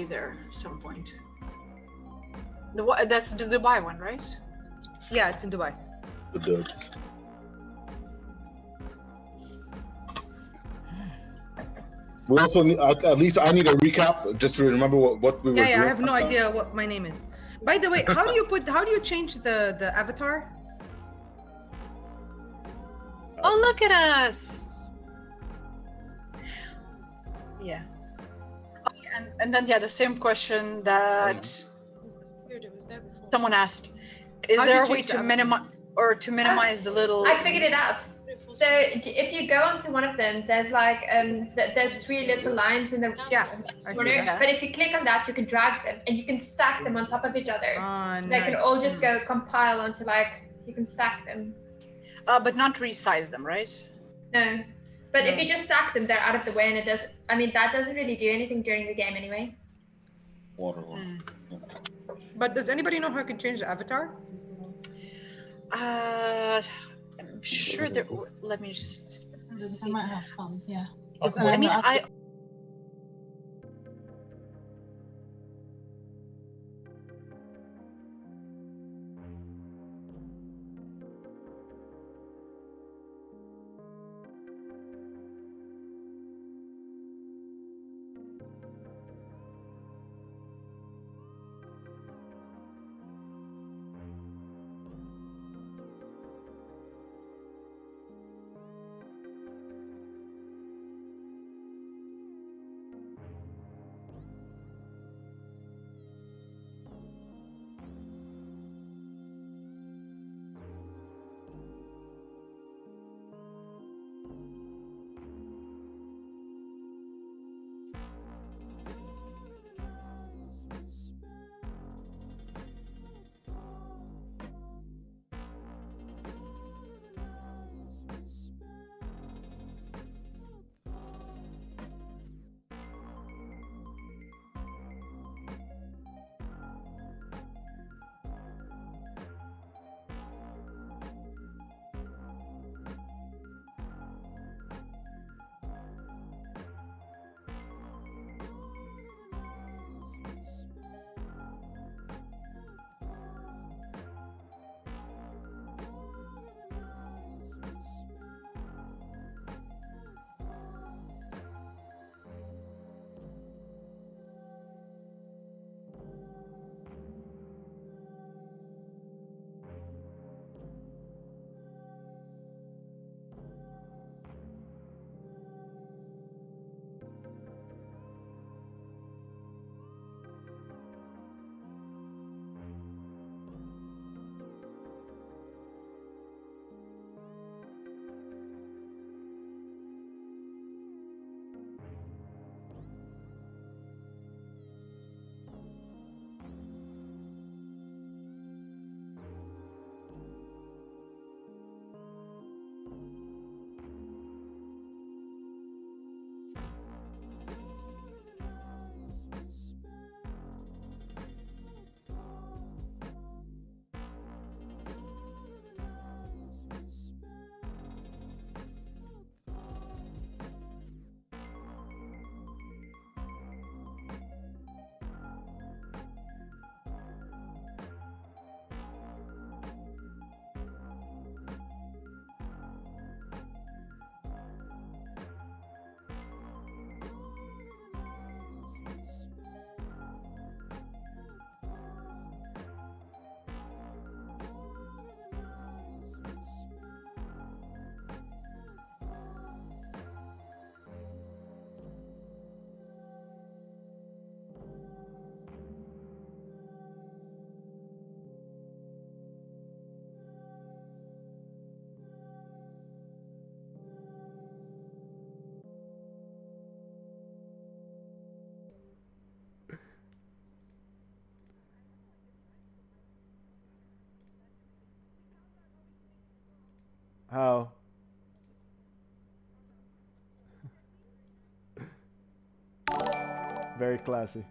already there at some point. That's the Dubai one, right? Yeah, it's in Dubai. The Dubs. We also need, at least I need a recap just to remember what we were doing. Yeah, I have no idea what my name is. By the way, how do you change the avatar? Oh, look at us! Yeah. Oh, yeah, and then the same question that someone asked: Is there a way to minimize the little? I figured it out. So if you go onto one of them, there's like there's 3 little lines in the corner. But if you click on that, you can drag them and you can stack them on top of each other. They can all just go compile onto you can stack them. But not resize them, right? No. But if you just stack them, they're out of the way, and it does. I mean, that doesn't really do anything during the game anyway. Water. But does anybody know how I can change the avatar? I'm sure there. Let me just. I might have some. Yeah. I mean, How? Very classy.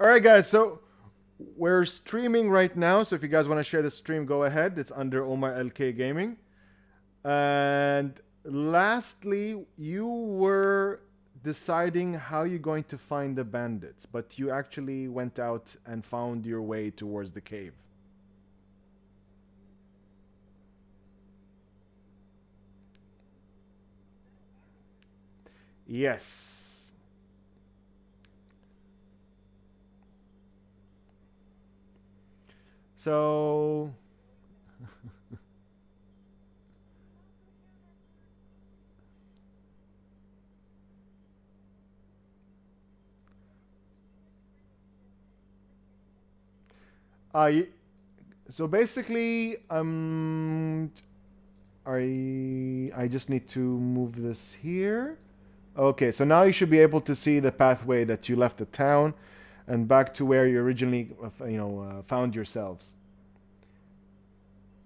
All right, guys. So we're streaming right now. So if you guys want to share the stream, go ahead. It's under MOIIII Gaming. And lastly, you were deciding how you're going to find the bandits, but you actually went out and found your way towards the cave. Yes. So so basically, I just need to move this here. Okay, so now you should be able to see the pathway that you left the town and back to where you originally, found yourselves.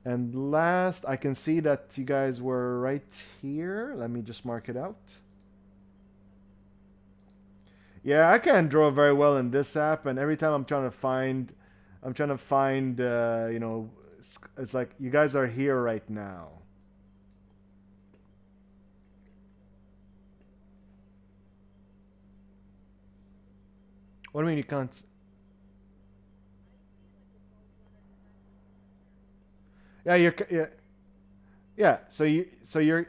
And last, I can see that you guys were right here. Let me just mark it out. Yeah, I can't draw very well in this app, and every time I'm trying to find, it's like you guys are here right now. What do you mean you can't? Yeah, yeah. So you're.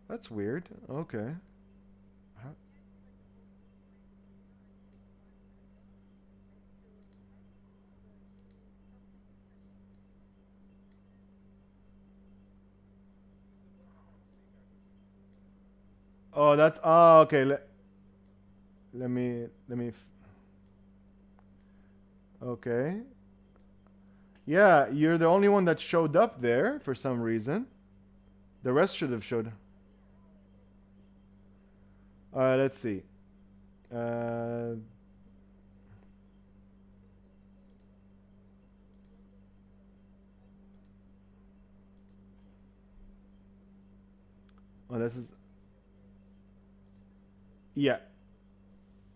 That's weird. Okay. Oh, that's okay. Let me. Okay. Yeah, you're the only one that showed up there for some reason. The rest should have showed. Let's see. Oh, this is. Yeah.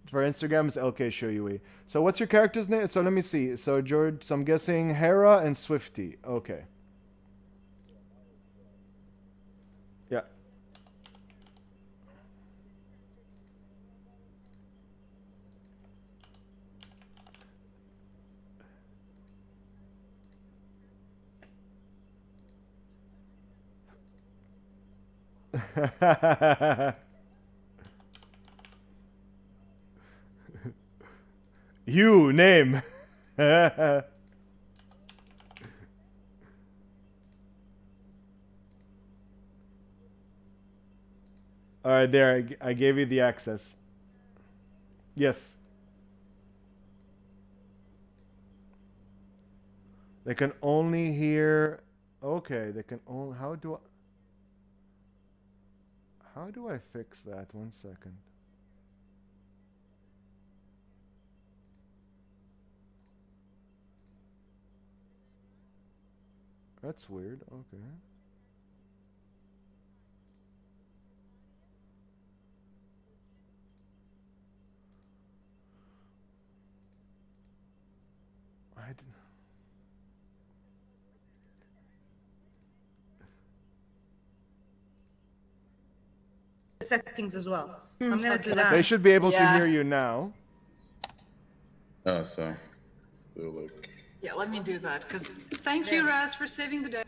For Instagram, it's LK Shoyui. So what's your character's name? So let me see. So George, so I'm guessing Hera and Swifty. Okay. Yeah. You name. All right, there. I gave you the access. Yes. They can only hear. Okay, they can only. How do I fix that? 1 second. That's weird. Okay. I didn't. Settings as well. So I'm gonna do that. They should be able to hear you now. Oh, so still like. Yeah, let me do that, because thank you, Raz, for saving the day.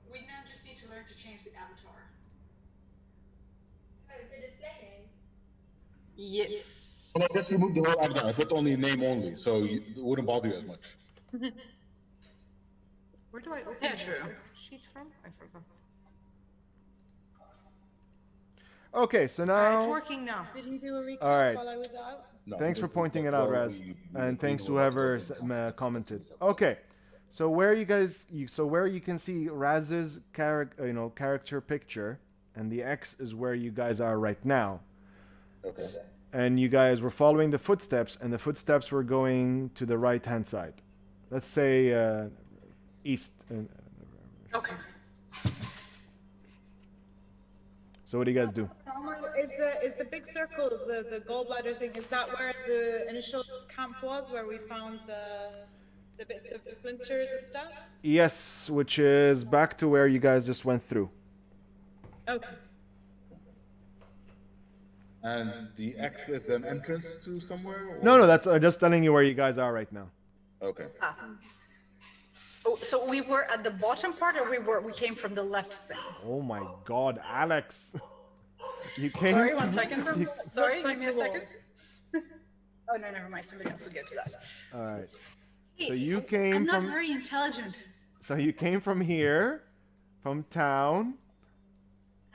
We now just need to learn to change the avatar. Oh, the display name? Yes. Well, I just removed the whole avatar. I put only name only, so it wouldn't bother you as much. Where do I open Yeah, true. sheet from? I forgot. Okay, so now. It's working now. Did he do a recap All right. while I was out? No, Thanks for pointing it out, Raz, and thanks to whoever commented. Okay, so where you can see Raz's character picture, and the X is where you guys are right now. Okay. And you guys were following the footsteps, and the footsteps were going to the right-hand side. Let's say east. Okay. So what do you guys do? Is the big circle, the gallbladder thing, is that where the initial camp was, where we found the bits of splinters and stuff? Yes, which is back to where you guys just went through. Okay. And the X is an entrance to somewhere? Or? No, that's just telling you where you guys are right now. Okay. Oh, so we were at the bottom part, or we came from the left thing? Oh my God, Alex! You came. Sorry, 1 second. Sorry, give me a second. Oh no, never mind. Somebody else will get to that. All right. So you came I'm not from. very intelligent. So you came from here, from town.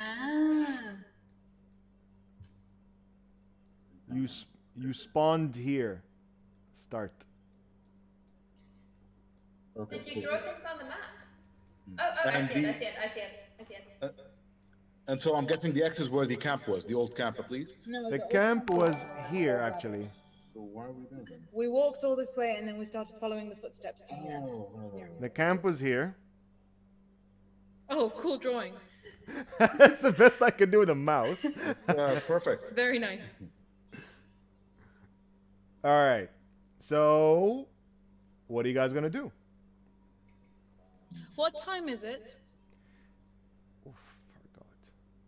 Ah. You spawned here. Start. Okay. Did you draw things on the map? Oh, I see it. And so I'm guessing the X is where the camp was, the old camp at least? No, The camp was here actually. So why are we there then? we walked all this way and then we started following the footsteps to here. The camp was here. Oh, cool drawing. That's the best I could do with a mouse. Perfect. Very nice. All right. So, what are you guys gonna do? What time is it? Oof, forgot.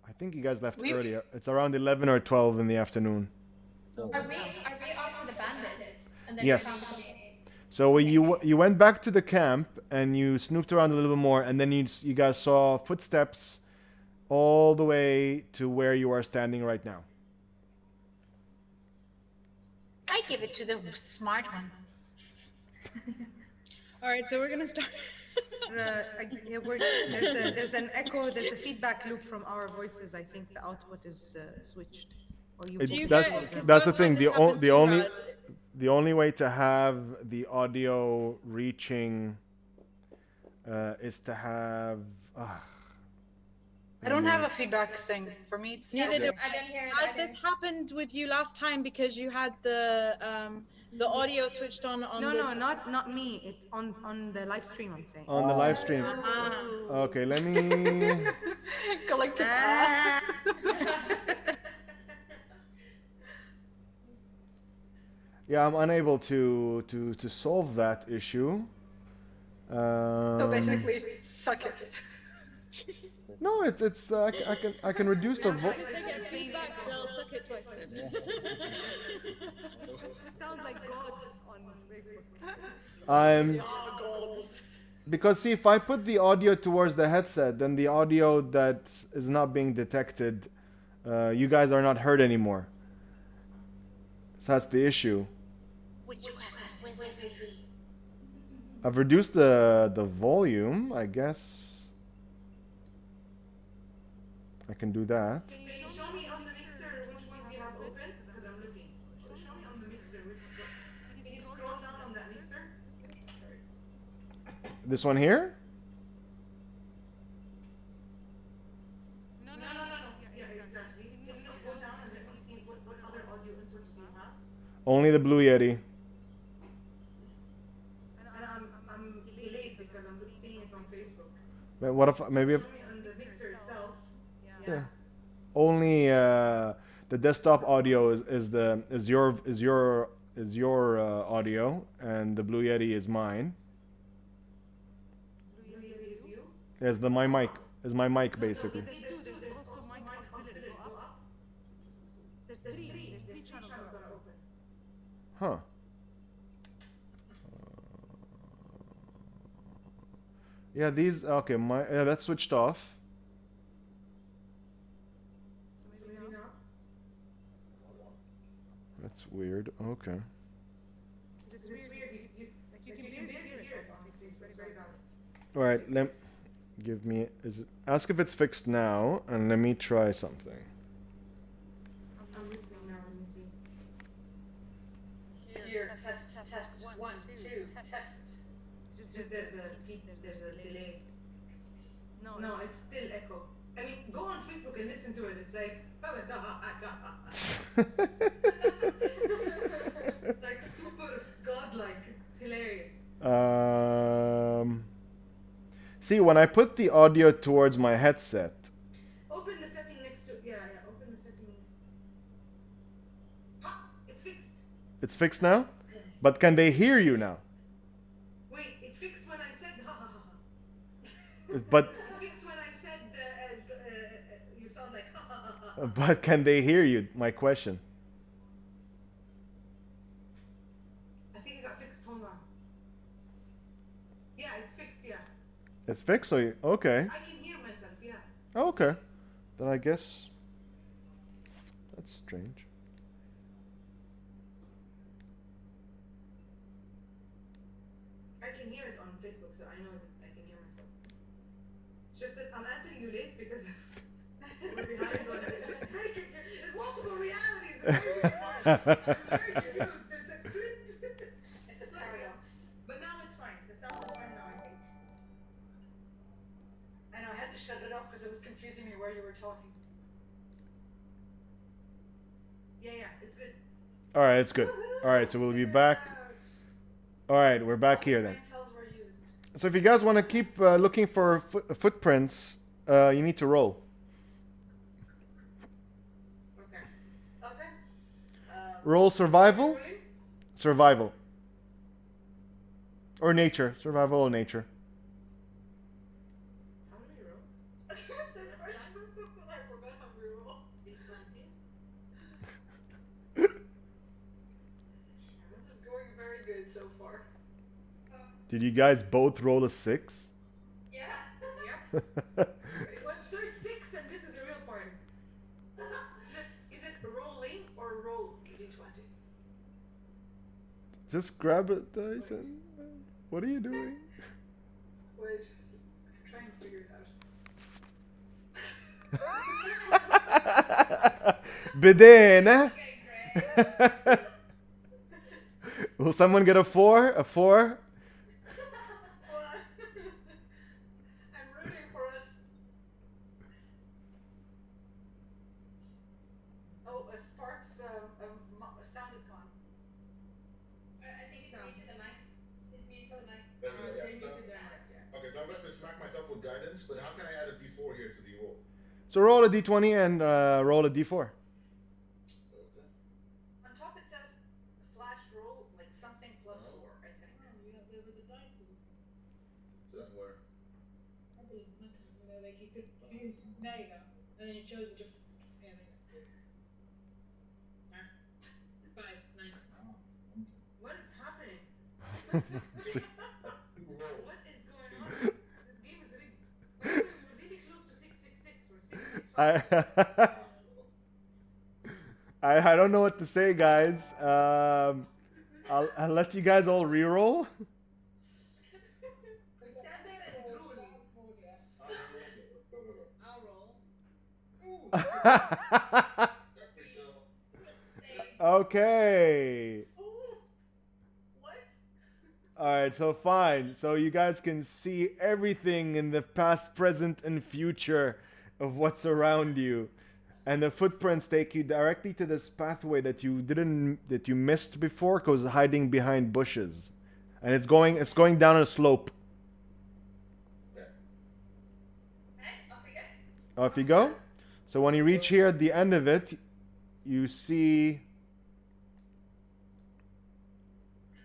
I think you guys left earlier. It's around 11 or 12 in the afternoon. Are we after the bandits? And then Yes. we found the body? So you went back to the camp and you snooped around a little bit more, and then you guys saw footsteps all the way to where you are standing right now. I give it to the smart one. All right, so we're gonna start. There's an echo. There's a feedback loop from our voices. I think the output is switched. Or That's the thing. The only way to have the audio reaching is to have. I don't have a feedback thing. For me, it's Neither do I didn't hear it. Has this happened with you last time because you had the audio switched on? No, not me. It's on the live stream. I'm saying. On the live stream. Okay, let me. collective. Yeah, I'm unable to solve that issue. So basically, suck it. No, it's I can reduce the If they get feedback, they'll suck it twice then. It sounds like gods on Facebook. I'm because see, if I put the audio towards the headset, then the audio that is not being detected, you guys are not heard anymore. So that's the issue. I've reduced the volume, I guess. I can do that. Can you show me on the mixer which ones you have open? Because I'm looking. Show me on the mixer. Can you scroll down on that mixer? This one here? No. Yeah, exactly. Can you go down and let me see what other audio inputs do you have? Only the Blue Yeti. And I'm delayed because I'm seeing it on Facebook. But what if maybe if, Show me on the mixer itself. yeah. Only the desktop audio is your audio, and the Blue Yeti is mine. Blue Yeti is you? Is my mic basically. There's also mic auxiliary. Go up. There's three channels that are open. Huh. Yeah, these okay. That's switched off. So maybe now? That's weird. Okay. It's weird. You can barely hear it on Facebook. It's very bad. All right. Give me. Ask if it's fixed now, and let me try something. I'm listening now. Let me see. Here, test. 1, 2, test. It's just there's a delay. No, it's still echo. I mean, go on Facebook and listen to it. It's like like super godlike. It's hilarious. See, when I put the audio towards my headset, Open the setting next to. Yeah. Open the setting. Ha! It's fixed. it's fixed now? But can they hear you now? Wait, it fixed when I said ha ha ha. But It fixed when I said you sound like ha ha ha ha. but can they hear you? My question. I think it got fixed. Hold on. Yeah, it's fixed. Yeah. It's fixed, so you, okay. I can hear myself. Yeah. Oh, okay. Then I guess that's strange. I can hear it on Facebook, so I know that I can hear myself. It's just that I'm answering you late because we're behind on it. It's very confusing. There's multiple realities. It's very confusing. I'm very confused. There's the split. It's a paradox. But now it's fine. The sound is fine now, I think. I know, I had to shut it off because it was confusing me where you were talking. Yeah, it's good. All right, it's good. All right, so we'll be back. All right, we're back here then. Brain cells were used. So if you guys want to keep looking for footprints, you need to roll. Okay. Okay. Roll survival, Rolling? survival, or nature. Survival or nature. How do we roll? I forgot how we roll. D20. This is going very good so far. Did you guys both roll a 6? Yeah. Yeah. Well, third 6, and this is the real part. Is it rolling or roll d20? Just grab it, Dyson. What are you doing? Wait, I'm trying to figure it out. Bedena. Okay, great. Will someone get a 4? A 4? I'm rooting for us. Oh, Spark's sound is gone. I think it's muted the mic. It's muted the mic. They muted their mic, yeah. Okay, so I'm about to smack myself with guidance, but how can I add a D4 here to the roll? So roll a d20 and roll a d4. Okay. On top it says /roll, like something plus 4, I think. There was a dice pool. So then where? I believe like you could choose. There you go. And then you chose a different. Yeah, there you go. 5, 9. What is happening? Roll. What is going on? This game is rigged. By the way, we were really close to 666 or 665. I don't know what to say, guys. I'll let you guys all re-roll. Stand there and drool. I'll roll. Okay. What? Alright, so fine. So you guys can see everything in the past, present, and future of what's around you. And the footprints take you directly to this pathway that you missed before, because hiding behind bushes. And it's going down a slope. Okay. Right, off we go. Off you go. So when you reach here at the end of it, you see.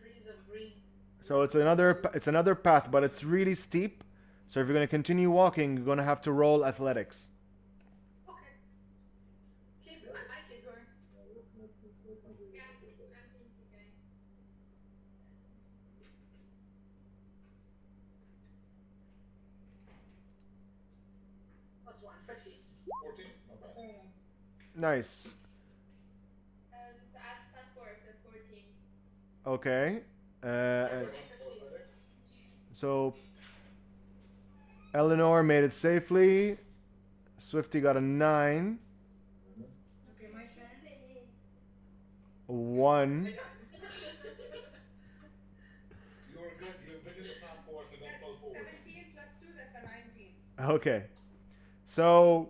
Trees of green. So it's another path, but it's really steep. So if you're gonna continue walking, you're gonna have to roll athletics. Okay. I keep going. Yeah, I'm thinking. +1, 15. 14? Not bad. Very nice. Nice. So add +4, so 14. Okay. Okay, 15. athletics. So Eleanor made it safely. Swifty got a 9. Okay, my turn. A 1. You were good. You envisioned the path for us and then fell forward. 17 plus 2, that's a 19. Okay. So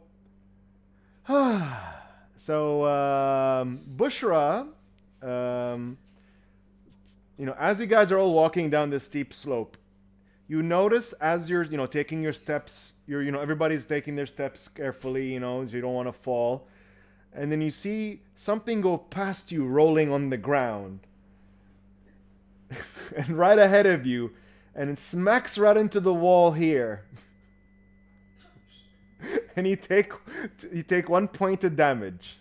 Bushra, as you guys are all walking down this steep slope, you notice as you're, taking your steps, everybody's taking their steps carefully, so you don't want to fall. And then you see something go past you rolling on the ground. And right ahead of you, and it smacks right into the wall here. And you take 1 point of damage.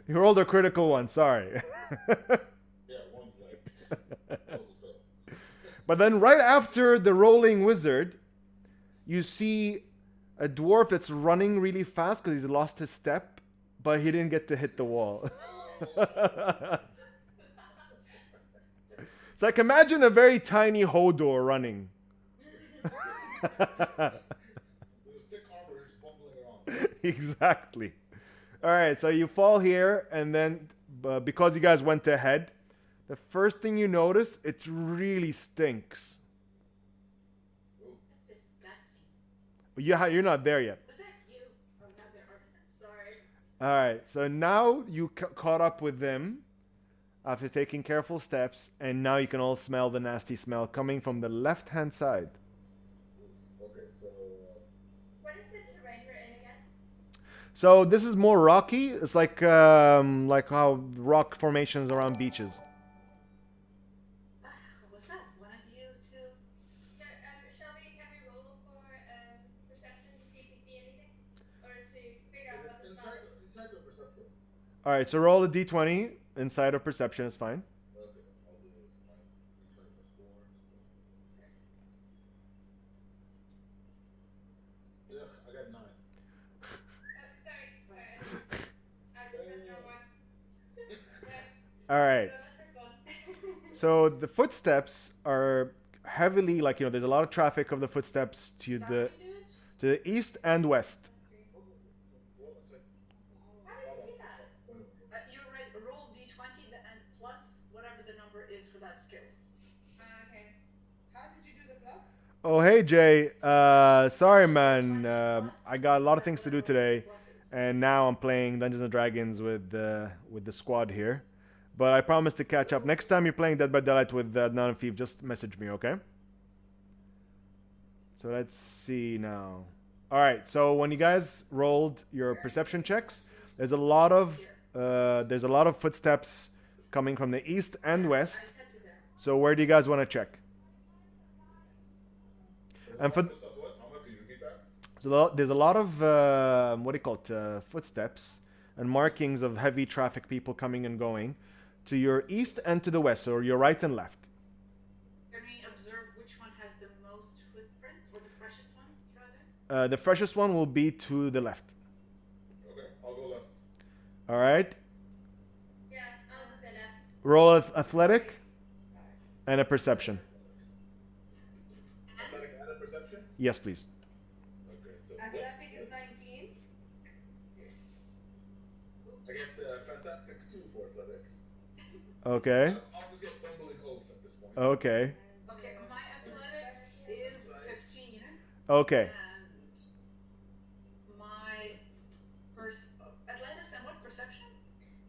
You rolled a critical one, sorry. But then right after the rolling wizard, you see a dwarf that's running really fast because he's lost his step, but he didn't get to hit the wall. It's like, imagine a very tiny Hodor running. Exactly. All right, so you fall here, and then because you guys went ahead, the first thing you notice, it really stinks. That's disgusting. Yeah, you're not there yet. Was that you? Oh, not there. Sorry. All right, so now you caught up with them after taking careful steps, and now you can all smell the nasty smell coming from the left-hand side. Okay, so. What is the terrain we're in again? So this is more rocky. It's like how rock formations around beaches. Was that one of you two? Shelby, can we roll for perception to see if we see anything? Or to figure out what the spell is? Inside the perception. All right, so roll a d20 inside of perception is fine. Okay, I'll do this. Ugh, I got 9. All right. So the footsteps are heavily, there's a lot of traffic of the footsteps to the east and west. You're right. Roll d20 and plus whatever the number is for that skill. Okay. How did you do the plus? Oh, hey, Jay. Sorry, man. I got a lot of things to do today, and now I'm playing Dungeons & Dragons with the squad here. But I promise to catch up. Next time you're playing Dead by Daylight with Nun Thief, just message me, okay? So let's see now. All right, so when you guys rolled your perception checks, there's a lot of footsteps coming from the east and west. So where do you guys want to check? And for so there's a lot of footsteps and markings of heavy traffic, people coming and going to your east and to the west, or your right and left. Can we observe which one has the most footprints, or the freshest ones, rather? The freshest one will be to the left. Okay, I'll go left. All right. Yeah, I'll just say left. Roll athletic and a perception. Athletic and a perception? Yes, please. Okay, so. Athletic is 19. I get fantastic 2 for athletic. Okay. I'll just get bumbling oath at this point. Okay. Okay, my athletics is 15. Okay. And my athletics and what perception?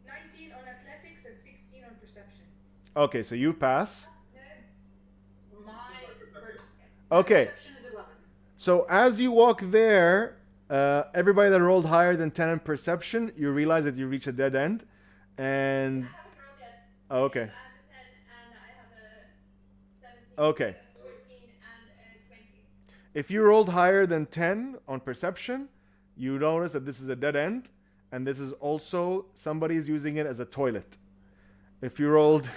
19 on athletics and 16 on perception. Okay, so you pass. My Okay. perception is 11. So as you walk there, everybody that rolled higher than 10 in perception, you realize that you reach a dead end. And I haven't rolled yet. oh, okay. I have a 10 and I have a 17. Okay. 14 and 20. If you rolled higher than 10 on perception, you notice that this is a dead end, and this is also somebody's using it as a toilet. If you rolled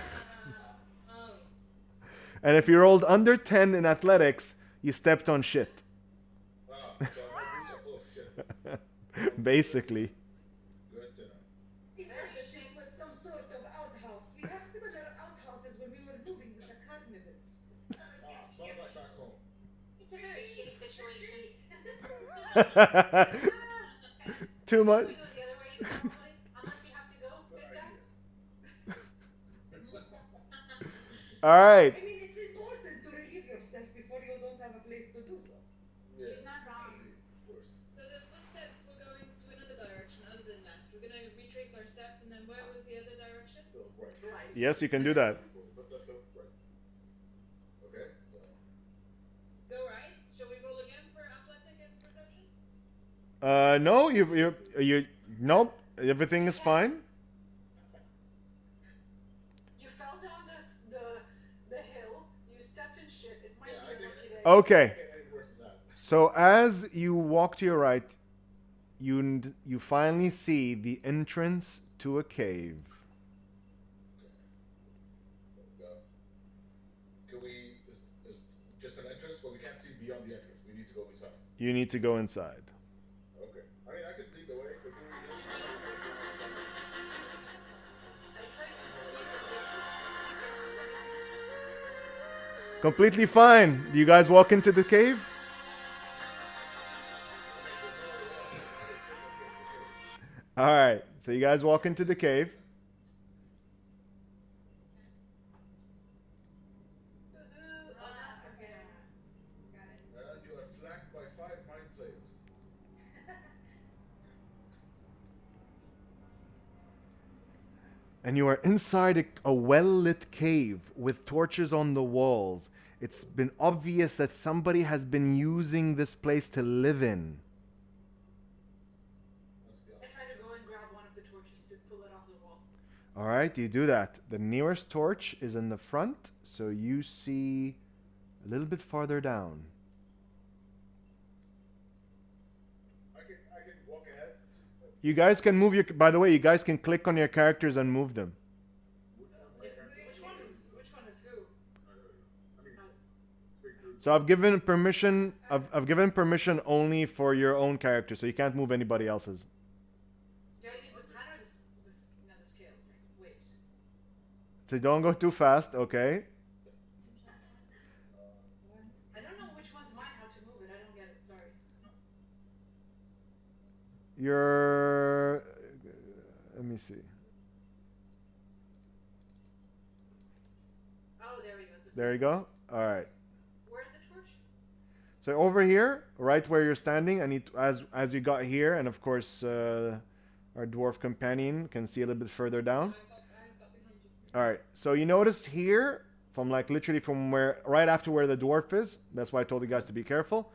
and if you rolled under 10 in athletics, you stepped on shit. Ah, so I might reach a full of shit. Basically. Good to know. We heard that this was some sort of outhouse. We have similar outhouses when we were moving with the carnivals. Ah, smells like back home. It's a very shitty situation. Too much. We go the other way, you go the way, unless you have to go, big guy. All right. I mean, it's important to relieve yourself before you don't have a place to do so. Yeah. She's not wrong. Of course. So the footsteps were going to another direction other than left. We're gonna retrace our steps, and then where was the other direction? Right. Yes, you can do that. Okay. Go right. Shall we roll again for athletic and perception? No, you nope. Everything is fine. You fell down the hill. You stepped in shit. It might be a lucky day. Okay. So as you walk to your right, you finally see the entrance to a cave. Can we just an entrance, but we can't see beyond the entrance. We need to go inside. You need to go inside. Okay. I mean, I could lead the way. I tried to keep it. Completely fine. Do you guys walk into the cave? All right. So you guys walk into the cave. And you are flanked by 5 mind flayers. And you are inside a well-lit cave with torches on the walls. It's been obvious that somebody has been using this place to live in. I tried to go and grab one of the torches to pull it off the wall. All right, you do that. The nearest torch is in the front, so you see a little bit farther down. I can walk ahead. You guys can move your... By the way, you guys can click on your characters and move them. Which one is who? So I've given permission. I've given permission only for your own character, so you can't move anybody else's. Do I use the pen or the scale thing? Wait. So don't go too fast, okay? I don't know which one's mine, how to move it. I don't get it. Sorry. Your... Let me see. Oh, there we go. There you go. All right. Where's the torch? So over here, right where you're standing, and as you got here, and of course our dwarf companion can see a little bit further down. I got behind you. All right. So you noticed here, from like literally from where, right after where the dwarf is. That's why I told you guys to be careful.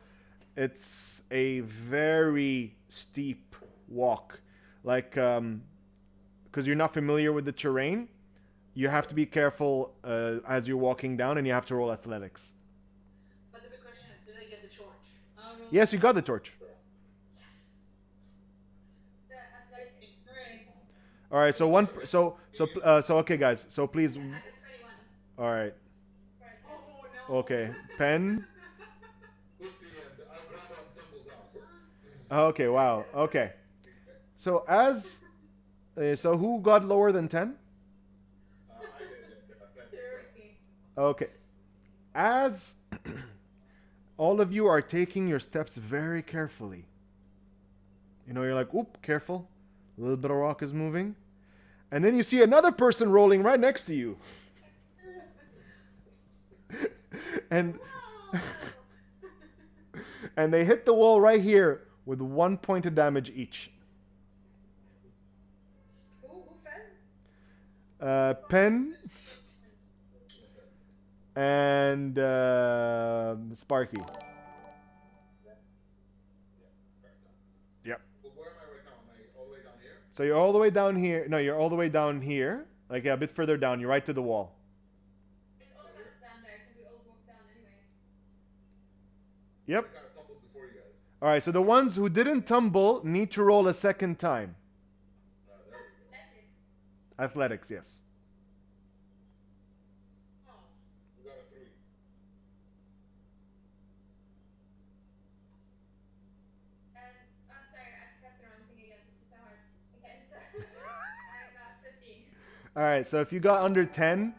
It's a very steep walk, like because you're not familiar with the terrain. You have to be careful as you're walking down, and you have to roll athletics. But the big question is, did I get the torch? I'll roll Yes, you got the torch. Yes. Hooray. All right. So okay, guys. So please. All right. Oh no. Okay. Pen. Who's the end? I'll grab and tumble down. Okay. Wow. Okay. So as so who got lower than 10? I did. Okay. As all of you are taking your steps very carefully. You know, you're like, oop, careful. A little bit of rock is moving. And then you see another person rolling right next to you. and and they hit the wall right here with 1 point of damage each. Who fell? Pen and Sparky. Yep. But where am I right now? Am I all the way down here? So you're all the way down here. No, you're all the way down here. Like a bit further down. You're right to the wall. All of us down there because we all walked down anyway. Yep. I kind of tumbled before you guys. All right. So the ones who didn't tumble need to roll a second time. There we go. Athletics, yes. We got a 3. And I'm sorry, I pressed the wrong thing again. This is so hard. Okay, so I got 15. All right. So if you got under 10,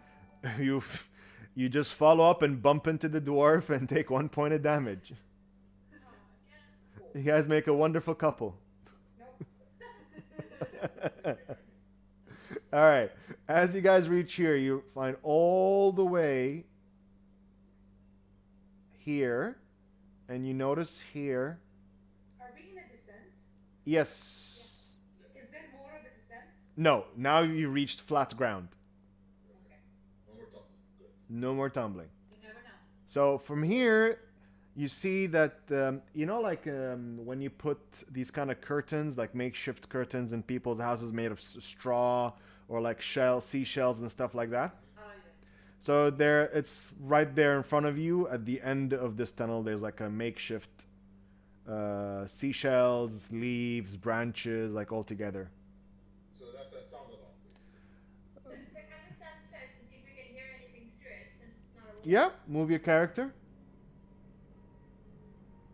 you just follow up and bump into the dwarf and take 1 point of damage. You guys make a wonderful couple. All right. As you guys reach here, you find all the way here, and you notice here. Are we in a descent? Yes. Is there more of a descent No, now you reached flat ground. Okay. No more tumbling. Good. No more tumbling. You never know. So from here, you see that you know, like when you put these kind of curtains, like makeshift curtains in people's houses made of straw or like seashells and stuff like that. Oh, yeah. So there, it's right there in front of you. At the end of this tunnel, there's like a makeshift seashells, leaves, branches, like all together. So that's that sound alarm, basically. So can we stand close and see if we can hear anything through it, since it's not a wall? Yeah, move your character.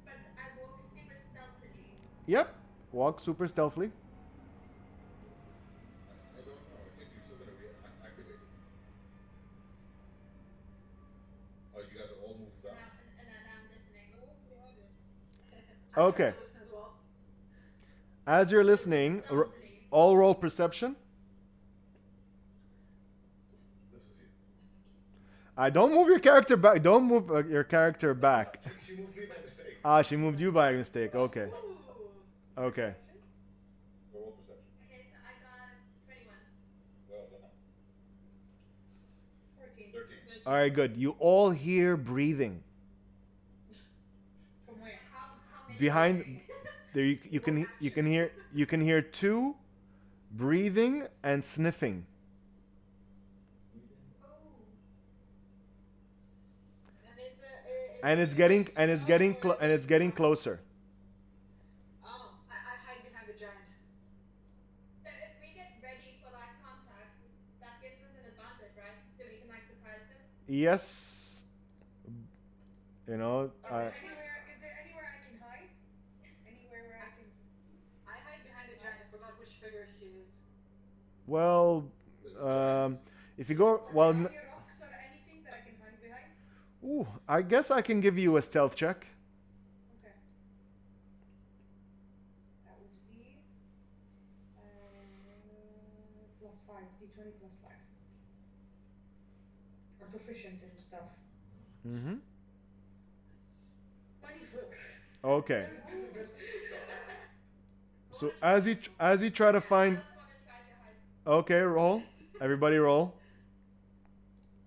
But I walk super stealthily. Yep, walk super stealthily. I don't know. I think you're still gonna reactivate it. Oh, you guys are all moving down. And then I'm listening. Okay. Listen as well. As you're listening, all roll perception. This is you. Don't move your character back. Don't move your character back. She moved me by mistake. Ah, she moved you by mistake. Okay. Ooh. Okay. Roll perception. Okay, so I got 21. Well done. 14. 13. All right, good. You all hear breathing From where? How many? behind. There, you can hear two breathing and sniffing. Oh. And is the, And it's getting closer. Oh, I hide behind the giant. So if we get ready for like contact, that gives us an advantage, right? So we can like surprise them. Yes. You know. Is there anywhere I can hide? Anywhere where I can? I hide behind the giant. I forgot which figure she is. Well, if you go well. Any rocks or anything that I can hide behind? Ooh, I guess I can give you a stealth check. Okay. That would be +5, d20 +5. I'm proficient in stuff. Mm-hmm. 24. Okay. Invisible. So as you try to find. I just want to try to hide. Okay, roll. Everybody roll.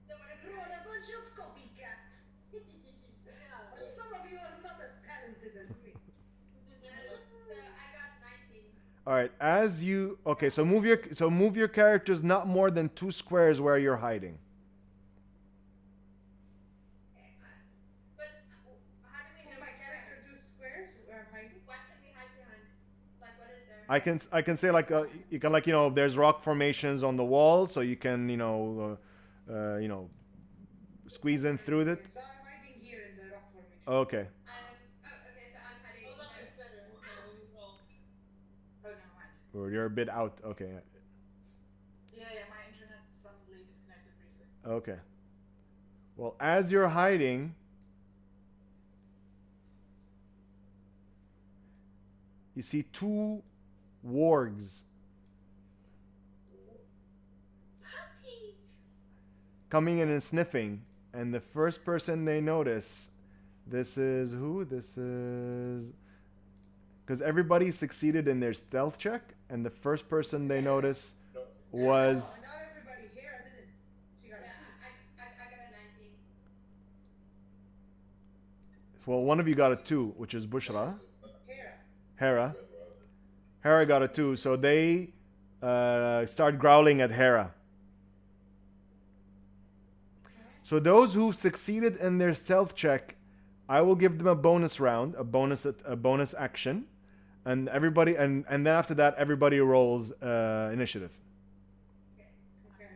So what if we Draw a bunch of copycats. But some of you are not as talented as me. So I got 19. All right. As you move your characters not more than 2 squares where you're hiding. But how do we Move know? my character 2 squares where I'm hiding. What can we hide behind? Like what is there? I can say like you can like there's rock formations on the wall, so you can squeeze in through it. So I'm hiding here in the rock formation. Okay. Okay, so I'm hiding. hold on, it's better. Roll. Oh, never mind. Or you're a bit out. Okay. Yeah, my internet suddenly disconnected briefly. Okay. Well, as you're hiding, you see 2 wargs Puppy! coming in and sniffing, and the first person they notice, this is who? This is because everybody succeeded in their stealth check, and the first person they notice was No, not everybody here. I didn't. She got Yeah, a 2. I got a 19. well, one of you got a 2, which is Bushra. Here. Hera. Hera got a 2, so they start growling at Hera. So those who succeeded in their stealth check, I will give them a bonus round, a bonus action, and everybody, and then after that, everybody rolls initiative. Okay.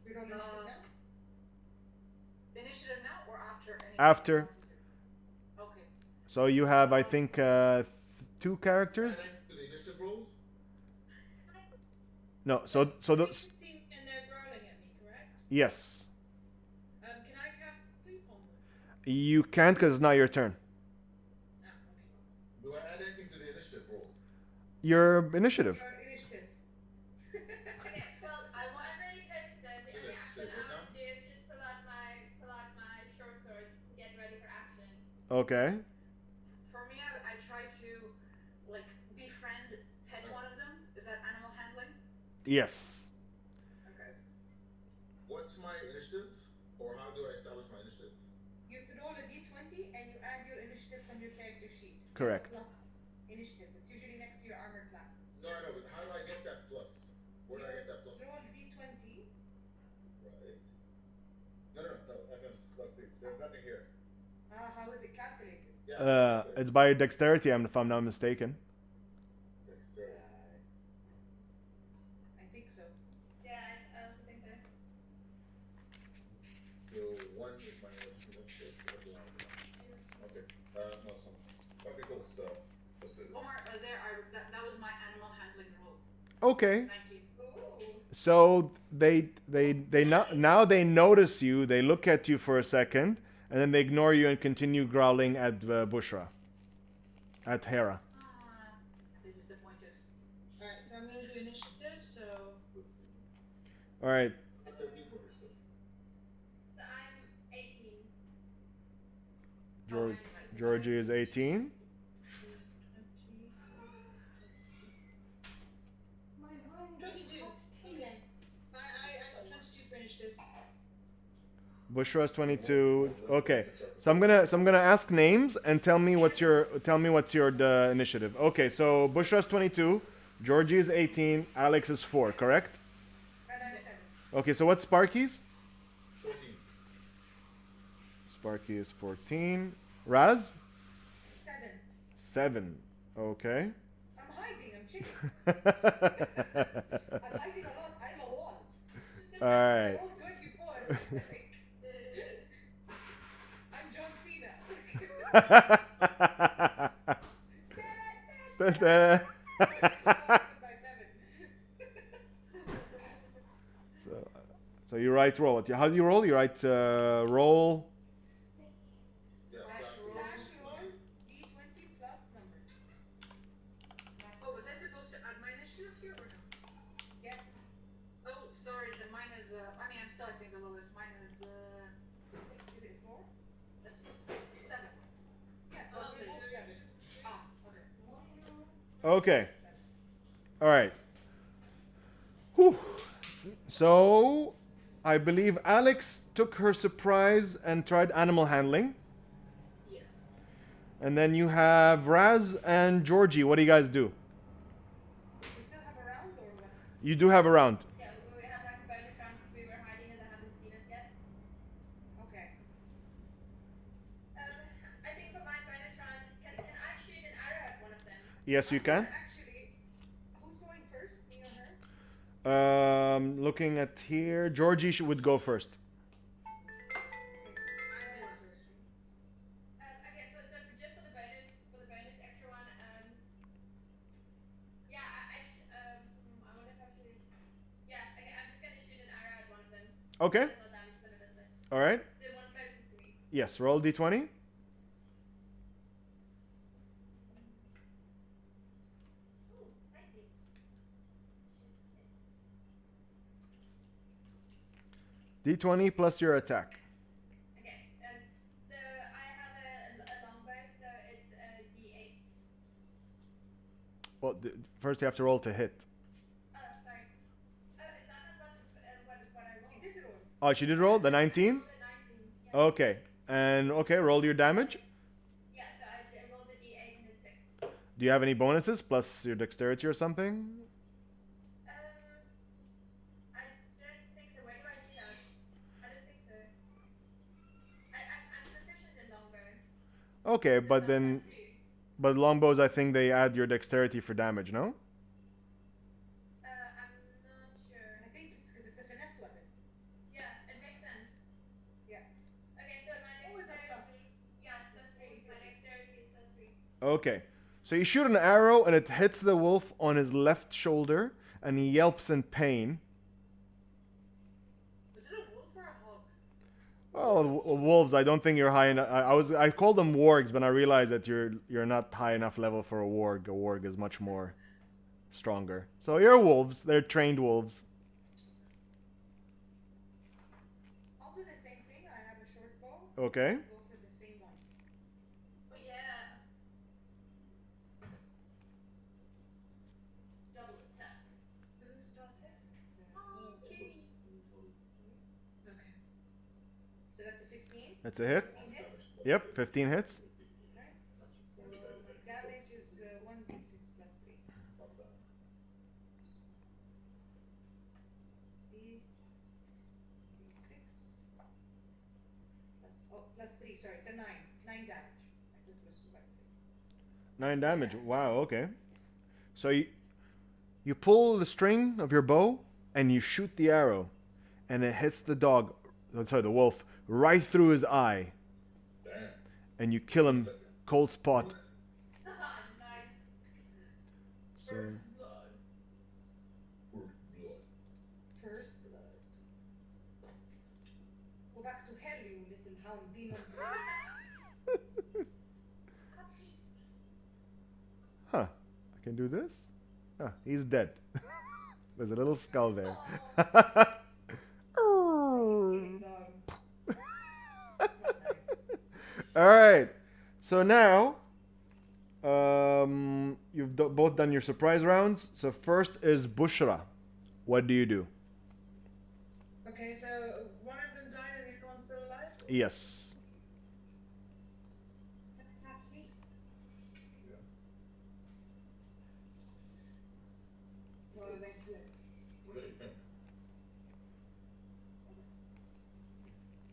We don't initiative now? Initiative now or after? After. Okay. So you have, I think, 2 characters. To the initiative roll? No, so They those. can see and they're growling at me, correct? Yes, Can I cast sleep on them? you can't because it's not your turn. Ah, okay. Do I add anything to the initiative roll? Your initiative. Your initiative. Okay, well, I since want- I'm ready to spend Say any that- action, say it I now. want to do is just pull out my short swords to get ready for action. Okay. For me, I try to like befriend Yes. Okay. What's my initiative? Or how do I establish my initiative? You roll a d20 and you add your initiative from your character sheet. Correct. Plus initiative. It's usually next to your armor class. No, I know, but how do I get that plus? Where do I get that plus? Roll d20. Right. No, that's not. There's nothing here. How is it calculated? Yeah. It's by dexterity, if I'm not mistaken. Dexterity. I think so. Yeah, I also think so. So 1 is my initiative. Okay. No, some. Okay, cool. So let's do this. Omar, that was my animal handling roll. Okay. 19. So now they notice you. They look at you for a second, and then they ignore you and continue growling at Bushra, at Hera. They're disappointed. Alright, so I'm gonna do initiative, so All right. 13 for initiative. So I'm 18. Georgie is 18. My mind 22. Okay. So I got 22 for initiative. Bushra is 22. Okay. So I'm gonna ask names and tell me what's your initiative. Okay. So Bushra is 22. Georgie is 18. Alex is 4. Correct? And I'm 7. Okay. So what's Sparky's? 14. Sparky is 14. Raz? 7. 7. Okay. I'm hiding. I'm chilling. I'm hiding a lot. I'm a wall. All right. Roll 24. I think. I'm John Cena. By 7. So you write roll. How do you roll? You write roll. Yeah, Slash roll d20 plus number. Oh, was I supposed to add my initiative here or no? Yes. Oh, sorry, then mine is, I'm still, I think, the lowest. Mine is, Is it 4? 7. Yeah, so Oh, we're both 7. Ah, okay. Okay. All right. Whew. So I believe Alex took her surprise and tried animal handling. Yes. And then you have Raz and Georgie. What do you guys do? We still have a round or what? You do have a round. Yeah, we have like a bonus round because we were hiding and they haven't seen us yet. Okay. I think for my bonus round, can I shoot an arrow at one of them? Yes, you can. Actually, who's going first? Me or her? Looking at here, Georgie would go first. Okay, so just for the bonus extra one, yeah, I wonder if I should, yeah, okay, I'm just gonna shoot an arrow at one of them. Okay. There's no damage to it. All right. The one closest to me. Yes. Roll d20. Ooh, 19. D20 plus your attack. Okay, so I have a longbow, so it's a D8. Well, first you have to roll to hit. Oh, sorry. Oh, is that not what I rolled? You did roll. Oh, she did roll the 19. I rolled a 19. Yeah. Okay. And okay, roll your damage. Yeah, so I rolled a D8 and it's 6. Do you have any bonuses plus your dexterity or something? I don't think so. Where do I see that? I don't think so. I'm proficient in longbow. Okay, but then, Plus 2. but longbows, I think they add your dexterity for damage, no? I'm not sure. I think it's because it's a finesse weapon. Yeah, it makes sense. Yeah. Okay, so my Always a plus. dexterity. Yeah, it's plus 3. My dexterity is plus 3. Okay. So you shoot an arrow and it hits the wolf on his left shoulder and he yelps in pain. Was it a wolf or a hog? Well, wolves, I don't think you're high enough. I called them wargs, but I realized that you're not high enough level for a warg. A warg is much more stronger. So you're wolves. They're trained wolves. I'll do the same thing. I have a short bow. Okay. Go for the same one. Oh, yeah. Double attack. Who's not it? So that's a 15. That's a hit. 15 hit. Yep, 15 hits. Right. So my damage is 1d6 plus 3. D6 plus 3. Sorry, it's a 9. 9 damage. I took plus 2 by mistake. 9 damage. Wow, okay. So you pull the string of your bow and you shoot the arrow, and it hits the dog, sorry, the wolf, right through his eye. Damn. And you kill him cold spot. Nice. So Blood. First blood. Go back to hell, you little hound demon. huh, I can do this? Ah, he's dead. There's a little skull there. Killing dogs. That's not nice. All right. So now, you've both done your surprise rounds. So first is Bushra. What do you do? Okay, so one of them died and the other one's still alive? Yes. Fantastic. What are they flipped? What do you think?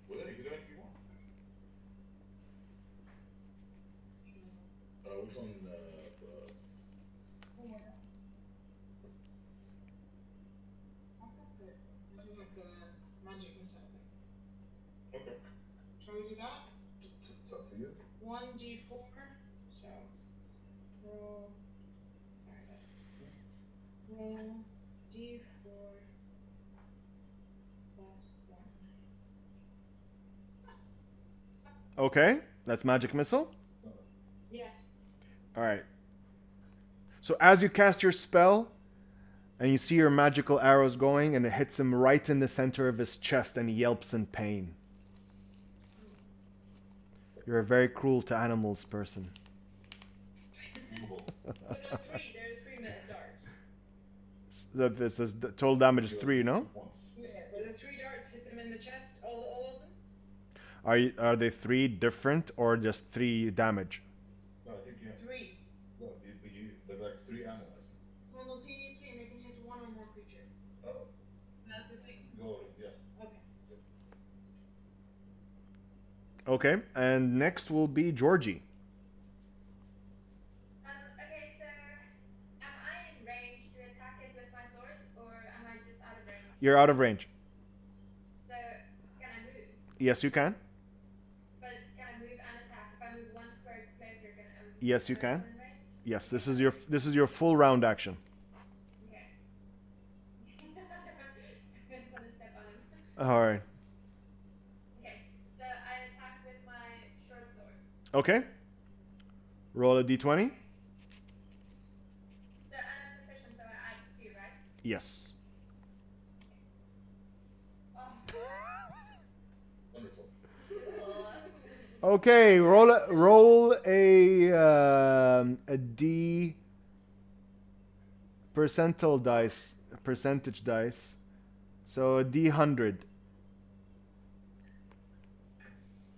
Well, then you can do anything you want. Which one? Oh my god. I got it. I do like the magic inside thing. Okay. Shall we do that? It's up to you. 1d4. So roll. Sorry, that. Roll d4 plus 1. Okay, that's magic missile. Yes. All right. So as you cast your spell, and you see your magical arrows going, and it hits him right in the center of his chest, and he yelps in pain. You're a very cruel to animals person. But there are 3 minute darts. This is the total damage is 3, no? Yeah, but the 3 darts hit him in the chest, all of them? Are they 3 different or just 3 damage? No, I think you have. 3. No, there's like 3 animals. Simultaneously, and they can hit 1 or more creature. Oh, That's the thing. go, yeah. Okay. Okay, and next will be Georgie. Okay, so am I in range to attack it with my swords, or am I just out of range? You're out of range. So can I move? Yes, you can. But can I move and attack? If I move 1 square closer, can I? Yes, you am I can. in range? Yes, this is your full round action. Okay. I'm gonna put a step on him. All right. Okay, so I attack with my short sword. Okay. Roll a d20. So and I'm proficient, so I add 2, right? Yes. Oh. Wonderful. Okay, roll a d percentage dice. So a d100.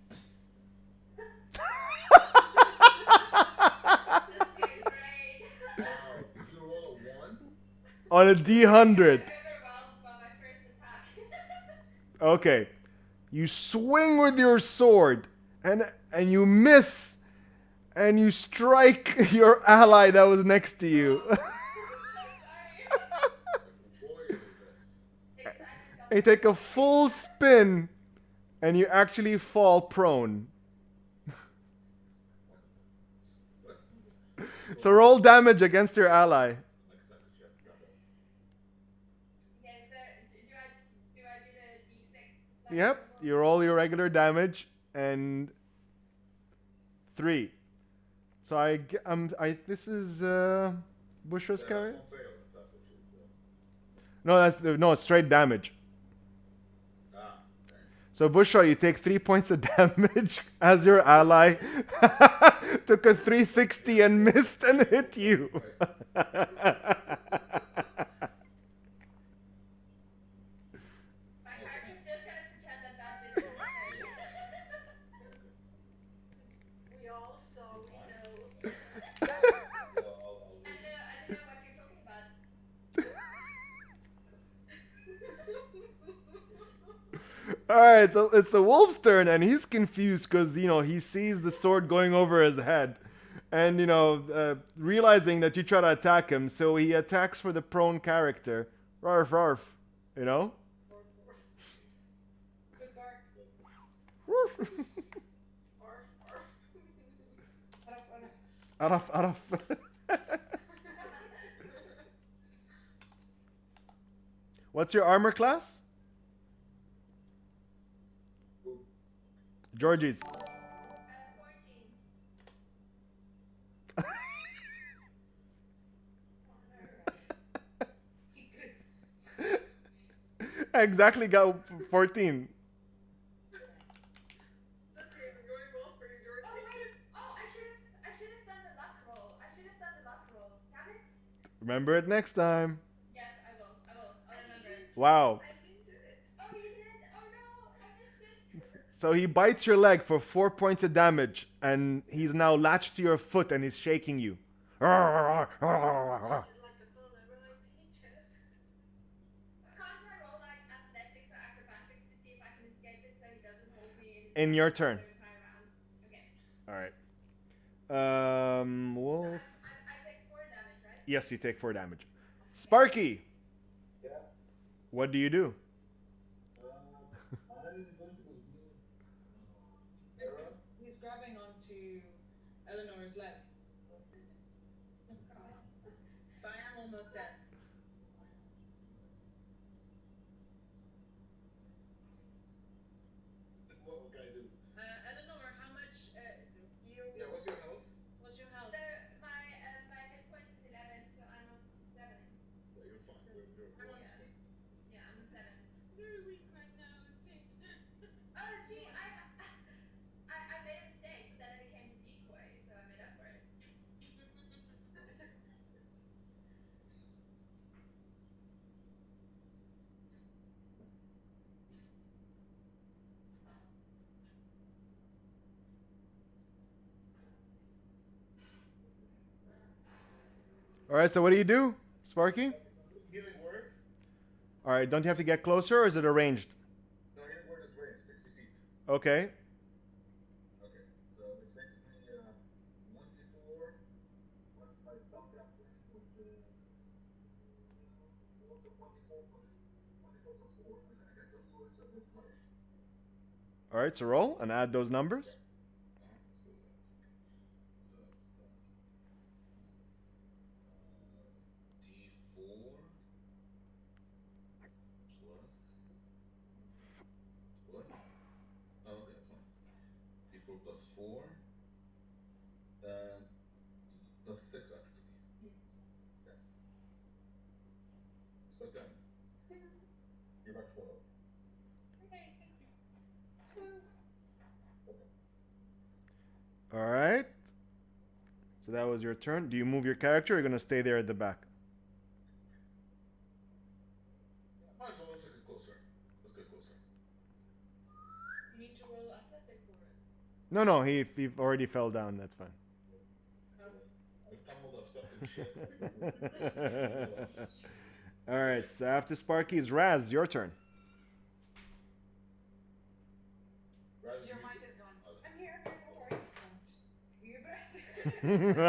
That's great. Wow, if you roll a 1, On a d100. I'm overwhelmed by my first attack. Okay. You swing with your sword and you miss and you strike your ally that was next to you. I'm warrior this. sorry. You take a full spin and you actually fall prone. So roll damage against your ally. Like sentence you have to grab it. Okay, so do I do the d6? Like Yep, normal? you roll your regular damage and 3. So this is Bushra's Yeah, carry. that's one fail if that's what you No, it's straight damage. Ah, dang. So Bushra, you take 3 points of damage as your ally took a 360 and missed and hit you. My character's just gonna pretend that didn't happen. Alright, it's the wolf's turn, and he's confused because, you know, he sees the sword going over his head. And, you know, realizing that you try to attack him, so he attacks for the prone character. Rarf, rarf. You know? Good bark. Roof. Arf. Araf, araf. What's your armor class? Georgie's. 14. He crit. I exactly got 14. That game is going well for you, George. Oh wait! Oh, I should have done the luck roll. I should have done the luck roll. Damn it! Remember it next time. Yes, I will. I'll remember it. Wow. I hinted it. Oh, you did? Oh no, I missed it. So he bites your leg for 4 points of damage, and he's now latched to your foot and he's shaking you. Like a Polaroid picture. Can't I roll like athletics or acrobatics to see if I can escape it so he doesn't hold me in his In your turn. the entire round? Okay. Alright. Wolf. I take 4 damage, right? Yes, you take 4 damage. Sparky, Yeah. what do you do? I'm going to go Sarah. He's grabbing onto Eleanor's leg. But I am almost dead. What can I do? Eleanor, how much you? Yeah, what's your health? What's your health? So my hit point is 11, so I'm on 7. Yeah, you're fine. You're I'm on fine. 2. Yeah, I'm on 7. Very weak right now. I'm faint. Oh, see, I made a mistake, but then I became the decoy, so I made up for it. Alright, so what do you do, Sparky? Healing word? Alright, don't you have to get closer, or is it arranged? No, healing word is range, 60 feet. Okay. Okay, so it's basically 1d4 plus my spell captain, which is also 1d4 plus 4. And then I get those words that will play. Alright, so roll and add those numbers. Let's do that. So D4 plus what? Oh, okay, that's fine. D4 plus 4, and that's 6 actually. Yeah. So 10. You're back 12. Okay, thank you. Alright. So that was your turn. Do you move your character, or are you going to stay there at the back? Might as well, let's get closer. Let's get closer. You need to roll athletic for it. No, he already fell down. That's fine. I tumbled off stuff and shit. Alright, so after Sparky is Raz, your turn. Raz, Your you mic do- is gone. I'm here. Don't worry. Give your breath. Oh my god,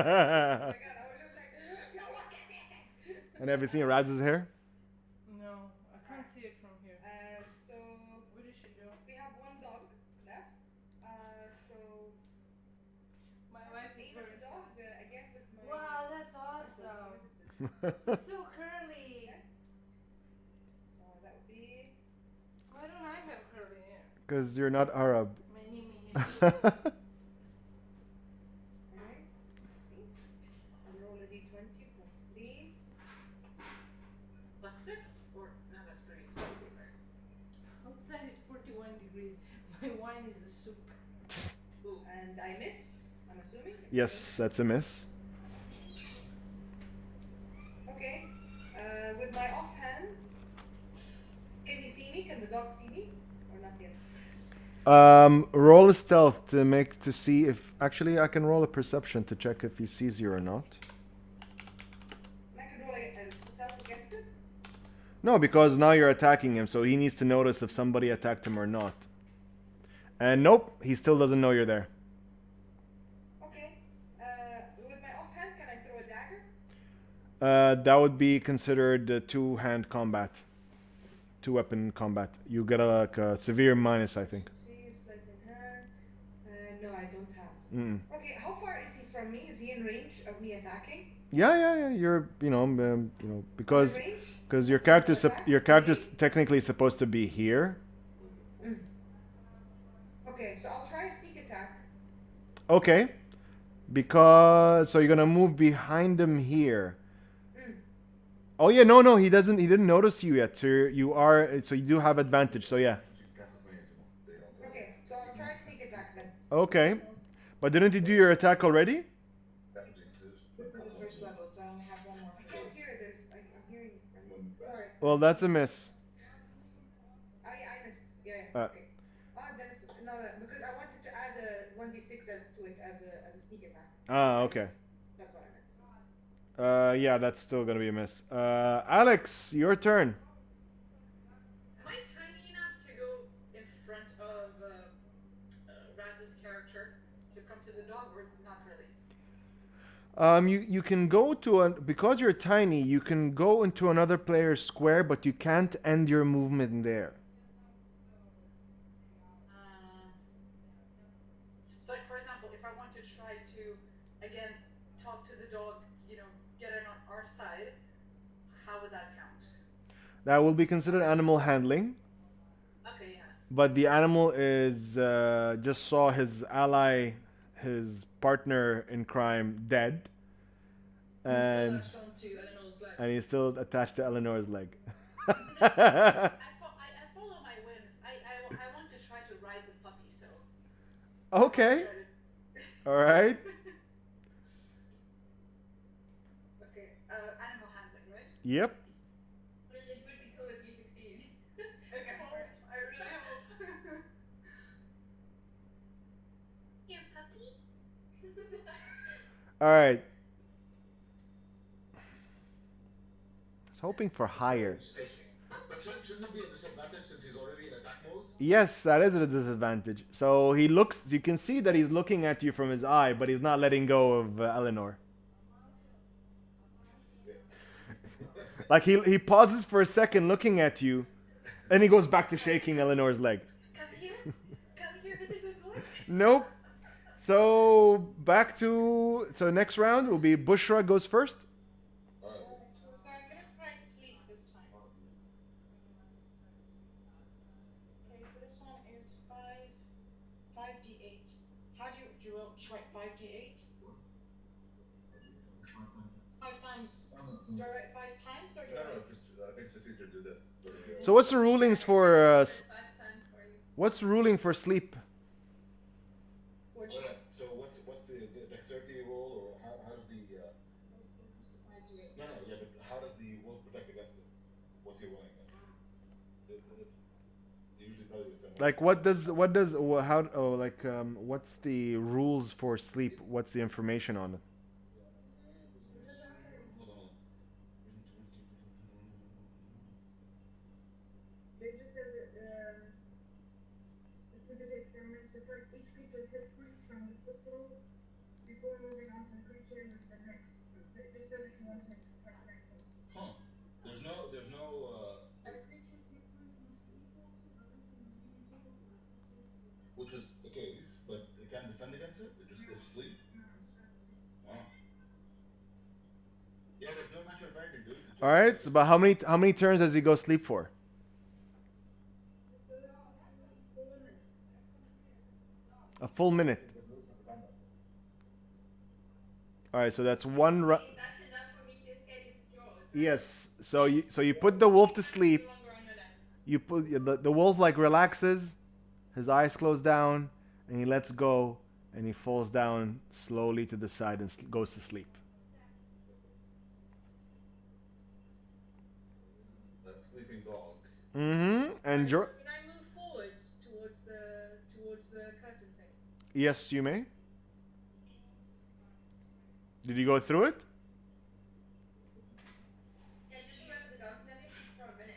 I was just like, yo, what is it? And have you seen Raz's hair? No, I can't see it from here. So What did she do? we have one dog left. So My I wife just is aim at very the dog sad. again with my. Wow, that's rifle awesome. from a distance. It's so curly. Okay. So that would be. Why don't I have curly hair? Because you're not Arab. Me. Alright. Let's see. I'll roll a d20 plus 3. Plus 6? Or no, that's pretty expensive. Outside is 41 degrees. My wine is a soup. And I miss, I'm assuming. Yes, that's a miss. Okay. With my offhand, can he see me? Can the dog see me? Or not yet? Roll a stealth to see if actually I can roll a perception to check if he sees you or not. And I can roll a stealth against it? No, because now you're attacking him, so he needs to notice if somebody attacked him or not. And nope, he still doesn't know you're there. Okay. With my offhand, can I throw a dagger? That would be considered two-hand combat. Two-weapon combat. You get like a severe minus, I think. See, sleight in hand. No, I don't have. Mm-mm. Okay, how far is he from me? Is he in range of me attacking? Yeah. You're, because range? your character's technically supposed to be here. Okay, so I'll try a sneak attack. Okay, because so you're gonna move behind him here. Oh yeah, no, he doesn't. He didn't notice you yet. So you do have advantage. So yeah. Okay, so I'll try a sneak attack then. Okay, but didn't you do your attack already? This is the first level, so I only have one more. I can't hear. I'm hearing. Sorry. Well, that's a miss. I missed. Yeah. Okay. Then it's no, because I wanted to add a 1d6 to it as a sneak attack. Okay. That's what I meant. Yeah, that's still gonna be a miss. Alex, your turn. Am I tiny enough to go in front of Raz's character to come to the dog, or not really? You can go to because you're tiny, you can go into another player's square, but you can't end your movement there. So, like, for example, if I want to try to, again, talk to the dog, get it on our side, how would that count? That will be considered animal handling. Okay, yeah. But the animal is just saw his ally, his partner in crime, dead, and he's still attached to Eleanor's leg. I follow my whims. I want to try to ride the puppy, so. Okay. All right. Okay. Animal handling, right? Yep. It would be cool if you succeed. Okay. I really hope. Here, puppy. All right. I was hoping for higher. But shouldn't it be a disadvantage since he's already in attack mode? Yes, that is a disadvantage. So he looks. You can see that he's looking at you from his eye, but he's not letting go of Eleanor. Like he pauses for a second, looking at you, and he goes back to shaking Eleanor's leg. Come here, is it good boy? Nope. So back to next round will be Bushra goes first. So I'm gonna try and sleep this time. Okay, so this one is 5d8. How do you write 5d8? 5 times. Do I write 5 times or do I write? I think it's easier to do this. So what's the rulings for what's the ruling for sleep? So what's the dexterity roll, or how's the No, yeah, but how does the wolf protect against it? What's he rolling against? It's usually probably the same. Like what's the rules for sleep? What's the information on it? They just said that the sleep takes 10 minutes to affect each creature's hit points from the football before moving on to the creature with the next. It just says if you want to attack the next one. Huh. There's no A creature's hit points must be equal to the rest of the remaining total. which is the case, but it can't defend against it? It just goes to sleep? Wow. Yeah, there's no mention of anything, dude. All right. So, but how many turns does he go sleep for? A full minute. All right. So that's one. That's enough for me to escape its jaws. Yes. So you put the wolf to sleep. You put the wolf like relaxes, his eyes close down, and he lets go, and he falls down slowly to the side and goes to sleep. That sleeping dog. Mm-hmm. And Can I move forwards towards the curtain thing? yes, you may. Did you go through it? Yeah, just go to the dog's heading for a minute.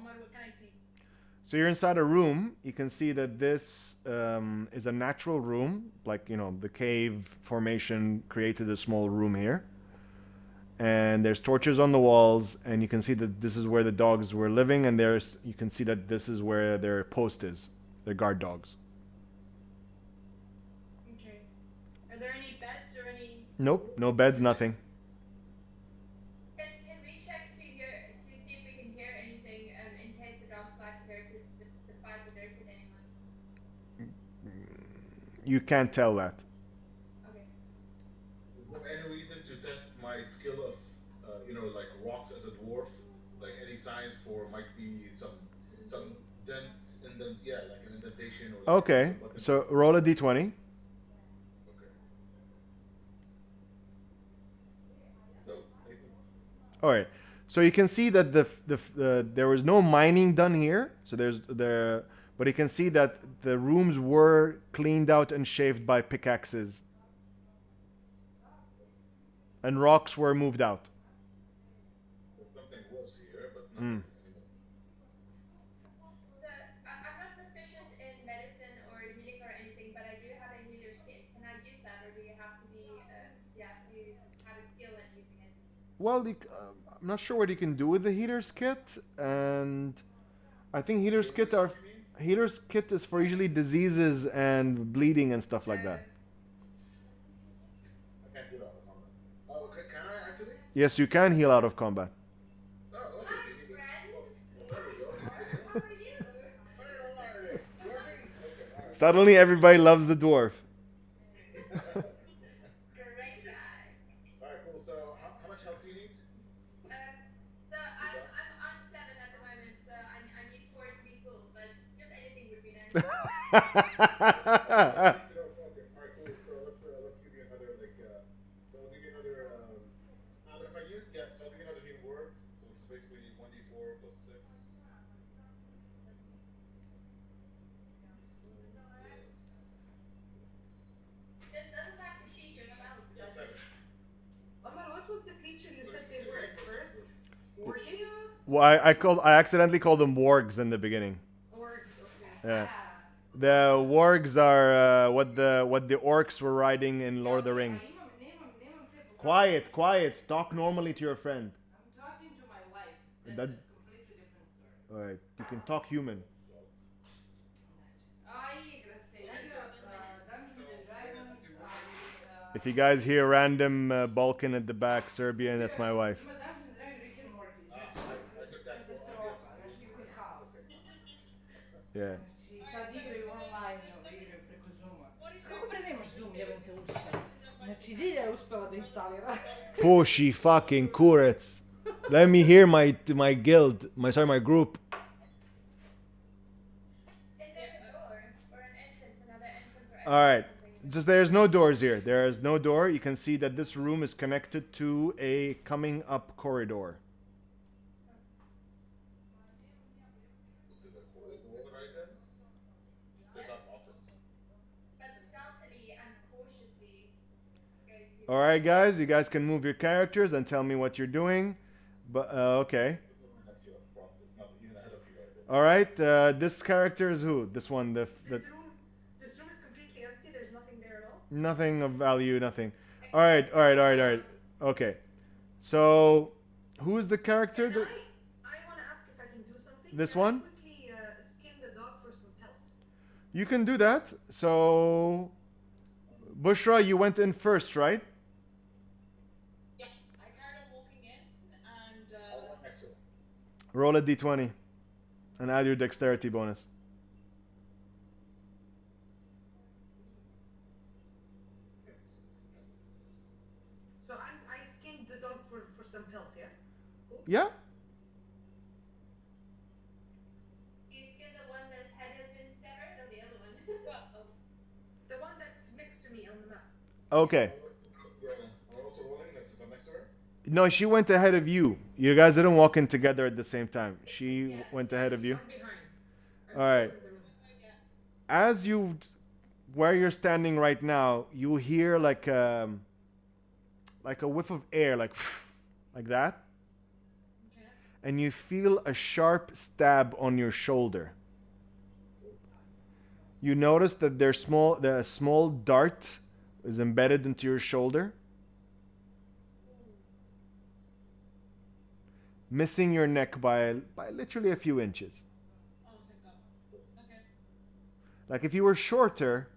Omar, what can I see? So you're inside a room. You can see that this is a natural room. Like, you know, the cave formation created a small room here. And there's torches on the walls, and you can see that this is where the dogs were living, and you can see that this is where their post is, their guard dogs. Okay. Are there any beds or any? Nope, no beds, nothing. Can we check to see if we can hear anything in case the dogs like alerted the fight alerted anyone? You can't tell that. Okay. Is there any reason to test my skill of, you know, like rocks as a dwarf? Like any signs for might be some indent, yeah, like an indentation or. Like Okay, so roll a d20. Okay. So, All right. So you can see that there was no mining done here. So but you can see that the rooms were cleaned out and shaved by pickaxes, and rocks were moved out. something was here, but nothing anymore. So I'm not proficient in medicine or healing or anything, but I do have a healer's kit. Can I use that, or do you have to have a skill in using it? Well, I'm not sure what you can do with the healer's kit, and I think healer's kit is for usually diseases and bleeding and stuff like that. I can't heal out of combat. Oh, okay, can I actually? Yes, you can heal out of combat. Oh, okay. There we go. How are you? Okay, all right. Suddenly, everybody loves the dwarf. Great guy. Alright, cool. So, how much health do you need? So I'm on 7 at the moment, so I need 4 to be full, but just anything would be nice. Alright, cool. So, let's give you another, like, so I'll give you another, if I use, yeah, so I'll give you another healing word. So, it's basically 1d4 plus 6. This doesn't have the features spells, does it? Omar, what was the creature you said they were at first? Wargings? Well, I accidentally called them wargs in the beginning. Orgs, okay. Yeah. The wargs are what the orcs were riding in Lord of the Rings. Quiet. Talk normally to your friend. I'm talking to my wife. That's That- a completely different story. All right, you can talk human. Ai, grazie. Dungeons and Dragons. If you guys hear random Balkan at the back, Serbian, that's my wife. Ima Dungeons and Dragons, Rick and Morty. I took that for Katastrofa. Znači, niko je haos. Yeah. Znači, sad igraju online, igraju preko Zooma. Kako bre nemaš Zoom, jebem te usta? Znači, Dilja je uspela da instalira. Pushy fucking kurets. Let me hear my guild, my group. Is there a door or an entrance, another entrance or exit? All right. or something? Just there's no doors here. There is no door. You can see that this room is connected to a coming up corridor. the right ends. There's options. But stealthily and cautiously go to. All right, guys. You guys can move your characters and tell me what you're doing. But okay. Next to you, it's not even ahead of you right there. All right. This character is who? This one. This room is completely empty. There's nothing there at all. Nothing of value. Nothing. All right. Okay. So, who is the character? And I want to ask if I can do something. This Can I one? quickly skin the dog for some health. You can do that. So, Bushra, you went in first, right? Yes, I kind of walking in and I'll walk next to him. Roll a d20 and add your dexterity bonus. So I skinned the dog for some health, yeah? Cool. Yeah. You skin the one that's head has been severed or the other one? The one that's next to me on the map. Okay. Yeah, we're also rolling. This is next to her. No, she went ahead of you. You guys didn't walk in together at the same time. She went ahead of you. I'm behind. All right. still in the- As you, where you're standing right now, you hear like a whiff of air, like that. okay. and you feel a sharp stab on your shoulder. You notice that a small dart is embedded into your shoulder, missing your neck by literally a few inches. Oh, thank God. Okay. Like if you were shorter,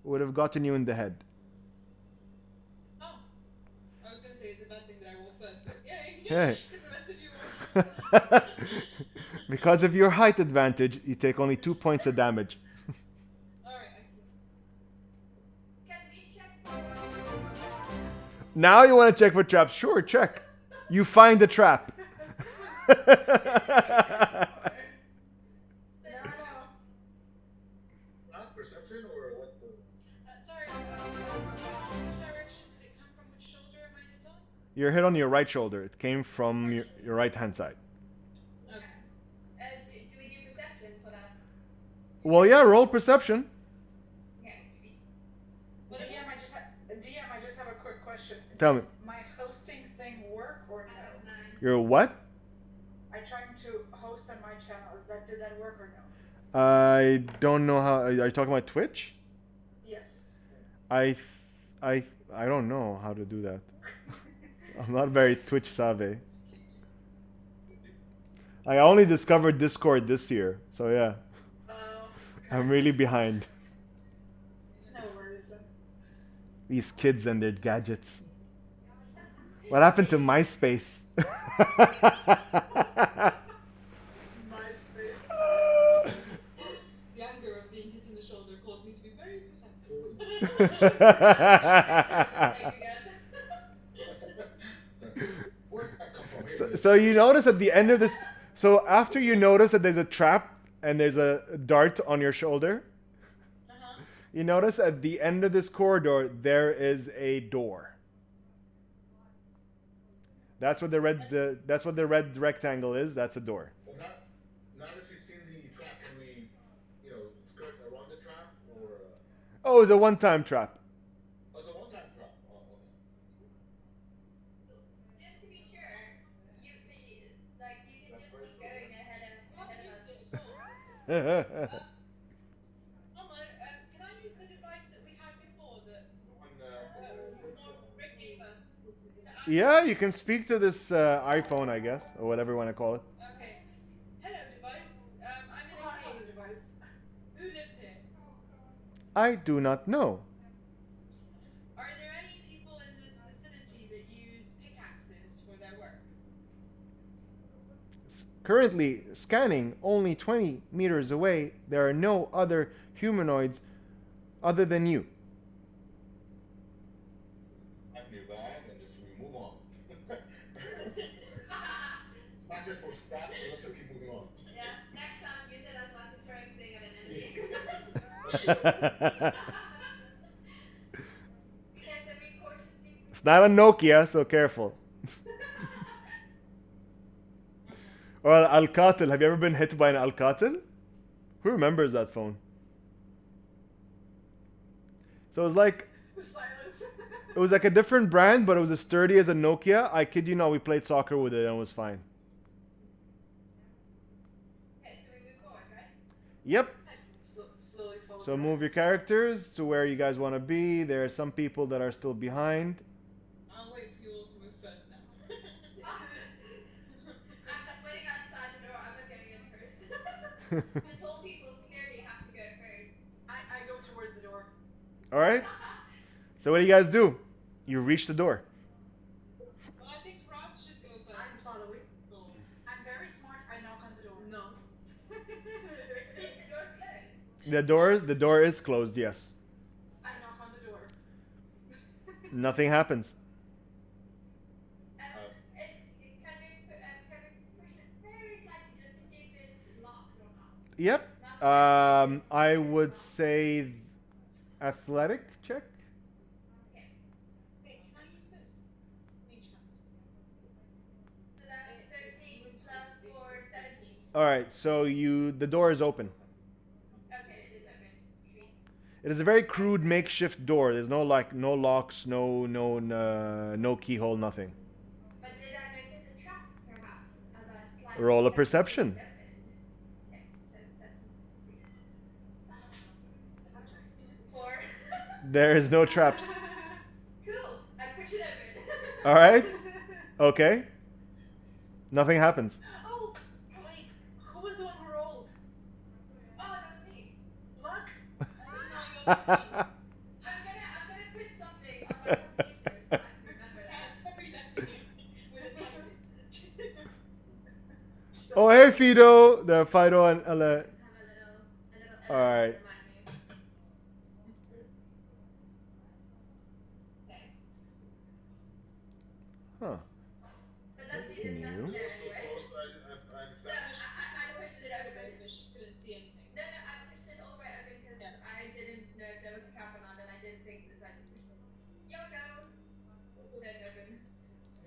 it would have gotten you in the head. Oh. I was gonna say it's a bad thing that I rolled first, but yay! Hey. Because the rest of you were. Because of your height advantage, you take only 2 points of damage. Alright, excellent. Can we check? Now you want to check for traps? Sure, check. You find the trap. No. Not perception or what? Sorry. Which direction did it come from? Which shoulder am I hit on? You're hit on your right shoulder. It came from your right hand side. Okay. Do we do perception for that? Well, yeah, roll perception. Okay. Well, DM, I just have a quick question. Tell me. My hosting thing work or no? You're what? I tried to host on my channel. Did that work or no? I don't know how. Are you talking about Twitch? Yes. I don't know how to do that. I'm not very Twitch savvy. I only discovered Discord this year, so yeah. I'm really behind. No worries then. These kids and their gadgets. What happened to MySpace? MySpace. the anger of being hit in the shoulder caused me to be very perceptive. So you notice at the end of this. So after you notice that there's a trap and there's a dart on your shoulder, you notice at the end of this corridor there is a door. That's what the red rectangle is. That's a door. Well, now that we've seen the trap, can we, skirt around the trap or? Oh, it's a one-time trap. Oh, it's a one-time trap. Oh, okay. Just to be sure, you can just keep going ahead of us. Can I use the device that we had before that Rick gave us? Yeah, you can speak to this iPhone, I guess, or whatever you want to call it. Okay. Hello, device. I'm in a cave. Device. Who lives here? I do not know. Are there any people in this vicinity that use pickaxes for their work? Currently scanning only 20 meters away. There are no other humanoids other than you. Pack your bag and just we move on. Not here for stats, but let's just keep moving on. Yeah, next time use it as like a throwing thing at an enemy. Because then we cautiously. It's not a Nokia, so careful. Or Alcatel. Have you ever been hit by an Alcatel? Who remembers that phone? So it was like Silence. it was like a different brand, but it was as sturdy as a Nokia. I kid you not, we played soccer with it and it was fine. Okay, so we move forward, right? Yep. Slowly follow. So move your characters to where you guys want to be. There are some people that are still behind. I'll wait for you all to move first now. I'm just waiting outside the door. I'm not going in first. The tall people clearly have to go first. I go towards the door. All right. So what do you guys do? You reach the door. Well, I think Ross should go first. I'm following. I'm very smart. I knock on the door. No. Is the door closed? The door is closed. Yes. I knock on the door. Nothing happens. Can we push it very slightly just to see if it's locked or not? Yep. I would say athletic check. Okay. Wait, can I use this? Mage hand. So that's 13 plus 4, 17. All right. So the door is open. Okay, it is open. Sweet. It is a very crude makeshift door. There's no locks, no keyhole, nothing. But did I notice a trap, perhaps, as I Roll a perception. There is no traps. Cool. I push it open. All right. Okay. Nothing happens. Oh, wait. Who was the one who rolled? Oh, that was me. Luck? I'm gonna put something on my computer so I can remember that. Oh, hey, Fido. The Fido and Have a little All right. remind me. Okay. Huh. But luckily there's Continue. nothing there So anyway. close, I understand. I pushed it open. Couldn't see anything. No, I pushed it all the way open because I didn't know if there was a trap or not, and I didn't think so, so I just pushed it. YOLO! So it's open.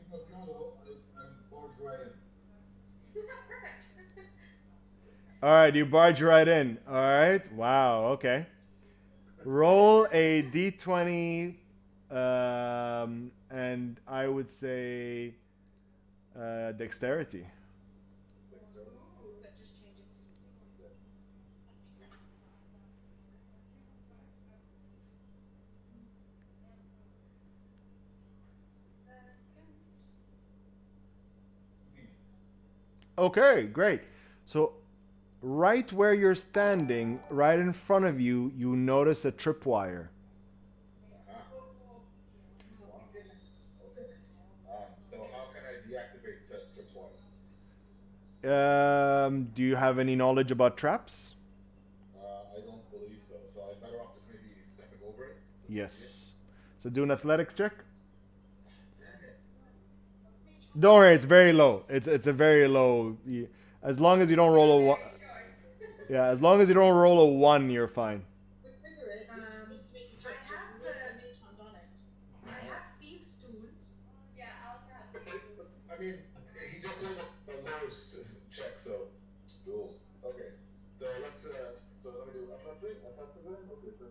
If YOLO, I'm barged right in. Perfect. All right, you barge right in. All right. Wow. Okay. Roll a d20, and I would say dexterity. That just changes. Okay, great. So, right where you're standing, right in front of you, you notice a tripwire. So how can I deactivate said tripwire? Do you have any knowledge about traps? I don't believe so. So I'm better off just maybe stepping over it. Yes. So do an athletics check. Damn it. Don't worry, it's very low. It's a very low. As long as you don't roll a one. Yeah, as long as you don't roll a 1, you're fine. We figure it. Just to make sure I have thieves' tools. Yeah, I also have to. I mean, he just did the lowest check, so rules. Okay, so let's so let me do athletics then. Okay, so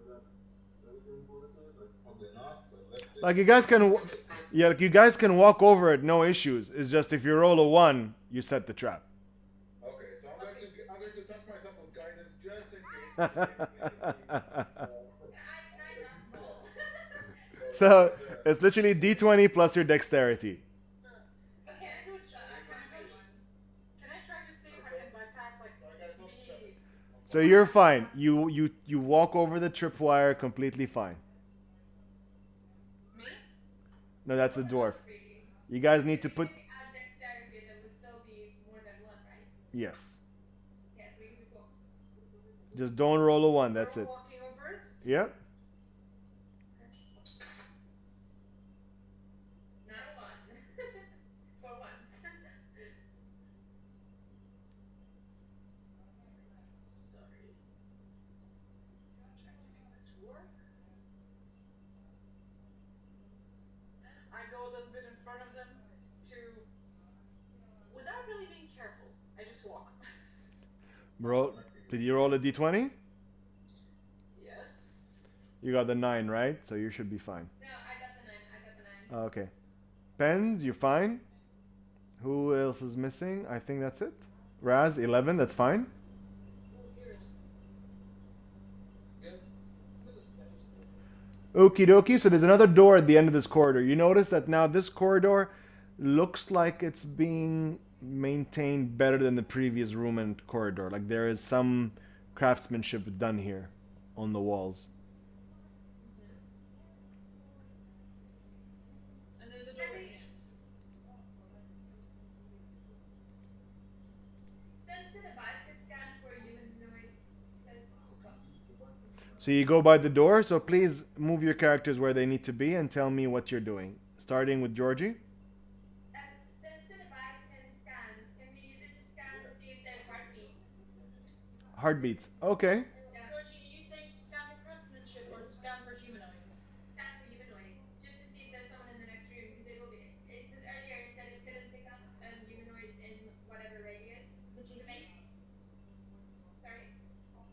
everything bonuses, like probably not, but let's do. Like you guys can, yeah, like you guys can walk over it, no issues. It's just if you roll a 1, you set the trap. Okay, so I'm going to touch myself with guidance just in case. So it's literally d20 plus your dexterity. Okay, can I try to see if I can bypass, like, the... So you're fine. You walk over the tripwire completely fine. Me? No, that's the dwarf. You guys need to put. Add dexterity, that would still be more than 1, right? Yes. Yes, we can just walk. Just don't roll a 1. That's We're it. walking over it. Yep. Not a 1. For once. Sorry. I'm trying to make this work. I go a little bit in front of them to... Without really being careful, I just walk. Roll. Did you roll a d20? Yes. You got the 9, right? So you should be fine. No, I got the 9. Okay. Pens, you're fine. Who else is missing? I think that's it. Raz, 11, that's fine. Okie dokie. So there's another door at the end of this corridor. You notice that now this corridor looks like it's being maintained better than the previous room and corridor. Like there is some craftsmanship done here on the walls. And there's a door at the end. Since the device gets scanned for humanoids, So you go by the door. So please move your characters where they need to be and tell me what you're doing. Starting with Georgie. since the device can scan, can we use it to scan to see if there's heartbeats? Heartbeats. Okay. Georgie, are you saying to scan for craftsmanship or to scan for humanoids? Scan for humanoids, just to see if there's someone in the next room, because it will be. Because earlier it said it couldn't pick up humanoids in whatever radius. 20 feet? Sorry.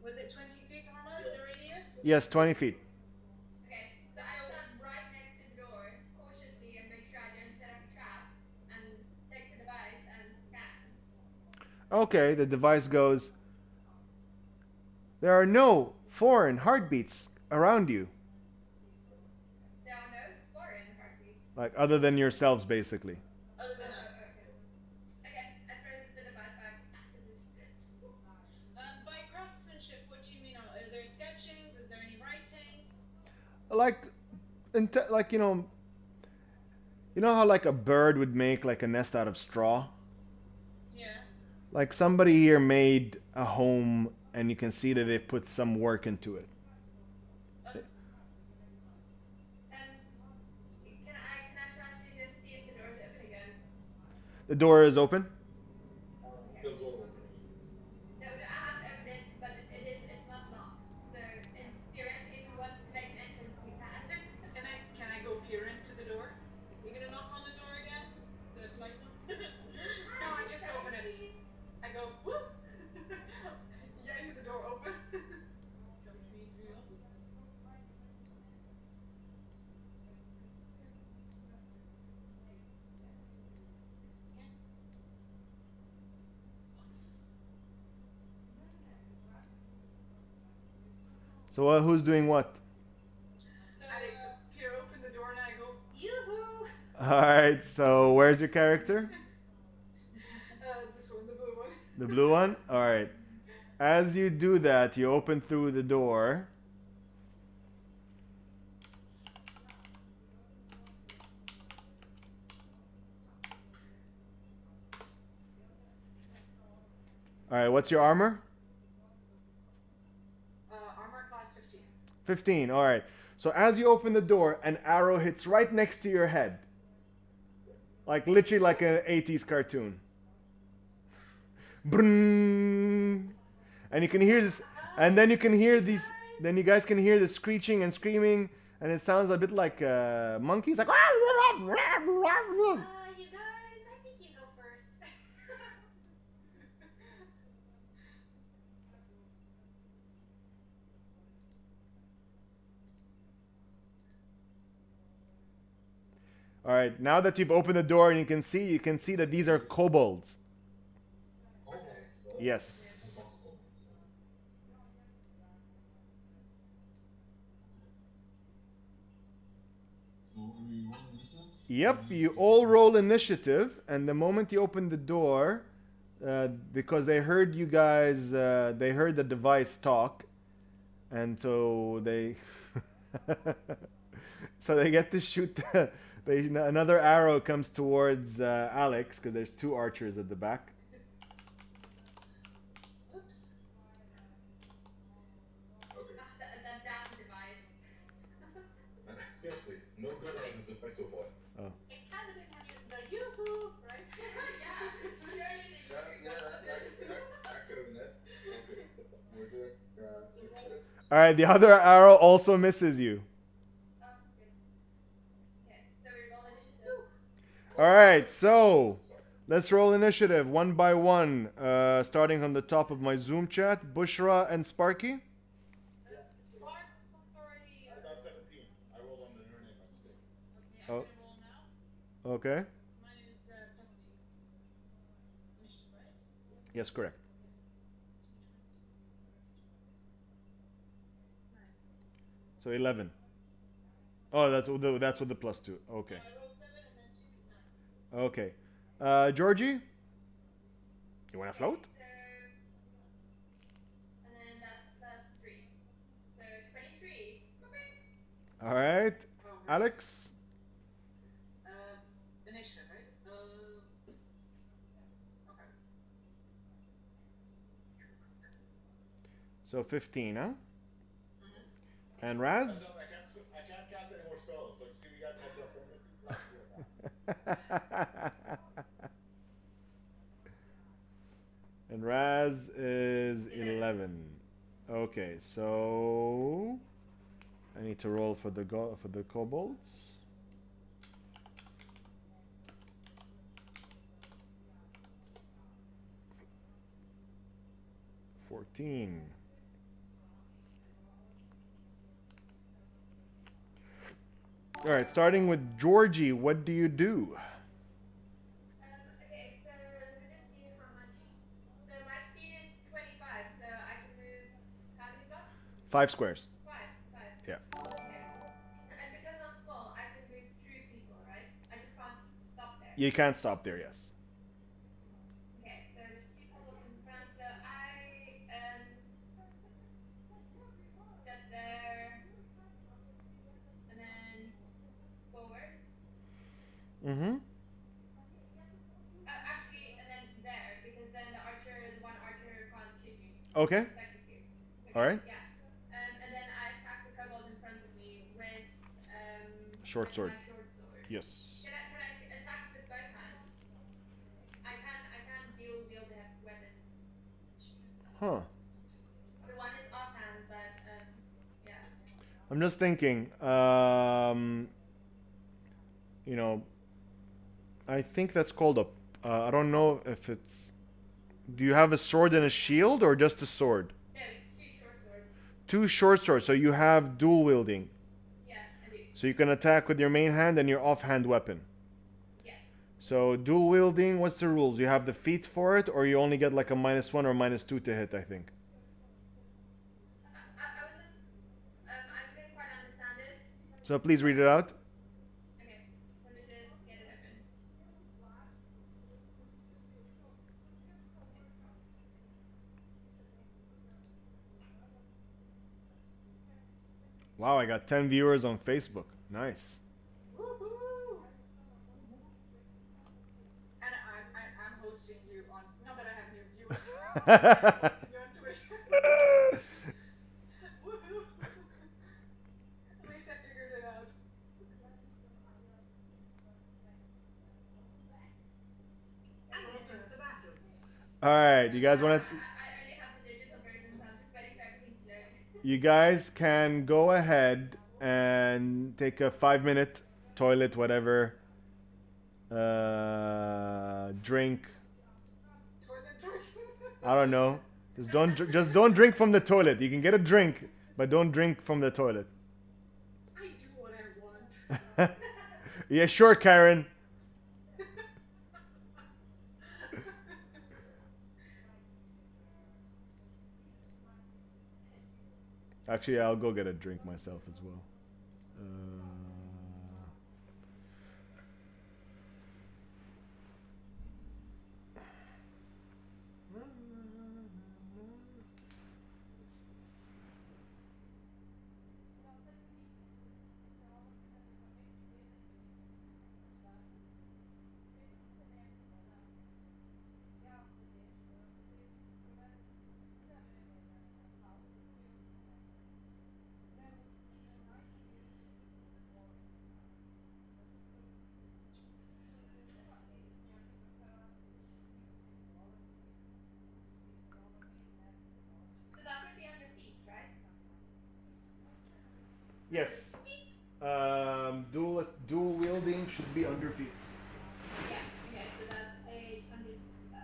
Was it 20 feet, Armand, the radius? Yes, 20 feet. Okay, so I stand right next to the door, cautiously, and make sure I don't set up a trap, and take the device and scan. Okay, the device goes, there are no foreign heartbeats around you. There are no foreign heartbeats. Like, other than yourselves, basically. Other than us. Okay, I throw the device back. By craftsmanship, what do you mean? Are there sketchings? Is there any writing? Like, you know how like a bird would make like a nest out of straw? Yeah. Like somebody here made a home and you can see that they've put some work into it. Can I try to just see if the door's open again? The door is open? The door open. No, I have opened it, but it's not locked. So theoretically, if we wanted to make an entrance, we can. Can I go peer into the door? You're gonna knock on the door again? The light one? No, I just open it. I go whoop. Yank the door open. Come to me through yours. So who's doing what? So I peer open the door and I go yoo-hoo. Alright, so where's your character? This one, the blue one. The blue one? Alright. As you do that, you open through the door. Alright, what's your armor? Armor class 15. 15, alright. So as you open the door, an arrow hits right next to your head. Like literally like an 80s cartoon. Brrrr. And you can hear this, and then you can hear these, then you guys can hear the screeching and screaming, and it sounds a bit like monkeys, like. You guys, I think you go first. All right, now that you've opened the door and you can see that these are kobolds. Yes. Yep, you all roll initiative, and the moment you open the door, because they heard you guys, they heard the device talk, and so they, so they get to shoot. Another arrow comes towards Alex because there's two archers at the back. Oops. Okay. That's the device. Seriously, no good on this device so far. Oh. It kind of did have the yoo-hoo, right? That could have been it. Okay. We're doing, All right, the other arrow also misses you. All right, so let's roll initiative one by one, starting on the top of my Zoom chat. Bushra and Sparky. Spark already. I got 17. I rolled on her name by mistake. Okay, I'm gonna roll now. Okay. Mine is +2. Initiative, right? Yes, correct. So 11. Oh, that's with the +2. Okay. I rolled 7 and then 2, 9. Okay. Georgie, you want to float? And then that's +3. So 23. Okay. All right. Alex. Initiative, right? Okay. So 15, huh? And Raz? I can't cast any more spells, so just give you guys a heads up. And Raz is 11. Okay, so I need to roll for the kobolds. $14. All right, starting with Georgie, what do you do? Okay, so let me just see how much. So 5 squares. 5. Yeah. Okay. And because I'm small, I can move through people, right? I just can't stop there. You can't stop there, yes. Okay, so there's 2 kobolds in front, so I step there and then forward. Mm-hmm. Actually, and then there, because then the one archer can't shoot me. Okay. Technically. Okay, All right. Yeah. And then I attack the kobold in front of me with Short sword. my short sword. Yes. Can I attack with both hands? I can wield the weapons. Huh. The one is offhand, but yeah. I'm just thinking, you know, I think that's called a, I don't know if it's, do you have a sword and a shield or just a sword? No, 2 short swords. 2 short swords, so you have dual wielding. Yeah, I do. So you can attack with your main hand and your offhand weapon. Yes. So dual wielding, what's the rules? You have the feat for it, or you only get like a -1 or -2 to hit, I think. I couldn't quite understand it. So please read it out. Okay, let me just get it open. Wow, I got 10 viewers on Facebook. Nice. And I'm hosting you on. Not that I have new viewers. I'm hosting you on Twitch. Woohoo! At least I figured it out. I went to the bathroom. All right, you guys want to? I only have the digital version, so I'm just waiting for everything to load. You guys can go ahead and take a 5-minute toilet, whatever. Drink. Toilet drink. I don't know. Just don't drink from the toilet. You can get a drink, but don't drink from the toilet. I do what I want. Yeah, sure, Karen. Actually, I'll go get a drink myself as well. So that would be under feet, right? Yes. Dual wielding should be under feet. Yeah, okay, so that's 865.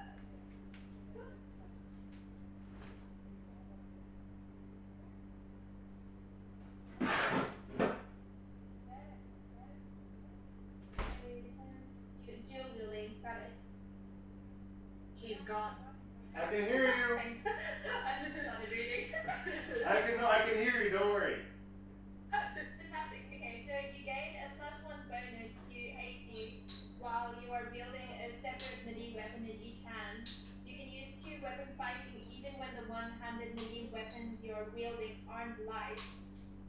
Dual wielding, got it. He's gone. I can hear you. Thanks. I'm just on it reading. I can hear you. Don't worry. Fantastic. Okay, so you gain a +1 bonus to AC while you are wielding a separate melee weapon in each hand. You can use 2 weapon fighting even when the one-handed melee weapons you're wielding aren't light.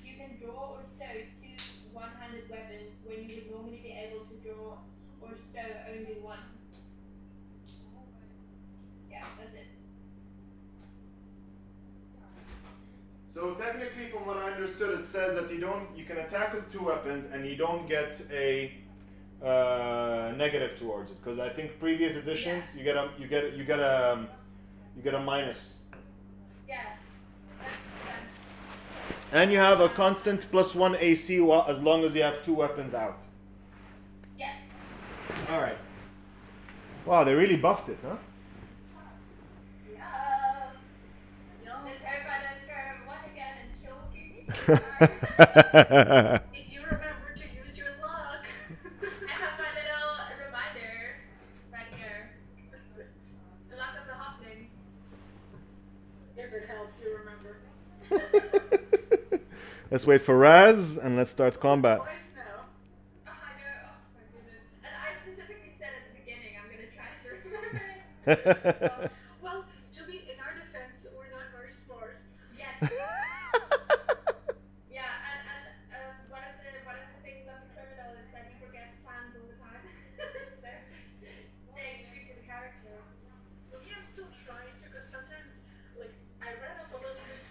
You can draw or stow 2 one-handed weapons when you would normally be able to draw or stow only one. Yeah, that's it. So technically, from what I understood, it says that you can attack with 2 weapons and you don't get a negative towards it, because I think previous editions you get a minus. Yeah. And you have a constant +1 AC as long as you have 2 weapons out. Yes. All right. Wow, they really buffed it, huh? Let's hope I don't throw one again and kill 2 people. If you remember to use your luck. I have my little reminder right here. The luck of the Hoffling. If it helps you remember. Let's wait for Raz and let's start combat. Voice now. Oh, I know. Oh my goodness. And I specifically said at the beginning, I'm gonna try to remember it. Well, to be in our defense, we're not very smart. Yes. Yeah, and one of the things of the criminal is that he forgets plans all the time. So staying true to the character. Well, yeah, I'm still trying to, because sometimes, like, I read up a little bit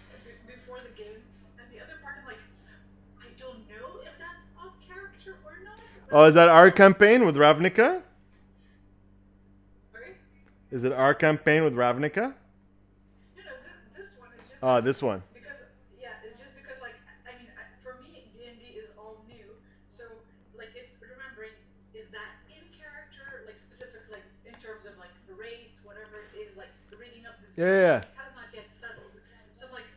before the game, and the other part, I'm like, I don't know if that's off character or not. Oh, is that our campaign with Ravnica? Sorry? Is it our campaign with Ravnica? No, this one is just. Oh, this one. Because, yeah, it's just because, like, I mean, for me, D&D is all new, so, like, it's remembering, is that in character, like, specific, like, in terms of, like, race, whatever it is, like, reading up the Yeah. it has not yet settled. So I'm like,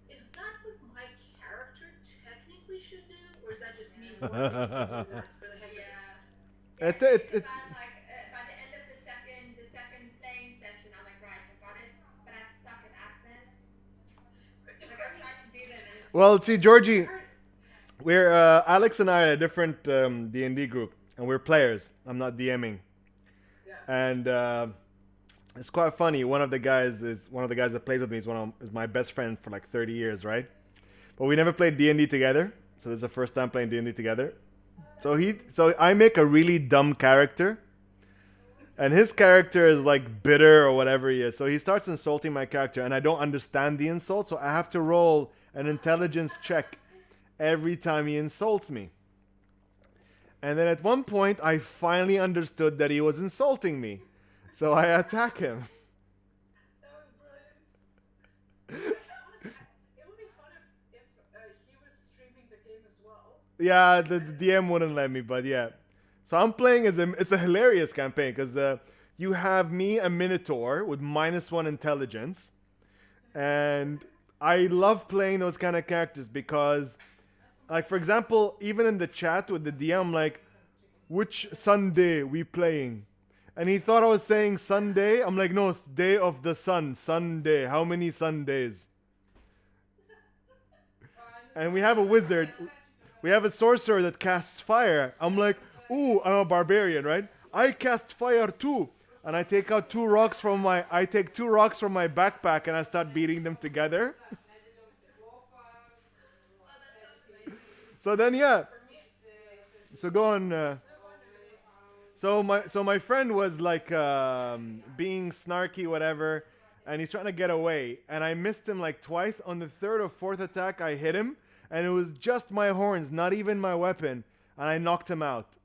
is that what my character technically should do, or is that just me wanting to do that for the heck of it? Yeah, It- it- it's about, like, by the end of the second playing session, I'm like, right, I got it, but I suck at accents. Like, I tried to do them and Well, see, Georgie, we're Alex and I are a different D&D group, and we're players. I'm not DMing, and it's quite funny. One of the guys that plays with me is my best friend for like 30 years, right? But we never played D&D together, so this is the first time playing D&D together. So I make a really dumb character, and his character is like bitter or whatever he is. So he starts insulting my character, and I don't understand the insult, so I have to roll an intelligence check every time he insults me. And then at one point, I finally understood that he was insulting me, so I attack him. That was brilliant. Honestly, it would be fun if he was streaming the game as well. Yeah, the DM wouldn't let me, but yeah. So I'm playing as it's a hilarious campaign because you have me, a Minotaur with -1 intelligence, and I love playing those kind of characters because, like, for example, even in the chat with the DM, like, which Sunday we playing? And he thought I was saying Sunday. I'm like, no, it's day of the sun, Sunday. How many Sundays? And we have a wizard. We have a sorcerer that casts fire. I'm like, ooh, I'm a barbarian, right? I cast fire too. And I take out two rocks from my backpack and I start beating them together. So then, yeah. So go on. So my friend was like being snarky, whatever, and he's trying to get away. And I missed him like twice. On the third or fourth attack, I hit him, and it was just my horns, not even my weapon, and I knocked him out.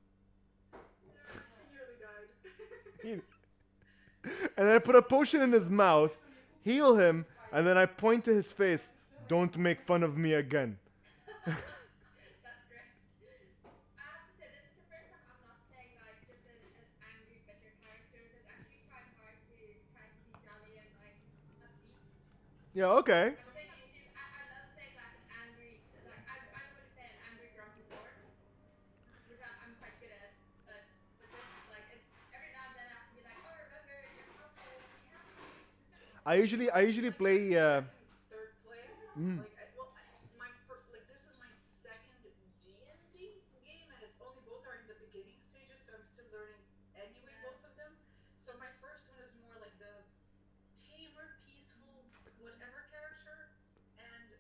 And then I put a potion in his mouth, heal him, and then I point to his face. Don't make fun of me again. that's great. I have to say, this is the first time I'm not playing like just an angry, bitter character. So it's actually quite hard to try to be jolly and like upbeat. Yeah, okay. I love playing like an angry, like I normally play an angry, grumpy dwarf, which I'm quite good at. But this is like it's every now and then I have to be like, oh, remember your household, be happy. I usually play. Third play. Mm. Like, this is my second D&D game, and it's only both are in the beginning stages, so I'm still learning anyway, both of them. So my first one is more like the tamer, peaceful, whatever character, and the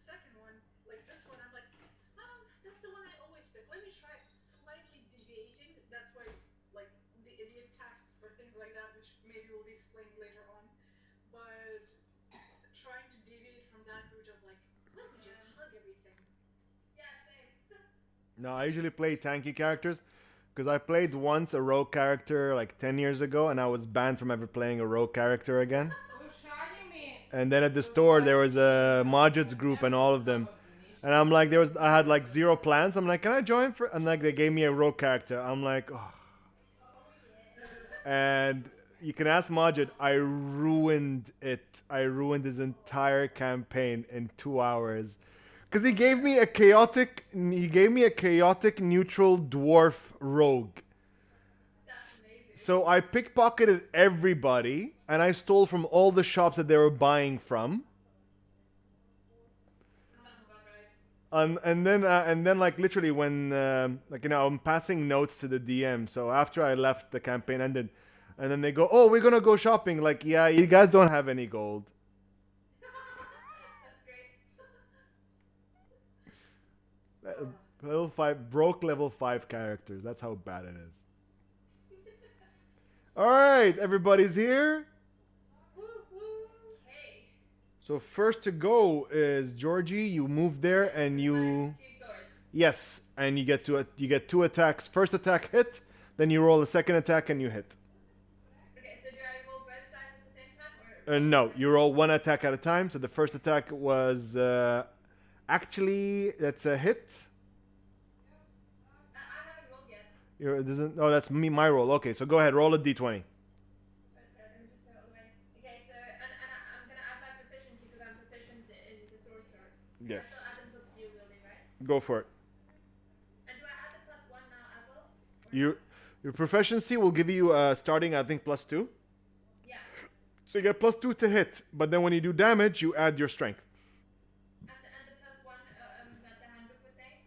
second one, like this one, I'm like, that's the one I always pick. Let me try slightly deviating. That's why, like, the idiot tasks for things like that, which maybe will be explained later on. But trying to deviate from that route of like, let me just hug everything. Yeah, same. No, I usually play tanky characters because I played once a rogue character like 10 years ago, and I was banned from ever playing a rogue character again. And then at the store there was a Majid's group and all of them, and I'm like, I had like 0 plans. I'm like, can I join for? And like they gave me a rogue character. I'm like, oh. And you can ask Majid. I ruined it. I ruined his entire campaign in 2 hours. Because he gave me a chaotic neutral dwarf rogue. So I pickpocketed everybody, and I stole from all the shops that they were buying from. And then like literally when like I'm passing notes to the DM. So after I left, the campaign ended, and then they go, "Oh, we're gonna go shopping." Like, yeah, you guys don't have any gold. That's great. Level 5 broke level 5 characters. That's how bad it is. All right, everybody's here. Okay. So first to go is Georgie. You move there and you 2 swords. yes, and you get 2 attacks. First attack hit, then you roll a second attack and you hit. Okay, so do I roll both dice at the same time, or? No, you roll 1 attack at a time. So the first attack was actually that's a hit. I haven't rolled yet. It doesn't. Oh, that's my roll. Okay, so go ahead, roll a d20. Let me just go all the way. Okay, so I'm gonna add my proficiency because I'm proficient in the sword. Yes. So add them with wielding, right? Go for it. And do I add the +1 now as well? Your proficiency will give you starting, I think, +2. Yeah. So you get +2 to hit, but then when you do damage, you add your strength. And the +1 that the handbook was saying,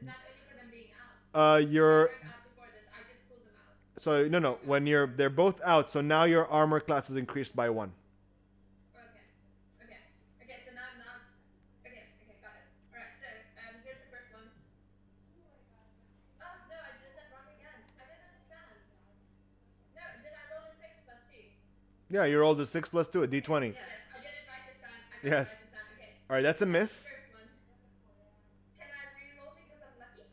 is that only for them being out? You're Out before this, I just pulled them out. so no. When they're both out, so now your armor class is increased by 1. Okay, so now, okay, got it. Alright, so, here's the first one. Oh, no, I did that wrong again. I don't understand. No, did I roll a 6 plus 2? Yeah, you rolled a 6 + 2, a d20. Yes, I did it right this time. I got it Yes. right this time, okay. All right, that's a miss. First one. Can I re-roll because I'm lucky?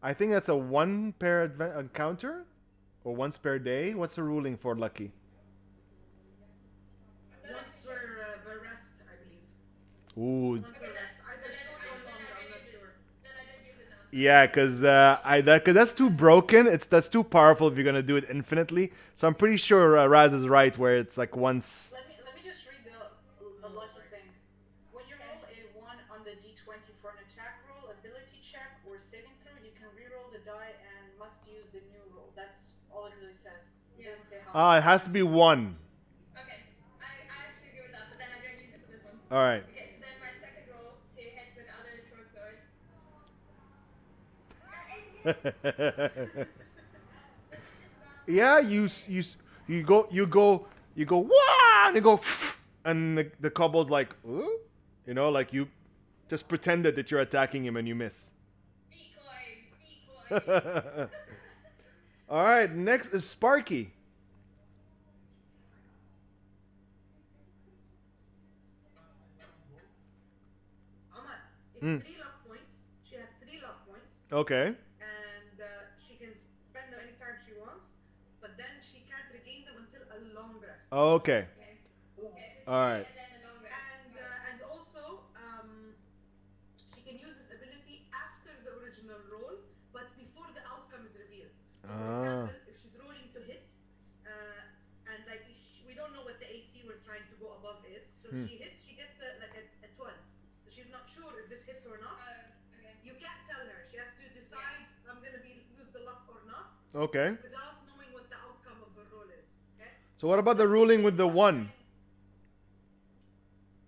I think that's a 1 per encounter, or once per day. What's the ruling for lucky? Once per rest, I believe. Ooh. Once per rest. Either short or long, I'm not sure. Then I don't use it now. Yeah, cause that's too broken. That's too powerful if you're gonna do it infinitely. So I'm pretty sure Raz is right, where it's like once. Let me just read the lucky thing. When you roll a 1 on the d20 for an attack roll, ability check, or saving throw, you can re-roll the die and must use the new roll. That's all it really says. It doesn't say how. It has to be 1. Okay, I actually agree with that, but then I don't use it for this one. All right. Okay, so then my second roll to hit with the other short sword. Yeah, you go wah, and you go, and the kobold's like, "Ooh?" Like you just pretended that you're attacking him and you miss. Decoys. All right, next is Sparky. Amma, it's 3 luck points. She has 3 luck points. Okay. And she can spend them anytime she wants, but then she can't regain them until a long rest. Okay. Okay, All right. and then the long rest. And also, she can use this ability after the original roll, but before the outcome is revealed. So for example, if she's rolling to hit, and like we don't know what the AC we're trying to go above is, so she hits, she gets a 12. So she's not sure if this hits or not. Okay. You can't tell her. She has to decide, I'm gonna use the luck or not, Okay. without knowing what the outcome of her roll is. Okay? So what about the ruling with the 1?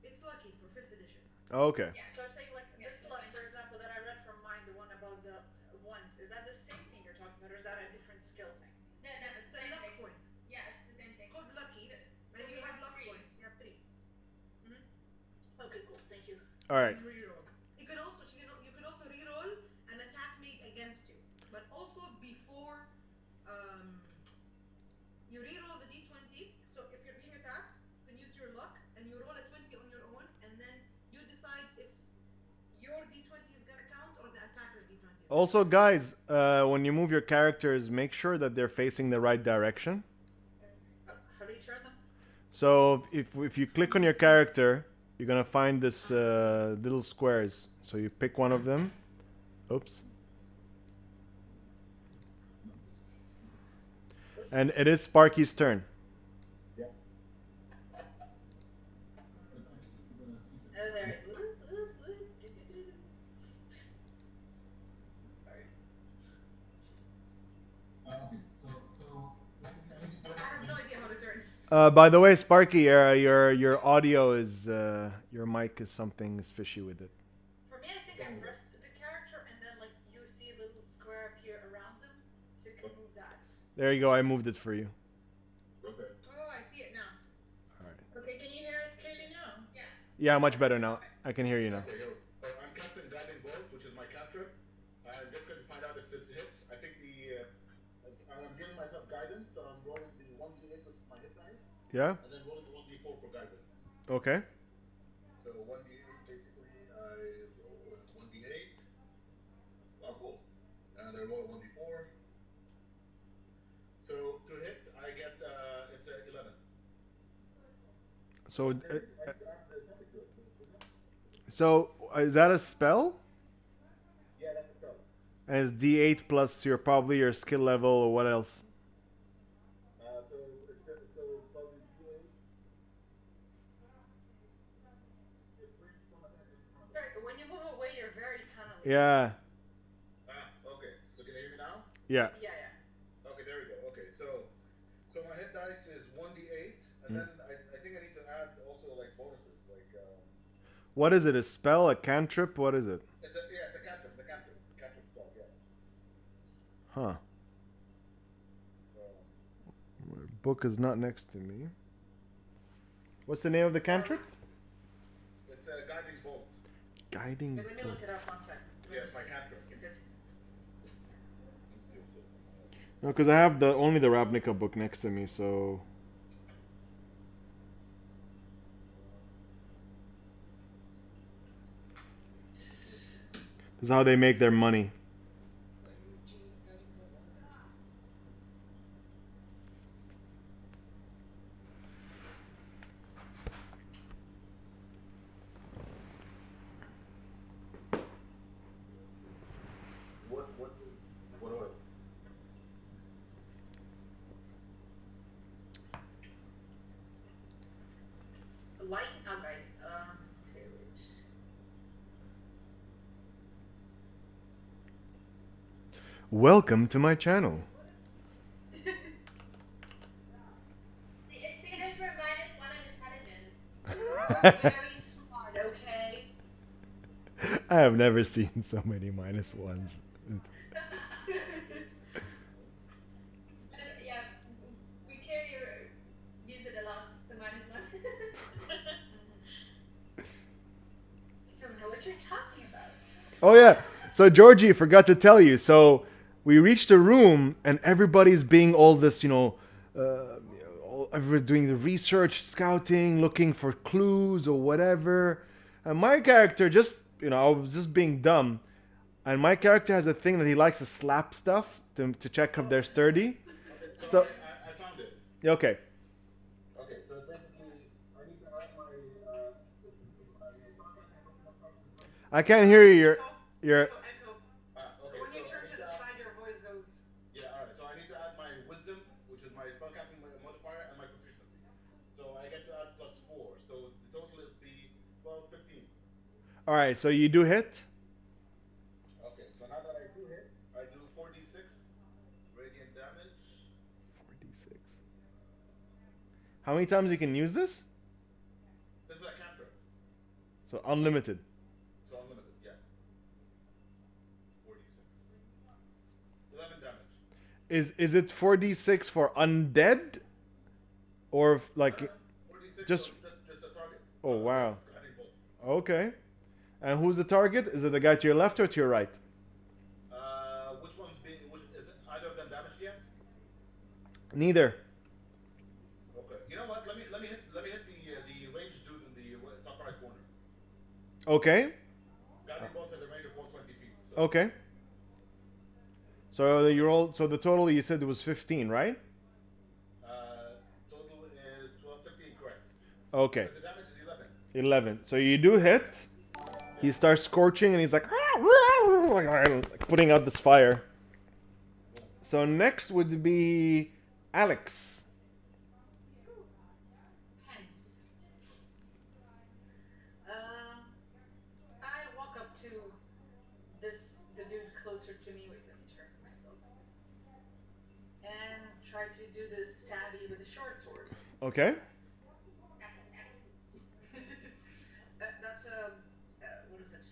It's lucky for 5th edition. Okay. Yeah. So I'm saying like this luck, for example, that I read from mine, the one about the ones. Is that the same thing you're talking about, or is that a different skill thing? No, It's a same luck thing. point. Yeah, it's the same thing. It's called lucky. So When we you have have luck 3. points, you have 3. Okay, cool. Thank you. All right. You reroll. You could also reroll an attack made against you, but also before you reroll the d20. So if you're being attacked, you can use your luck and you roll a 20 on your own, and then you decide if your d20 is gonna count or the attacker's d20. Also, guys, when you move your characters, make sure that they're facing the right direction. How do you chart them? So if you click on your character, you're gonna find this little squares. So you pick one of them. Oops. And it is Sparky's turn. Yeah. There. I have no idea how to turn. By the way, Sparky, your audio is your mic is something is fishy with it. For me, I think Yeah, press the character and then like you see a little square appear around them, so you can move that. There you go. I moved it for you. Okay. Oh, I see it now. All right. Okay, can you hear us clearly now? Yeah. Yeah, much better now. I can hear you now. Okay, here. I'm casting Guiding Bolt, which is my cantrip. I'm just going to find out if this hits. I think I'm giving myself guidance, so I'm rolling the 1d8 with my hit dice. Yeah. And then rolling the 1d4 for guidance. Okay. So 1d8, basically, I roll 1d8. Oh, cool. And I roll a 1d4. So to hit, I get it's 11. So, so is that a spell? Yeah, that's a spell. And it's D8 plus probably your skill level or what else? So probably D8. When you move away, you're very tunnely. Yeah. Okay. So can you hear me now? Yeah. Yeah. Okay, there we go. Okay, so my hit dice is 1d8, and then I think I need to add also like bonuses, like. What is it? A spell? A cantrip? What is it? It's a cantrip. The cantrip spell. Yeah. Huh. My book is not next to me. What's the name of the cantrip? It's a guiding bolt. Guiding Let me bolt. look it up one second. Yeah, it's my cantrip. No, because I have only the Ravnica book next to me, so. This is how they make their money. What do I? Light. Okay. Okay, wait. Welcome to my channel. It's because we're -1 on intelligence. Very smart. Okay. I have never seen so many -1s. Yeah, we clearly use it a lot, the -1. I don't know what you're talking about. Oh yeah. So Georgie, forgot to tell you. So we reached a room and everybody's being all this, everybody's doing the research, scouting, looking for clues or whatever. And my character just, I was just being dumb. And my character has a thing that he likes to slap stuff to check if they're sturdy. Okay, so I found it. Okay. Okay, so basically, I need to add my. I can't hear you. You're. Echo. Okay, When you so turn I to need the add- side, your voice goes. Yeah, alright, so I need to add my wisdom, which is my spellcasting modifier, and my proficiency. So I get to add +4, so the total would be 12, 15. All right. So you do hit. Okay, so now that I do hit, I do 4d6 radiant damage. 4d6. How many times you can use this? This is a cantrip, So unlimited. so unlimited, yeah. 4d6. 11 damage. Is it 4d6 for undead? Or like 4d6 just just a target. Oh wow. Guiding bolt. Okay. And who's the target? Is it the guy to your left or to your right? Which is either of them damaged yet? Neither. Okay. You know what? Let me hit the ranged dude in the top right corner. Okay. Guiding bolt has a range of 120 feet. So. Okay. So you rolled. So the total you said was 15, right? Total is 12, 15, correct. Okay. But the damage is 11. 11. So you do hit. He starts scorching and he's like putting out this fire. So next would be Alex. Hence. I walk up to the dude closer to me. Wait, let me turn to myself. And try to do this stabby with a short sword. Okay. That's a what is it?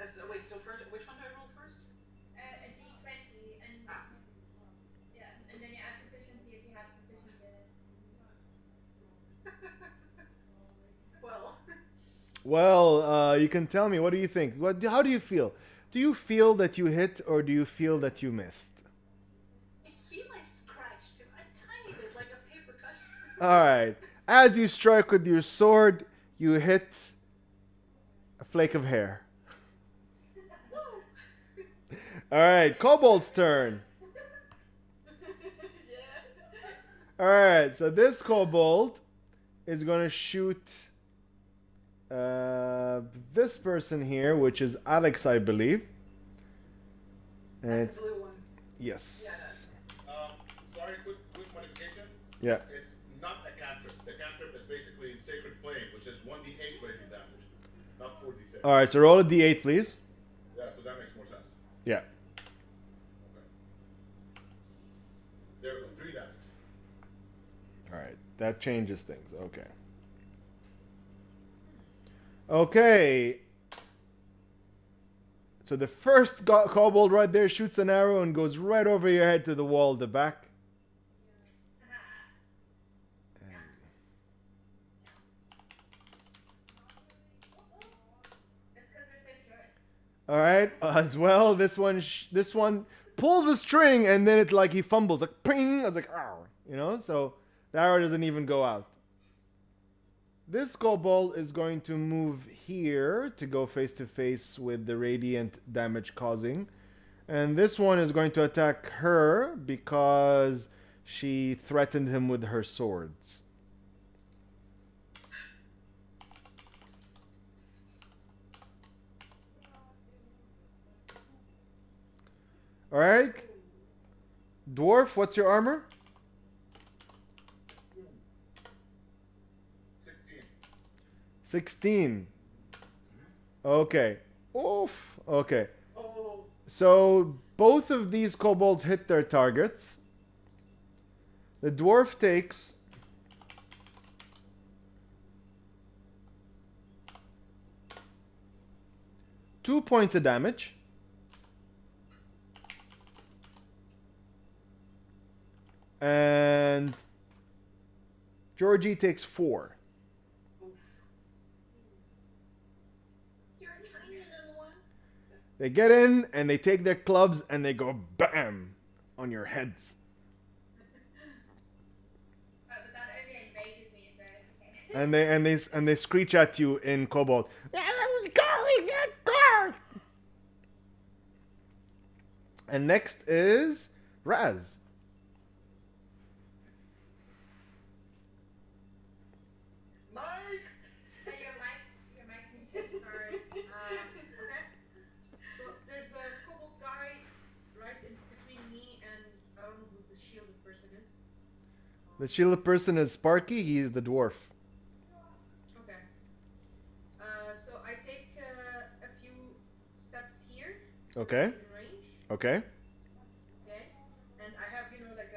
Wait, so first, which one do I roll first? A D20, and yeah, and then you add proficiency if you have proficiency in it. Well. Well, you can tell me. What do you think? How do you feel? Do you feel that you hit, or do you feel that you missed? I feel I scratched him a tiny bit, like a paper cut. All right. As you strike with your sword, you hit a flake of hair. All right, Cobalts turn. All right, so this kobold is going to shoot this person here, which is Alex, I believe. And The blue one. yes. Sorry, quick modification. Yeah. It's not a cantrip. The cantrip is basically Sacred Flame, which is 1d8 radiant damage, not 4d6. All right, so roll a d8, please. Yeah, so that makes more sense. Yeah. Okay. There we go, 3 damage. All right, that changes things. Okay. Okay. So the first kobold right there shoots an arrow and goes right over your head to the wall at the back. All right, as well. This one pulls a string and then it's like he fumbles, like ping. I was like, ow, you know. So the arrow doesn't even go out. This kobold is going to move here to go face to face with the radiant damage causing, and this one is going to attack her because she threatened him with her swords. All right, dwarf, what's your armor? 16. Okay. Oof. Okay. Oh. So both of these kobolds hit their targets. The dwarf takes 2 points of damage. And Georgie takes 4. You're a tiny little one. They get in and they take their clubs and they go BAM on your heads. But that only enrages me, so it's okay. And they screech at you in kobold. And next is Raz. Your mic's muted. Sorry. Okay. So there's a kobold guy right in between me and I don't know who the shielded person is. The shielded person is Sparky. He is the dwarf. Okay. So I take a few steps here. So Okay. that he's in range. Okay. Okay. And I have, like a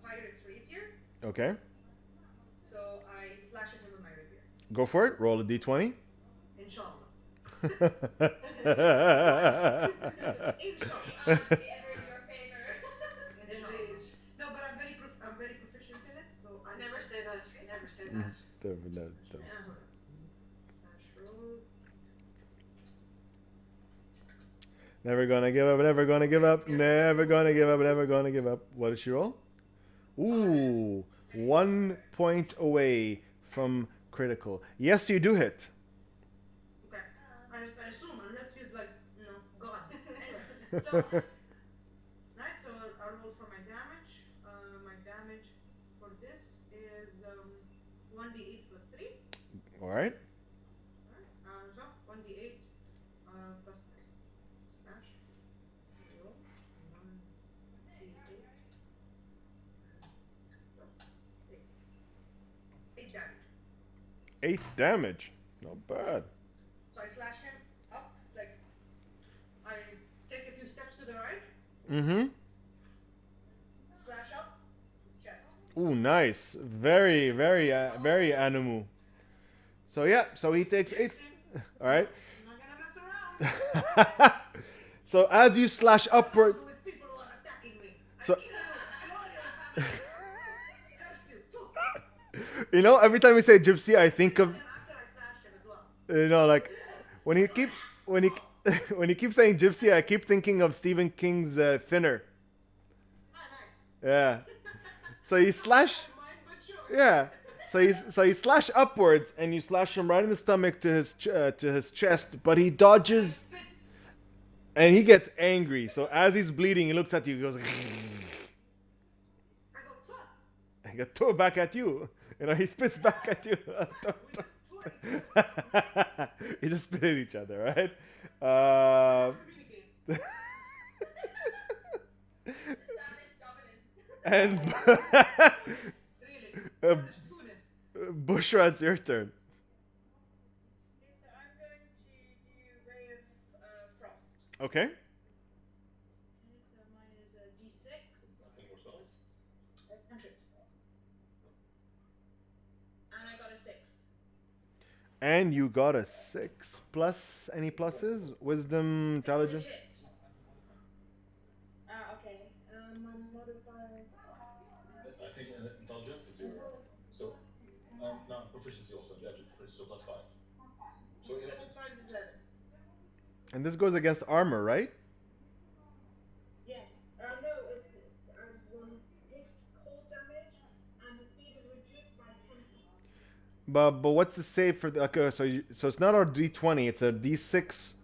pirate's rapier. Okay. So I slash at him with my rapier. Go for it. Roll a d20. Inshallah. Inshallah. Inshallah. Ever in your favor. Indeed. No, but I'm very proficient in it, so I Never say that. Never say that. Never. Yeah, hold on. Slash roll. Never gonna give up. Never gonna give up. Never gonna give up. Never gonna give up. What did she roll? Ooh, 1 point away from critical. Yes, you do hit. Okay. I assume, unless he's like, God. Anyway. So, right, so I'll roll for my damage. My damage for this is 1d8 plus 3. All right. So 1d8 plus 3. Slash. Roll. 1d8 plus 8. 8 damage. 8 damage. Not bad. So I slash him up, like, I take a few steps to the right, Mm-hmm. slash up his chest. Ooh, nice. Very, very animu. So yeah, so he takes 8. All right. So as you slash upward, With people who are attacking me. So- I kill you and all your family. Curse you. you know, every time you say gypsy, I think of, After I slash him as well. you know, like when you keep when you keep saying gypsy, I keep thinking of Stephen King's Thinner. Ah, nice. Yeah. So you slash. Mind mature. Yeah. So you slash upwards and you slash him right in the stomach to his chest, but he dodges Spit. and he gets angry. So as he's bleeding, he looks at you. He goes. I go, "Fuck." He got throw back at you. You know, he spits back at you. You just spit at each other, right? Communicate. And Really. Spanish Tunis. Bushra, it's your turn. Okay, so I'm going to do Ray of Frost. Okay. Okay, so mine is a D6. Nothing more spells? Cantrips. And I got a 6. And you got a 6 plus any pluses? Wisdom, intelligence. Hit. Okay. My modifier is. I think intelligence is 0. So, no, proficiency also. Yeah, proficiency, so plus 5. So, Plus 5 is 11. And this goes against armor, right? Yes. No, it's when it takes cold damage and the speed is reduced by 10 feet. But what's the save for the? Okay, so it's not a D20, it's a D6.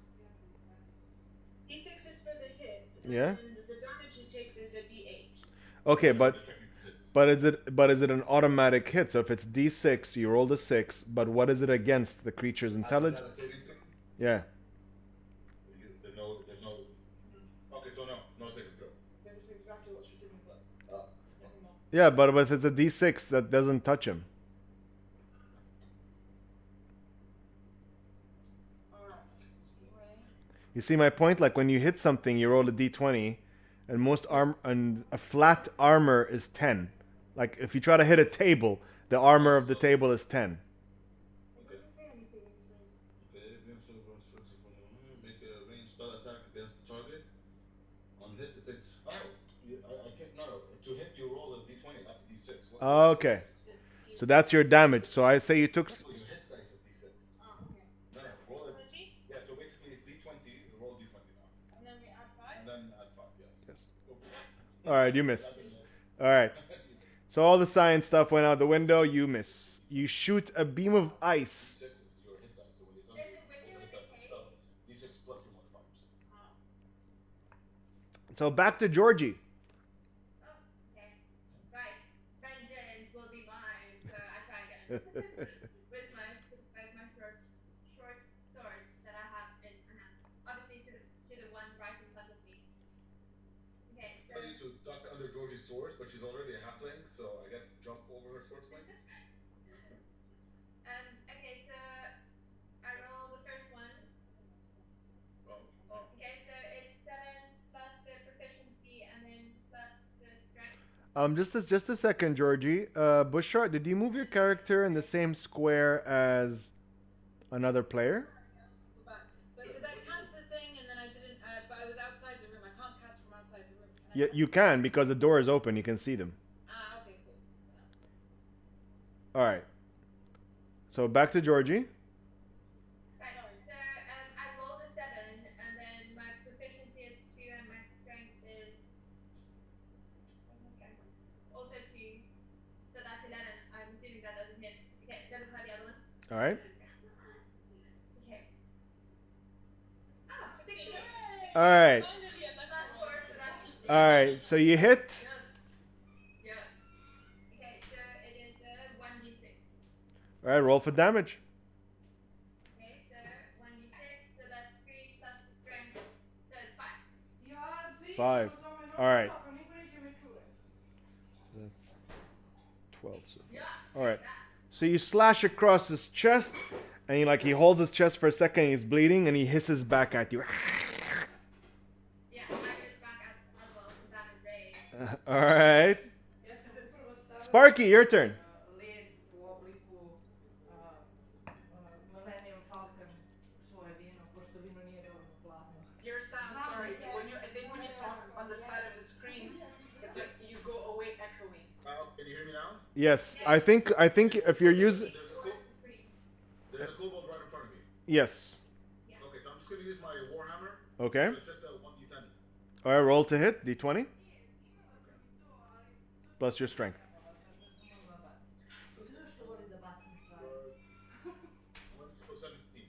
D6 is for the hit. Yeah. And the damage he takes is a D8. Okay, but hits. is it an automatic hit? So if it's D6, you roll the 6. But what is it against the creature's intelligence? Is that a saving thing? Yeah. There's no. Okay, so no saving throw. This is exactly what you did with book. Oh. Nothing more. Yeah, but if it's a D6, that doesn't touch him. Alright. You see my point? Like when you hit something, you roll a D20, and a flat armor is 10. Like if you try to hit a table, the armor of the table is 10. It doesn't say any saving throws. Make a ranged spell attack against the target. On hit, the thing. Oh, I can't. No. To hit, you roll a d20, not a d6. What? Okay. So that's your damage. So I say you took. No, you hit dice at d6. Oh, okay. No, roll it. 20? Yeah, so basically it's d20. Roll d20 now. And then we add 5? And then add 5, yes. Yes. All right, you miss. All right. So all the science stuff went out the window. You miss. You shoot a beam of ice. D6 is your hit dice, so when they don't roll the hit dice for spell, d6 plus your modifiers. So back to Georgie. Okay. Right. Vengeance will be mine. So I try again. with my short sword that I have in my hand. Obviously to the one right in front of me. Okay, so Tell you to duck under Georgie's swords, but she's already a halfling, so I guess jump over her sword swings. okay, so I roll the first one. Okay, so it's 7 plus the proficiency and then plus the strength. Just a second, Georgie. Bushra, did you move your character in the same square as another player? Because I cast the thing and then I didn't, but I was outside the room. I can't cast from outside the room. Yeah, you can because the door is open. You can see them. Okay, cool. All right. So back to Georgie. Right, so I rolled a 7 and then my proficiency is 2 and my strength is also 2. So that's 11. I'm assuming that doesn't hit. Okay, doesn't hurt the other one. All right. Okay. Ah, 16. All right. Finally, a That's left 4, roll. so that's All right. So you hit. Yeah. Okay, so it is 1d6. All right. Roll for damage. Okay, so 1d6, so that's 3 plus the strength, so it's 5. Ja pričam 5. o tome vrlo Alright. lako, niko neće me čuje. That's 12 so far. Yeah. All right. So you slash across his chest, and he holds his chest for a second. And he's bleeding, and he hisses back at you. Yeah, I was back at well, because I'm enraged. All right. Ja sam te prvo stavila Sparky, your turn. led u obliku Millennium Falcon svoje vino, pošto vino nije dobro. Your sound, sorry. I think when you talk on the side of the screen, it's like you go away echoey. Can you hear me now? Yes, I think if you're using. There's a cobalt right in front of me. Yes. Okay, so I'm just gonna use my warhammer. Okay. So it's just a 1d10. All right, roll to hit d20 plus your strength. So 17.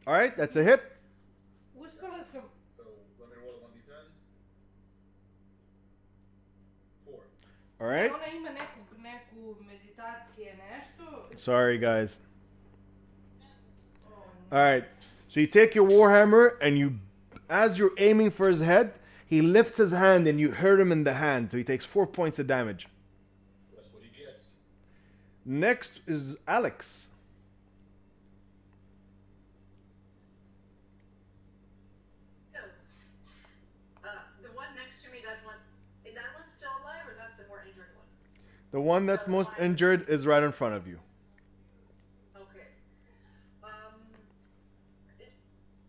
All right, that's a hit. Uspela sam. So let me roll a 1d10. 4. All right. Ona ima neku meditacije, nešto. Sorry, guys. All right. So you take your warhammer and you, as you're aiming for his head, he lifts his hand and you hurt him in the hand. So he takes 4 points of damage. That's what he gets. Next is Alex. The one next to me, that one's still alive, or that's the more injured one? The one that's most injured is right in front of you. Okay.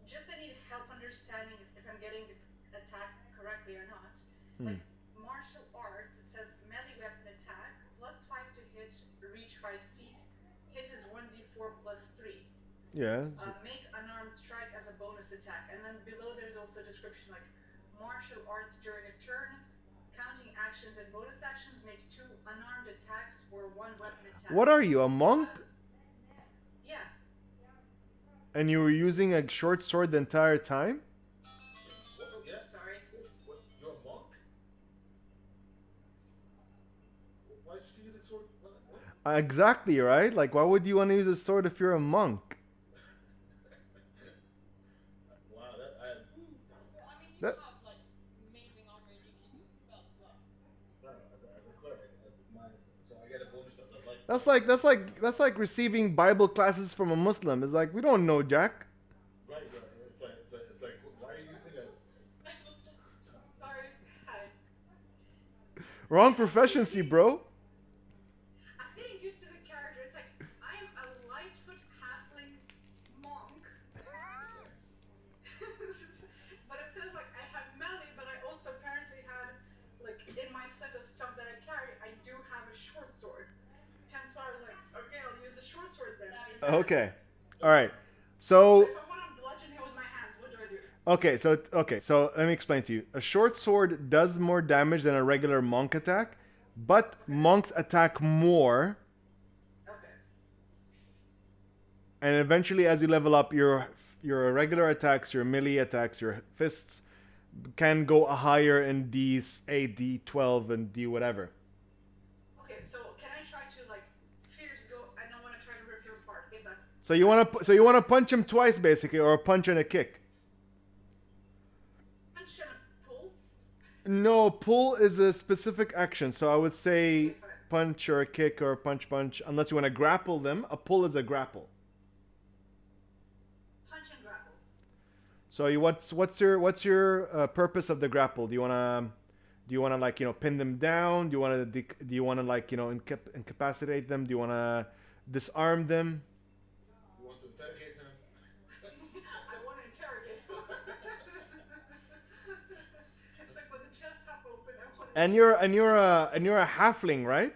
Just I need help understanding if I'm getting the attack correctly or not. Like martial arts, it says melee weapon attack, +5 to hit, reach 5 feet. Hit is 1d4 + 3. Yeah. Make unarmed strike as a bonus attack. And then below there's also a description like martial arts during a turn. Counting actions and bonus actions, make 2 unarmed attacks or 1 weapon attack. What are you, a monk? Yeah. And you were using a short sword the entire time? Yeah. Sorry. What? You're a monk? Why should you use a sword? What? Exactly, right? Like, why would you want to use a sword if you're a monk? Wow, I mean, you That- have like amazing armor and you can use spells as well. No, as a cleric, so I get a bonus as a life. That's like receiving Bible classes from a Muslim. It's like, we don't know, Jack. Right, it's like, why are you using a... Sorry. Hi. Wrong proficiency, bro. I'm getting used to the character. It's like, I am a Lightfoot halfling monk. But it says like I have melee, but I also apparently had, like, in my set of stuff that I carry, I do have a short sword. Hence why I was like, okay, I'll use the short sword then. Okay. All right. So So if I want to bludgeon him with my hands, what do I do? so let me explain to you. A short sword does more damage than a regular monk attack, but monks attack more, Okay. and eventually as you level up your regular attacks, your melee attacks, your fists can go higher in D8, D12 and D whatever. Okay, so can I try to like fierce go? I don't want to try to rip him apart. If that's So you want to punch him twice basically, or a punch and a kick. punch and a pull. No, pull is a specific action. So I would say Okay, fine. punch or a kick or punch, unless you want to grapple them. A pull is a grapple. Punch and grapple. So what's your purpose of the grapple? Do you wanna like, you know, pin them down? Do you wanna like, you know, incapacitate them? Do you wanna disarm them? You want to interrogate him? I want to interrogate him. It's like when the chest half open, I want to... And you're a halfling, right?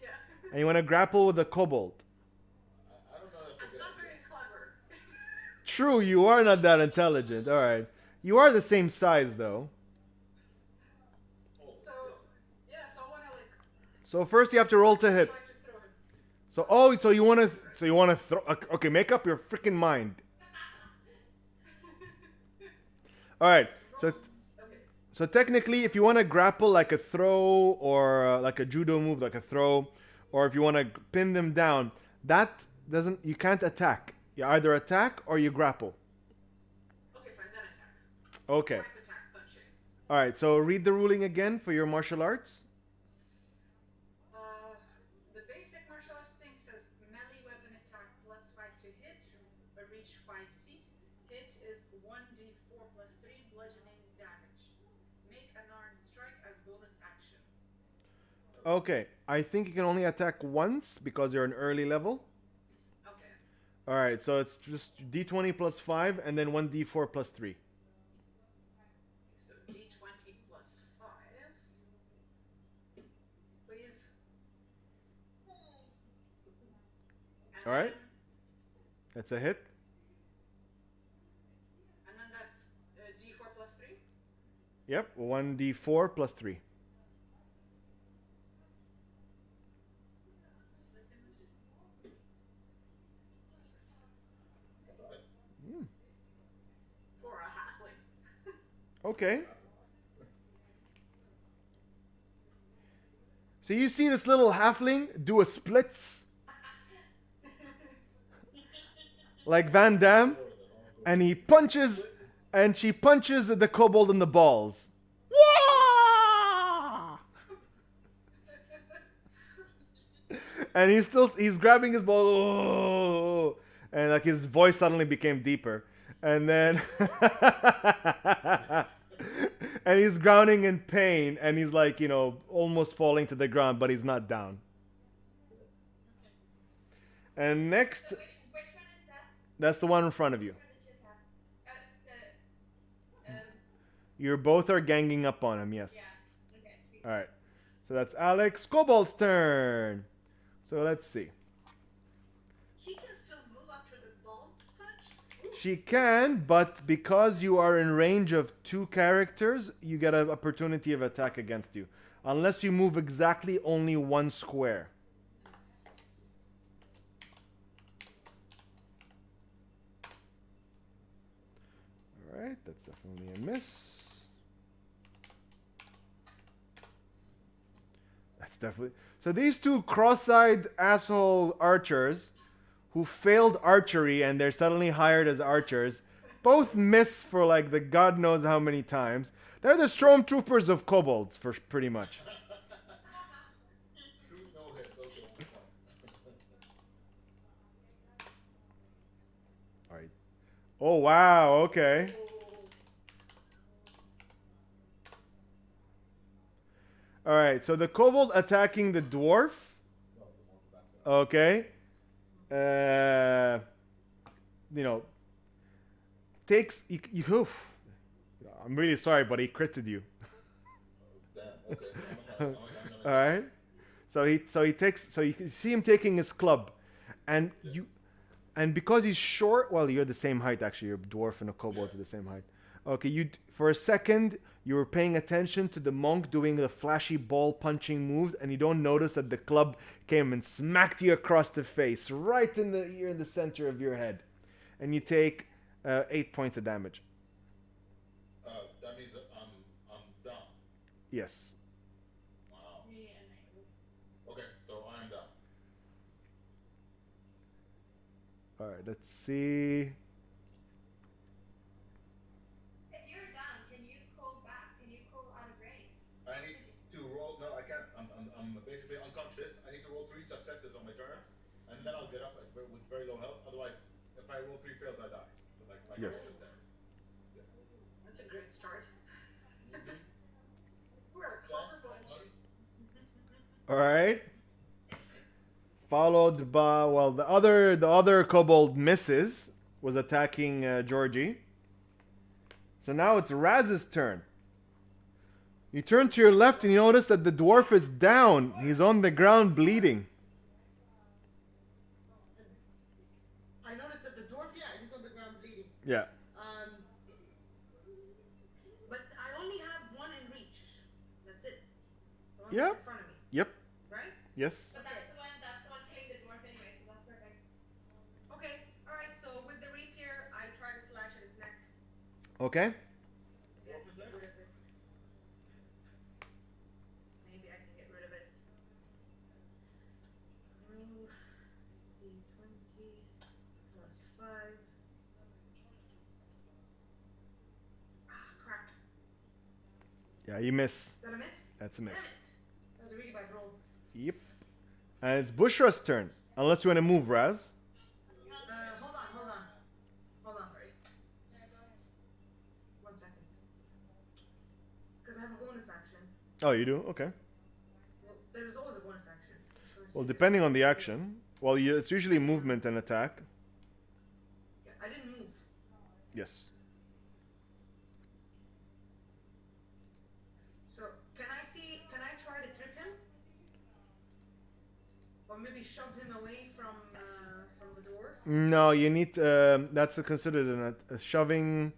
Yeah. And you wanna grapple with a kobold. I don't know if that's a I'm good not idea. very clever. True, you are not that intelligent. All right, you are the same size though. So, yeah, so I want to like So first you have to roll to hit. try to throw him. So you wanna throw? Okay, make up your freaking mind. All right. Okay. So technically, if you want to grapple like a throw or like a judo move, like a throw, or if you want to pin them down, you can't attack. You either attack or you grapple. Okay, fine, then attack. Okay. Twice attack, punching. All right. So read the ruling again for your martial arts. The basic martial arts thing says melee weapon attack +5 to hit, reach 5 feet. Hit is 1d4 + 3 bludgeoning damage. Make an armed strike as bonus action. Okay. I think you can only attack once because you're an early level. Okay. All right, so it's just d20 plus 5 and then 1d4 plus 3. So d20 plus 5. Please. And All right. then, That's a hit. and then that's d4 plus 3. Yep, 1d4 plus 3. For a halfling. Okay. So you see this little halfling do a splits like Van Damme, and he punches, and she punches the kobold in the balls. And he's grabbing his ball, and like his voice suddenly became deeper, and then and he's grounding in pain, and he's like, you know, almost falling to the ground, but he's not down. And next, So which one is that? that's the one in front of you. Um, You both are ganging up on him, yes. yeah. Okay. Sweet. All right. So that's Alex. Cobalts turn. So let's see. She can still move after the ball punch? Ooh. She can, but because you are in range of 2 characters, you get an opportunity of attack against you. Unless you move exactly only 1 square. Alright, that's definitely a miss. That's definitely... So these 2 cross-eyed asshole archers who failed archery and they're suddenly hired as archers both miss for like the god knows how many times. They're the stormtroopers of kobolds, for pretty much. Shoot, no hits. Okay. All right. Oh wow. Okay. All right. So the kobold attacking the dwarf. Okay. You know. Takes you. I'm really sorry, but he critted you. Damn. Okay. All right. So you can see him taking his club, and because he's short. Well, you're the same height actually. You're a dwarf and a kobold are the same height. Okay. For a second you were paying attention to the monk doing the flashy ball punching moves, and you don't notice that the club came and smacked you across the face, right in the ear in the center of your head, and you take 8 points of damage. That means that I'm down. Yes. Wow. Okay, so I'm down. All right. Let's see. If you're down, can you call back? Can you call out of range? I need to roll. No, I can't. I'm basically unconscious. I need to roll 3 successes on my turns, and then I'll get up with very low health. Otherwise, if I roll 3 fails, I die. But like my Yes. roll is dead. That's a great start. We're a clever bunch. All right. Followed by the other kobold misses, was attacking Georgie. So now it's Raz's turn. You turn to your left and you notice that the dwarf is down. He's on the ground bleeding. I noticed that the dwarf, yeah, he's on the ground bleeding. Yeah. But I only have 1 in reach. That's it. The one Yep. that's in front of me, Yep. right? Yes. But that's the one killing the dwarf anyway, so that's perfect. Okay. All right. So with the rapier, I try to slash at his neck. Okay. Yeah, get rid of it. Maybe I can get rid of it. Roll d20 plus 5. Ah, crap. Yeah, you miss. Is that a miss? That's a miss. Damn it. That was a really bad roll. Yep. And it's Bushra's turn. Unless you want to move, Raz. Hold on. 1 second. Because I have a bonus action. Oh, you do? Okay. Well, there's always a bonus action. Well, depending on the action. Well, it's usually movement and attack. I didn't move. Yes. So can I try to trip him? Or maybe shove him away from the doors? No, you need that's considered a shoving.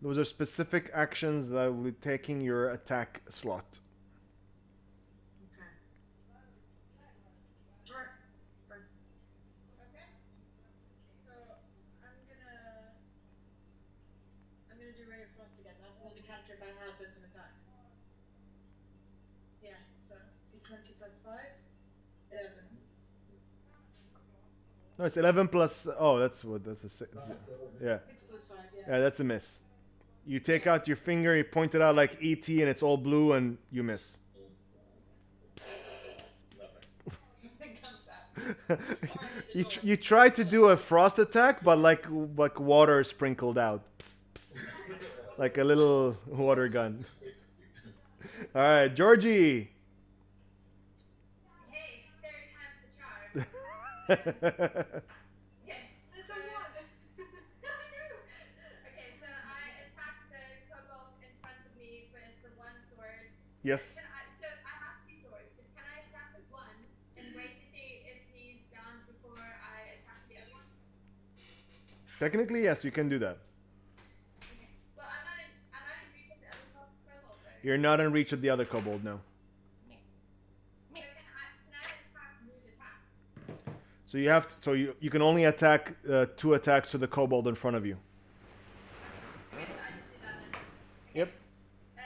Those are specific actions that will be taking your attack slot. Okay. Alright, fine. Okay. So I'm gonna do Ray of Frost again. That's the only cantrip I have that's an attack. Yeah, so d20 plus 5, 11. No, it's 11 plus. Oh, that's a 6. Yeah. 6 plus 5, yeah. Yeah, that's a miss. You take out your finger, you point it out like ET, and it's all blue, and you miss. It comes out. You try to do a frost attack, but like water sprinkled out, like a little water gun. All right, Georgie. Hey, third time's the charm. It's a one. Okay, so I attack the cobalt in front of me with the one sword. Yes. So I have two swords. But can I attack with one and wait to see if he's down before I attack the other one? Technically, yes, you can do that. Okay. Well, I'm not in reach of the other kobold, right? You're not in reach of the other kobold, no. So can I attack move attack? So you have to, so you can only attack 2 attacks to the kobold in front of you. Okay, so I just do that then. Okay. Yep. So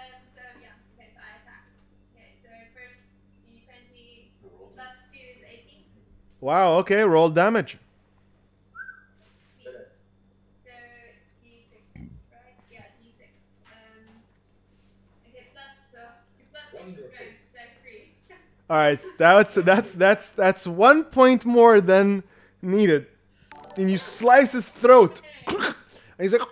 yeah, okay, so I attack. Okay, so first d20 plus 2 is 18. Wow. Okay. Roll damage. So d6, right? Yeah, d6. Okay, plus 2 plus 6 strength, so 3. All right. That's 1 point more than needed. And you slice his throat, and he's like,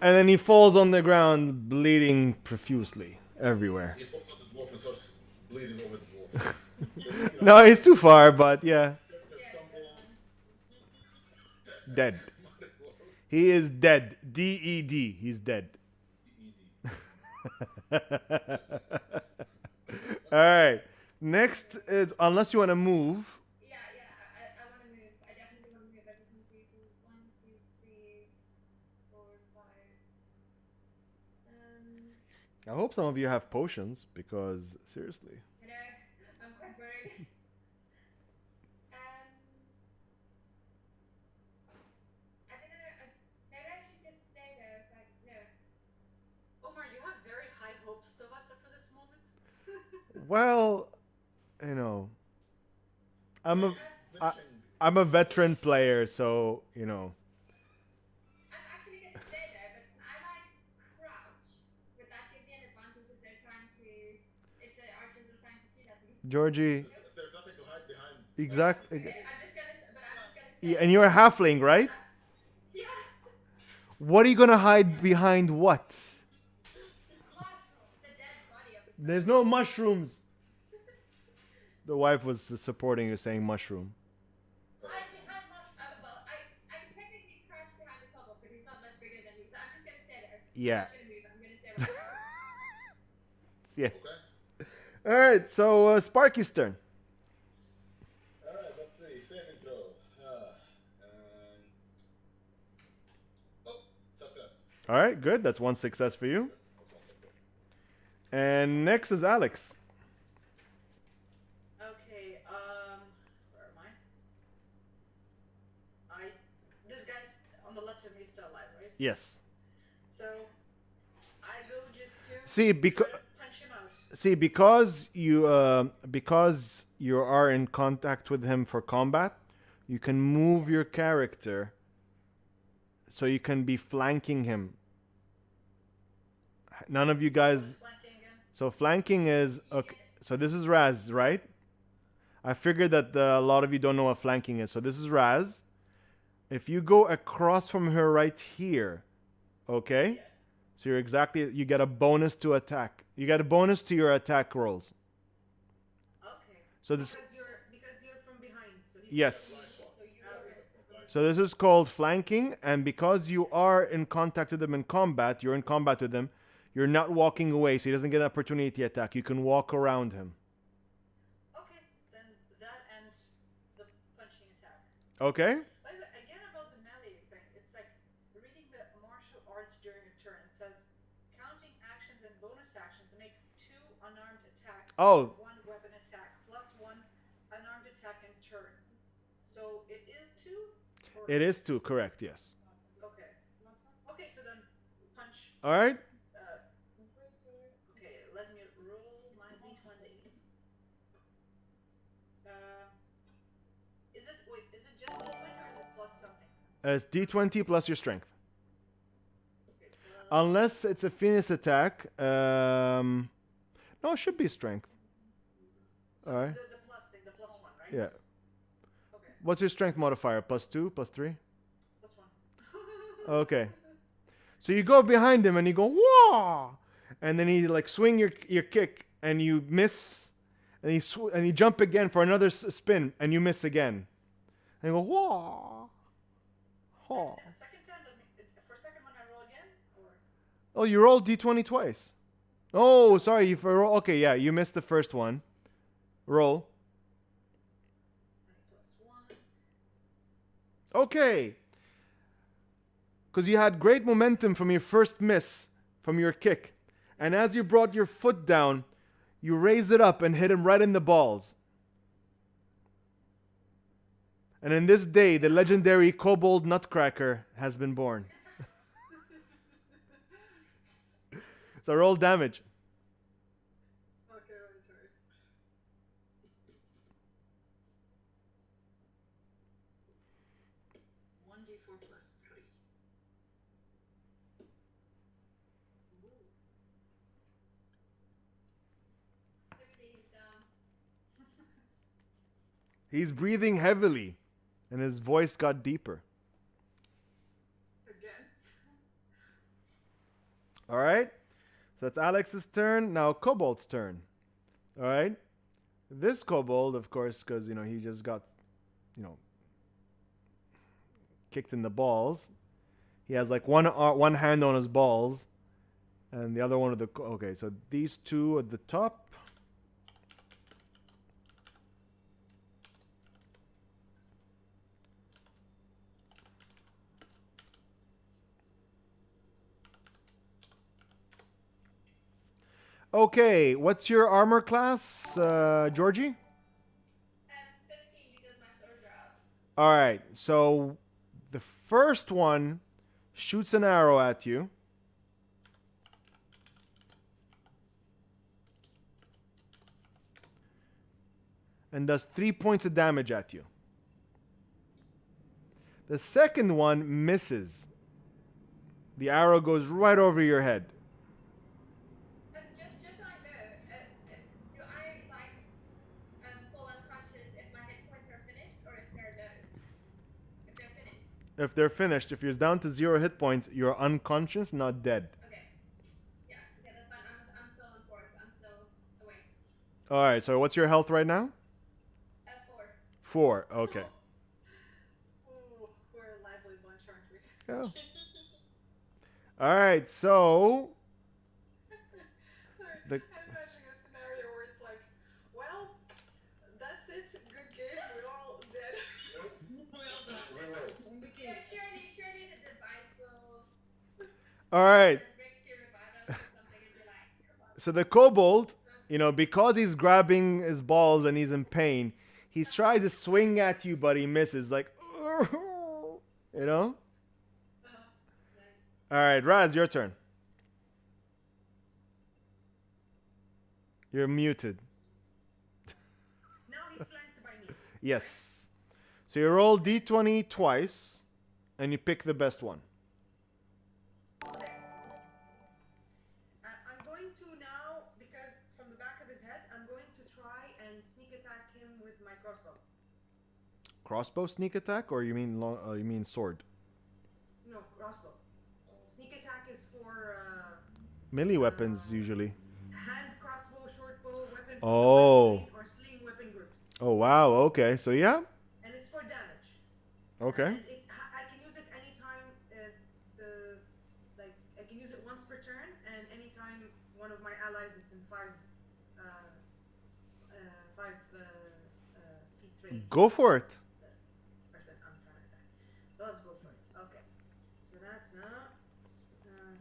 and then he falls on the ground, bleeding profusely everywhere. He falls on the dwarf and starts bleeding over the dwarf. No, he's too far, but yeah, dead. He is dead. D-E-D. He's dead. All right. Next is, unless you want to move. Yeah, I want to move. I definitely want to move. I just need to do 1, 2, 3, 4, 5. I hope some of you have potions, because seriously. You know, I'm quite worried. I don't know. Maybe I should just stay there. So no. Omar, you have very high hopes of us for this moment. Well, you know, I'm a veteran player, so you know. I'm actually going to stay there, but can I like crouch? Would that give me an advantage if they're trying to, if the archers are trying to shoot at me? Georgie. There's nothing to hide behind. Exactly. Okay, I'm just gonna stay. And you're a halfling, right? Yeah. What are you gonna hide behind? What? The dead body of the There's no mushrooms. The wife was supporting you, saying mushroom. Well, I can technically crouch behind the kobold, but he's not much bigger than me, so I'm just gonna stay there. Yeah. I'm not gonna move. I'm gonna stay right Yeah. Okay. All right. So Sparky's turn. Alright, let's see. Saving throw. Oh, success. All right. Good. That's 1 success for you. That's 1 success. And next is Alex. Okay, where am I? This guy's on the left of me still alive, right? Yes. So, I go just to See, because try to punch him out. because you are in contact with him for combat, you can move your character so you can be flanking him. None of you guys. Flanking him. So flanking is okay. So this is Raz, right? I figured that a lot of you don't know what flanking is. So this is Raz. If you go across from her right here, okay? Yeah. So you get a bonus to attack. You get a bonus to your attack rolls. Okay. So this, Because you're from behind. So he's yes. So you Okay. So this is called flanking, and because you are in contact with them in combat, you're in combat with them, you're not walking away, so he doesn't get an opportunity attack. You can walk around him. Okay, then that and the punching attack. Okay? By the way, again about the melee thing, it's like reading the martial arts during a turn. It says counting actions and bonus actions make 2 unarmed attacks. Oh. 1 weapon attack plus 1 unarmed attack in turn. So it is 2? It is 2, correct, yes. Okay. Okay, so then punch. Alright? Okay, let me roll my d20. Is it just d20 or is it plus something? It's d20 plus your strength. Okay, Unless it's a Phoenix attack. No, it should be strength. so Alright. the plus thing, the plus 1, right? Yeah. Okay, What's your strength modifier? Plus 2? Plus 3? plus 1. Okay. So you go behind him and you go, whoa! And then he like swing your kick and you miss. And you jump again for another spin and you miss again. And you go, whoa! Whoa. Second time, for second one I roll again? Or? Oh, you rolled d20 twice. Oh, sorry. Okay, yeah, you missed the first one. Roll. Plus 1. Okay. Because you had great momentum from your first miss, from your kick. And as you brought your foot down, you raised it up and hit him right in the balls. And in this day, the legendary Kobold Nutcracker has been born. So roll damage. Okay, sorry. 1d4 plus 3. He's breathing heavily, and his voice got deeper. Again. All right? So that's Alex's turn. Now Cobalt's turn. All right? This Kobold, of course, because, he just got, kicked in the balls. He has like one hand on his balls, and the other one at the... Okay, so these two at the top. Okay, what's your armor class, Georgie? 15 because my swords are out. All right, so the first one shoots an arrow at you. And does 3 points of damage at you. The second one misses. The arrow goes right over your head. Just so I know, do I fall unconscious if my hit points are finished or if they're low? If they're finished. If they're finished, if you're down to 0 hit points, you're unconscious, not dead. Okay. Yeah, that's fine. I'm still on 4, so I'm still awake. All right, so what's your health right now? 4. 4, okay. Ooh, we're a lively bunch, aren't we? Yeah. All right, so... Sorry, The- I'm imagining a scenario where it's like, well, that's it, good game, we're all dead. Yeah, surely the device will All right, Rick to revive us or something and be like, come on. so the kobold, because he's grabbing his balls and he's in pain, he tries to swing at you, but he misses, like, All right, Raz, your turn. You're muted. Now he's flanked by me. Yes. So you roll d20 twice, and you pick the best one. Okay. I'm going to now, because from the back of his head, I'm going to try and sneak attack him with my crossbow. Crossbow sneak attack, or you mean sword? No, crossbow. Sneak attack is for Melee weapons usually. hand crossbow, short bow, weapon Oh. or sling weapon groups. Oh wow. Okay. So yeah. And it's for damage. Okay. And it per turn, and anytime one of my allies is in 5 feet range. Go for it. Person I'm trying to attack. So let's go for it. Okay. So that's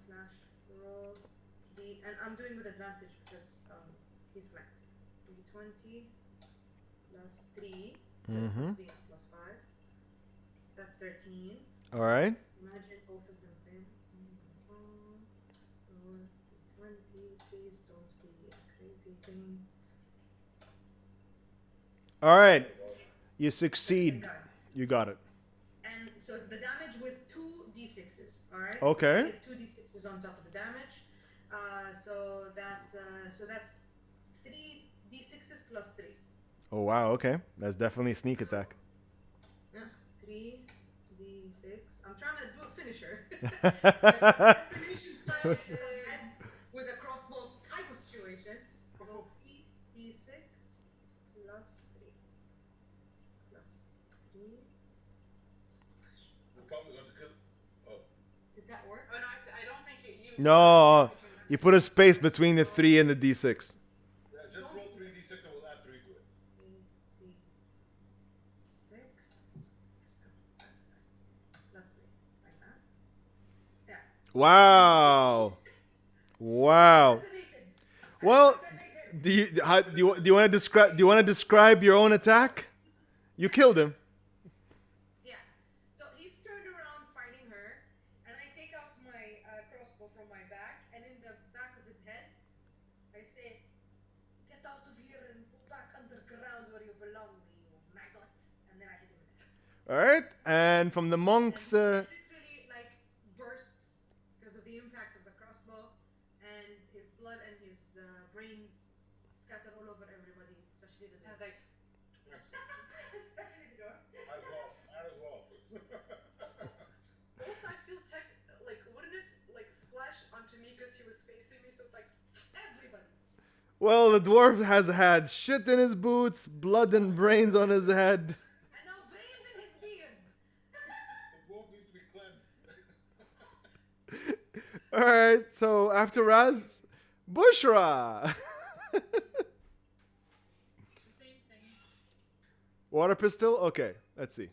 slash roll D, and I'm doing with advantage because he's flanked. D20 plus 3. So plus 3 plus 5. That's 13. All right. Imagine both of them fail. Roll D20. Please don't be a crazy thing. All right. You succeed. You got it. And so the damage with 2 d6s. All right. Okay. So 2 d6s on top of the damage. So that's 3 d6s plus 3. Oh wow. Okay. That's definitely a sneak attack. Yeah. 3 d6. I'm trying to do a finisher. With a crossbow type of situation. Roll 3 d6 plus 3. Plus 3. We're probably going to kill. Oh. Did that work? Oh no, I don't think you. No. You put a space between the 3 and the d6. Yeah, just roll 3d6 and we'll add 3 to it. 3d6 plus 3. Like that. Yeah. Wow. Wow. Well, do you want to describe your own attack? You killed him. Yeah. So he's turned around fighting her, and I take out my crossbow from my back, and in the back of his head, I say, "Get out of here and go back underground where you belong, you maggot." And then I hit him in the head. All right. And from the monks. Literally, like, bursts because of the impact of the crossbow, and his blood and his brains scatter all over everybody, especially the I was dwarf. like, especially the door. As well. Also, I feel wouldn't it like splash onto me because he was facing me? So it's like Everybody. Well, the dwarf has had shit in his boots, blood and brains on his head. And now brains in his beard. The wound needs to be cleansed. All right. So after Raz, Bushra. Same thing. Water pistol. Okay. Let's see. Ray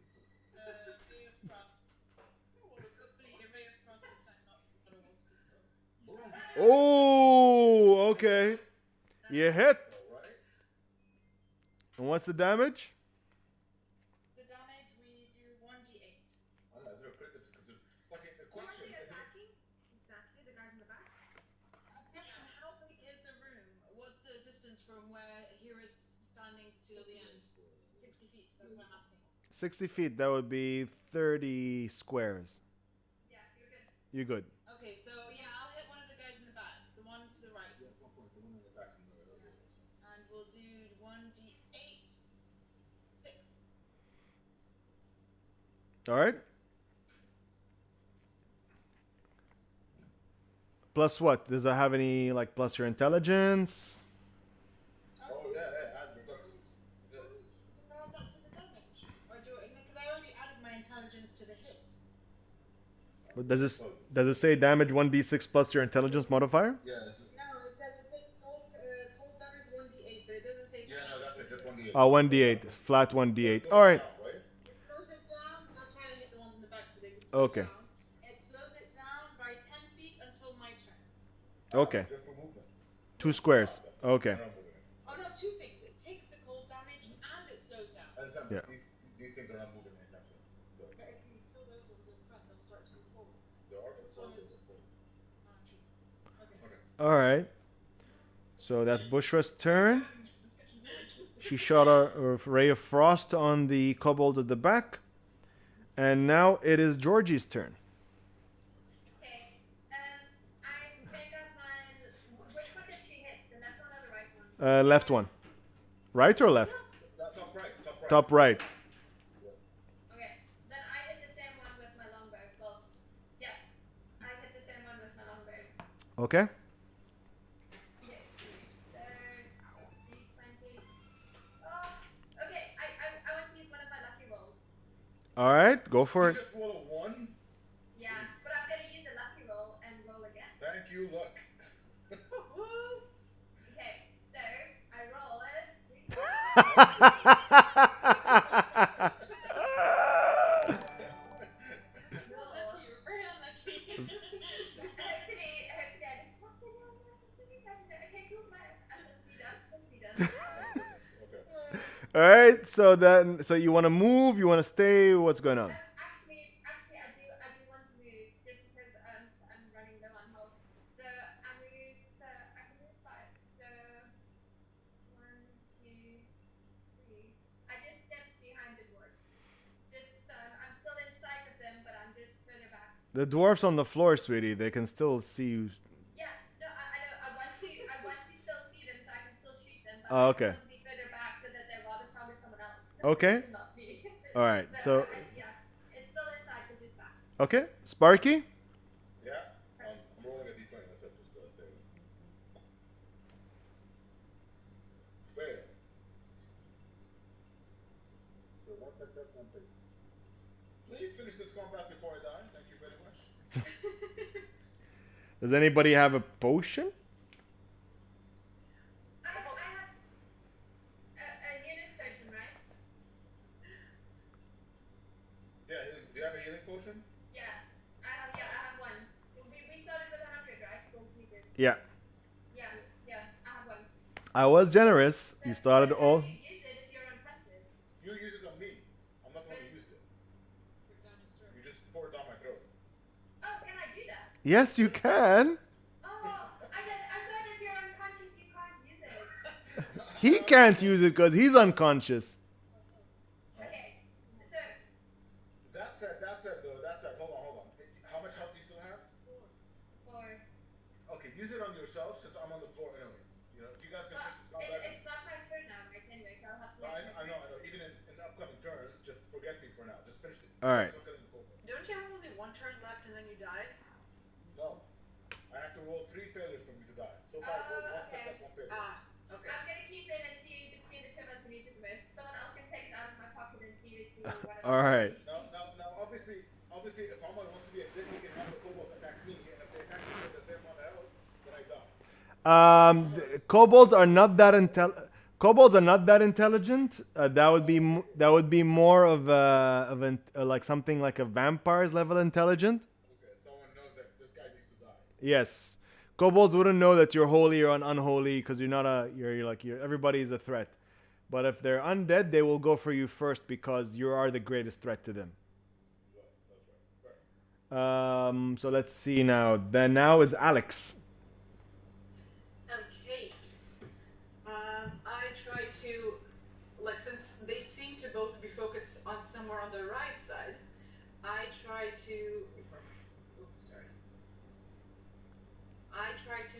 of Frost. It's going to be a Ray of Frost this time, not water pistol. Oh. Okay. You hit. Alright. And what's the damage? The damage we do 1d8. Is there a crit that's considered? Okay, the Who are question they is. attacking? Exactly, the guys in the back. Question, how big is the room? What's the distance from where here is standing to the end? 60 feet, that's what I'm asking. 60 feet. That would be 30 squares. Yeah, you're good. You're good. Okay, so yeah, I'll hit one of the guys in the back, the one to the right. Yeah, go for it. The one in the back. And we'll do 1d8. 6. All right. Plus what? Does that have any like plus your intelligence? Oh, yeah, add the plus. Do I add that to the damage? Or do it, because I already added my intelligence to the hit. But does it say damage 1d6 plus your intelligence modifier? Yeah, No, it says it takes cold damage 1d8, but it doesn't say yeah, no, that's it. Just 1d8. 1d8. Flat 1d8. All right. It slows it down, that's why I hit the ones in the back so they can slow Okay. it down. It slows it down by 10 feet until my turn. Okay. Just for movement. 2 squares. Okay. Oh no, 2 things. It takes the cold damage and it slows down. I understand, Yeah. but these things are not moving anytime soon. So, But if you kill those ones in front, they'll start to move forwards. there are This some one is... forward. Oh, true. Okay. All right. So that's Bushra's turn. She shot a ray of frost on the kobold at the back. And now it is Georgie's turn. Okay. I think of mine. Which one did she hit? The left one or the right one? Left one. Right or left? Top right. Top right. Okay. Then I hit the same one with my longbow. Well, yes. I hit the same one with my longbow. Okay. Okay. So, D20. Oh, okay. I want to use one of my lucky rolls. All right. Go for You it. just roll a 1? Yeah, but I'm gonna use a lucky roll and roll again. Thank you luck. Okay, so I roll it. Lucky, real lucky. Hopefully I just popped it down or something. I don't know. Okay, cool. Let's be done. Let's be done. Okay. All right. So you want to move? You want to stay? What's going on? Actually, I do want to move just because I'm running low on health. So I can move 5. So 1, 2, 3. I just stepped behind the dwarf. Just so I'm still in sight of them, but I'm just further back. The dwarf's on the floor, sweetie. They can still see you. Yeah, no, I know. I want to still see them, so I can still shoot them. But Oh, I okay. just want to be further back so that they're rather target someone else. Okay. Not me. All right. But So yeah, it's still inside, but just back. okay, Sparky. Yeah. I'm rolling a d20. That's it. Just say it. Fail. So one success, one fail. Please finish this combat before I die. Thank you very much. Does anybody have a potion? I have a healer's potion, right? Yeah. Do you have a healing potion? Yeah, I have one. We started with 100, right? Gold pieces. Yeah. Yeah, I have one. I was generous. You started But all. how do you use it if you're unconscious? You use it on me. I'm not the one who used it. You just pour it down my throat. Oh, can I do that? Yes, you can. Oh, I thought if you're unconscious you can't use it. He can't use it because he's unconscious. Okay, so That said, though, hold on. How much health do you still have? 4. Okay, use it on yourself since I'm on the floor anyways. You know, if you guys can finish this combat. It's not my turn now, right? Anyway, so I'll have to. No, I know. Even in upcoming turns, just forget me for now. Just finish it. All right. Don't you have only 1 turn left and then you die? No. I have to roll 3 failures for me to die. So far, I rolled 1 okay. success, 1 failure. Okay. I'm gonna keep it and see between the two of us who needs it the most. Someone else can take it out of my pocket and feed it to one of us. All right. Now, obviously, if someone wants to be a dick, he can have the kobolds attack me, and if they attack me with the same amount of health, then I die. Kobolds are not that Kobolds are not that intelligent. That would be more of like something like a vampire's level intelligent. Okay, someone knows that this guy needs to die. Yes, kobolds wouldn't know that you're holy or unholy because everybody's a threat. But if they're undead, they will go for you first because you are the greatest threat to them. So let's see now. Then now is Alex. Okay. I try to, since they seem to both be focused on somewhere on the right side, I try to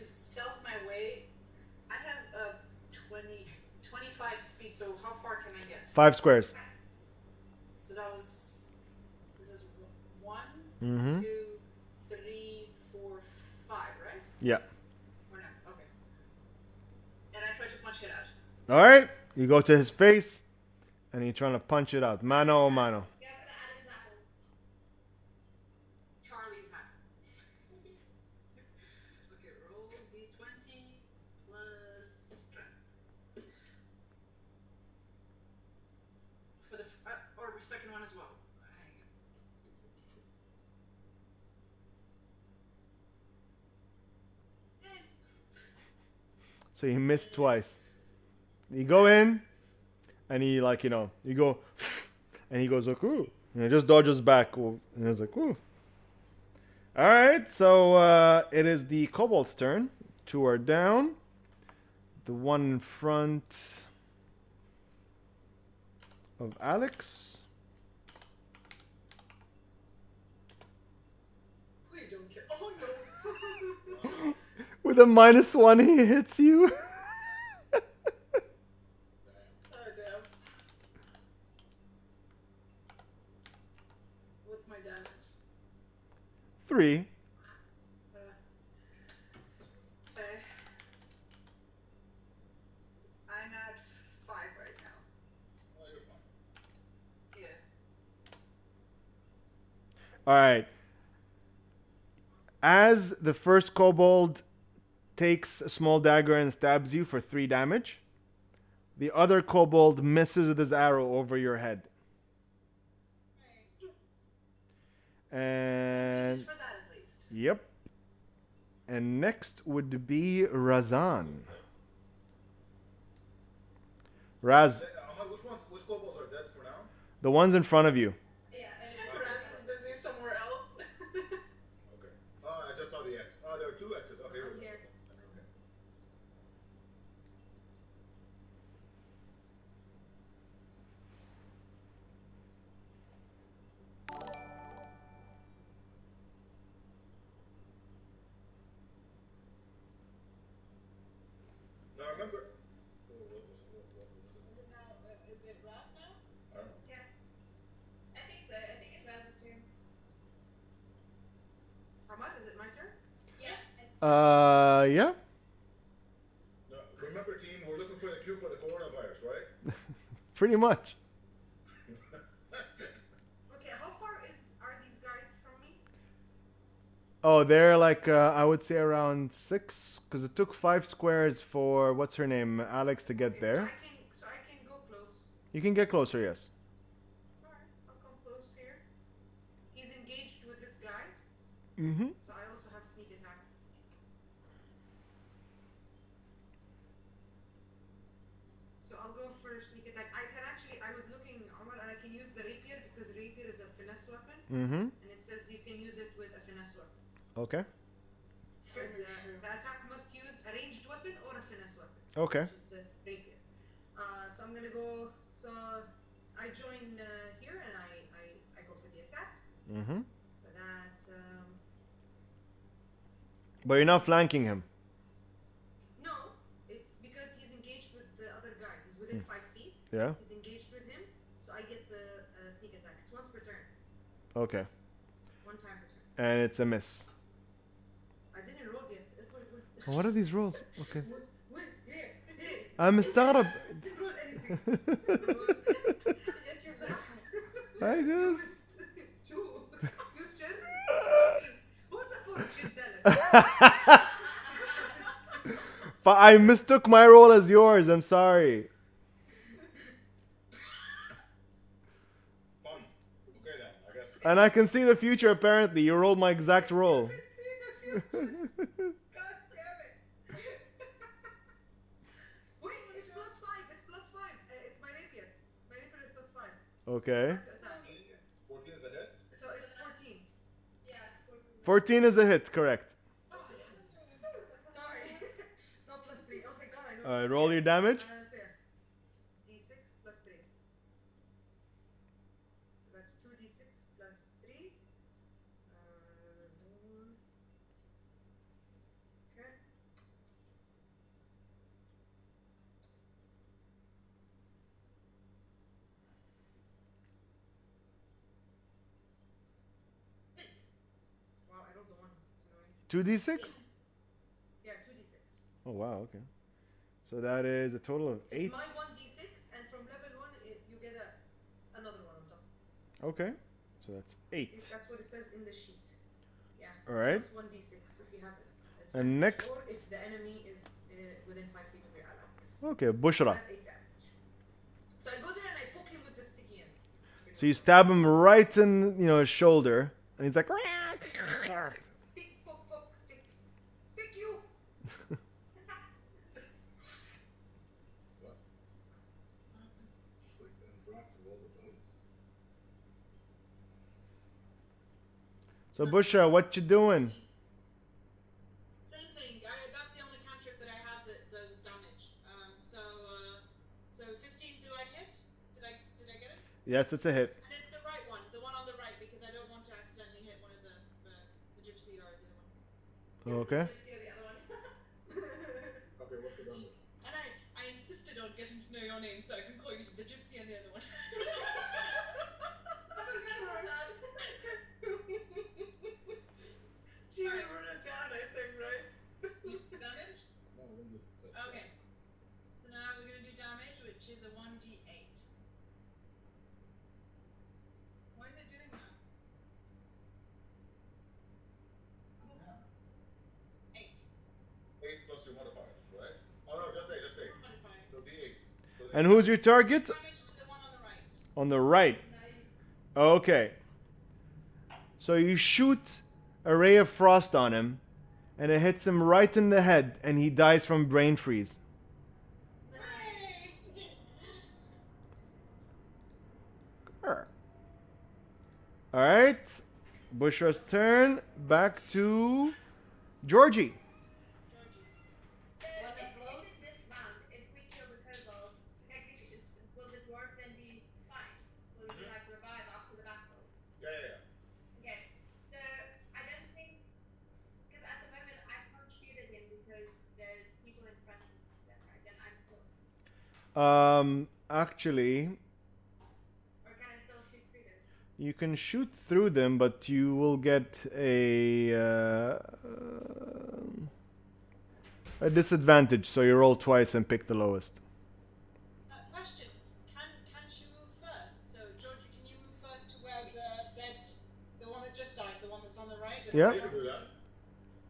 stealth my way. I have 25 speed, so how far can I get? 5 squares. So this is 1, Mm-hmm. 2, 3, 4, 5, right? Yeah. Or no? Okay. And I try to punch it out. All right. You go to his face, and you're trying to punch it out. Mano a mano. Charlie's map. Okay, roll d20 plus strength. For the or the second one as well. So you missed twice. You go in, and he you go, and he goes like, ooh, and he just dodges back, and it's like, ooh. All right, so it is the Cobalts' turn. 2 are down. The one in front of Alex. Please don't kill. Oh no. With a -1, he hits you. Oh damn. What's my damage? 3. Okay. I'm at 5 right now. Oh, you're fine. Yeah. All right. As the first kobold takes a small dagger and stabs you for 3 damage, the other kobold misses with his arrow over your head. And For that at least. yep. And next would be Razan. Raz, Which kobolds are dead for now? the ones in front of you. Yeah, and Raz is busy somewhere else. Okay. Oh, I just saw the X. Oh, there are 2 X's. Okay, here we go. Here. Okay. Now remember. What was it? Is it now? Is it Ras now? I don't know. Yeah. I think so. I think it's Raz's turn. Ahmad, is it my turn? Yeah. Yeah. No, remember, team, we're looking for the cure for the coronavirus, right? Pretty much. Okay, how far are these guys from me? Oh, they're like, I would say around 6, because it took 5 squares for, what's her name, Alex, to get Okay, there. So I can go close. You can get closer, yes. Alright, I'll come close here. He's engaged with this guy, Mm-hmm. so I also have sneak attack. So I'll go for sneak attack. I was looking, Omar, and I can use the rapier because rapier is a finesse weapon, Mm-hmm. and it says you can use it with a finesse weapon. Okay. It says the attack must use a ranged weapon or a finesse weapon. Okay. Which is this rapier. So I'm gonna go. So I join here and I go for the attack. Mm-hmm. So that's But you're not flanking him. no. It's because he's engaged with the other guy. He's within 5 feet. Yeah. He's engaged with him, so I get the sneak attack. It's once per turn. Okay. 1 time per turn. And it's a miss. I didn't roll yet. What are these rolls? Okay. Wait, here. I'm مستغرب. Didn't roll anything. Hi guys. Future. Who's the fortune teller? But I mistook my role as yours. I'm sorry. Fun. Okay then, I guess. And I can see the future apparently. You rolled my exact role. See the future. God damn it. Wait, it's +5. It's +5. It's my rapier. My rapier is +5. Okay. 14 is a hit? No, it's 14. Yeah. 14 is a hit, correct. Sorry. It's not +3. Oh, thank God, I know. Alright, roll your damage. So here. D6 +3. So that's 2d6 +3. Okay. Hit. Wow, I rolled a 1. It's annoying. 2d6? Yeah, 2d6. Oh wow, okay. So that is a total of 8. It's my 1d6, and from level 1, you get another one on top. Okay. So that's 8. That's what it says in the sheet. Yeah. Alright. Plus 1d6 if you have it. And next. Or if the enemy is within 5 feet of your ally. Okay, Bushra. That's 8 damage. So I go there and I poke him with the sticky end. So you stab him right in, his shoulder, and he's like. Stick, poke, poke, stick. Stick you! What? Click and drag to roll the dice. So Bushra, what you doing? Same thing. That's the only cantrip that I have that does damage. So 15. Do I hit? Did I get it? Yes, it's a hit. And it's the right one, the one on the right, because I don't want to accidentally hit one of the gypsy or the other one. Okay. Gypsy or the other one. Okay, what's the damage? And I insisted on getting to know your name so I can call you the gypsy and the other one. She wrote it down, I think, right? Damage? No, when you. Okay. So now we're going to do damage, which is a 1d8. Why is it doing that? And who's your target? Damage to the one on the right. On the right. Okay. So you shoot a ray of frost on him, and it hits him right in the head, and he dies from brain freeze. Alright. Bushra's turn. Back to Georgie. Actually, you can shoot through them, but you will get a disadvantage. So you roll twice and pick the lowest. Question: Can she move first? So Georgie, can you move first to where the one that just died, the one that's on the right? Yeah. You can do that.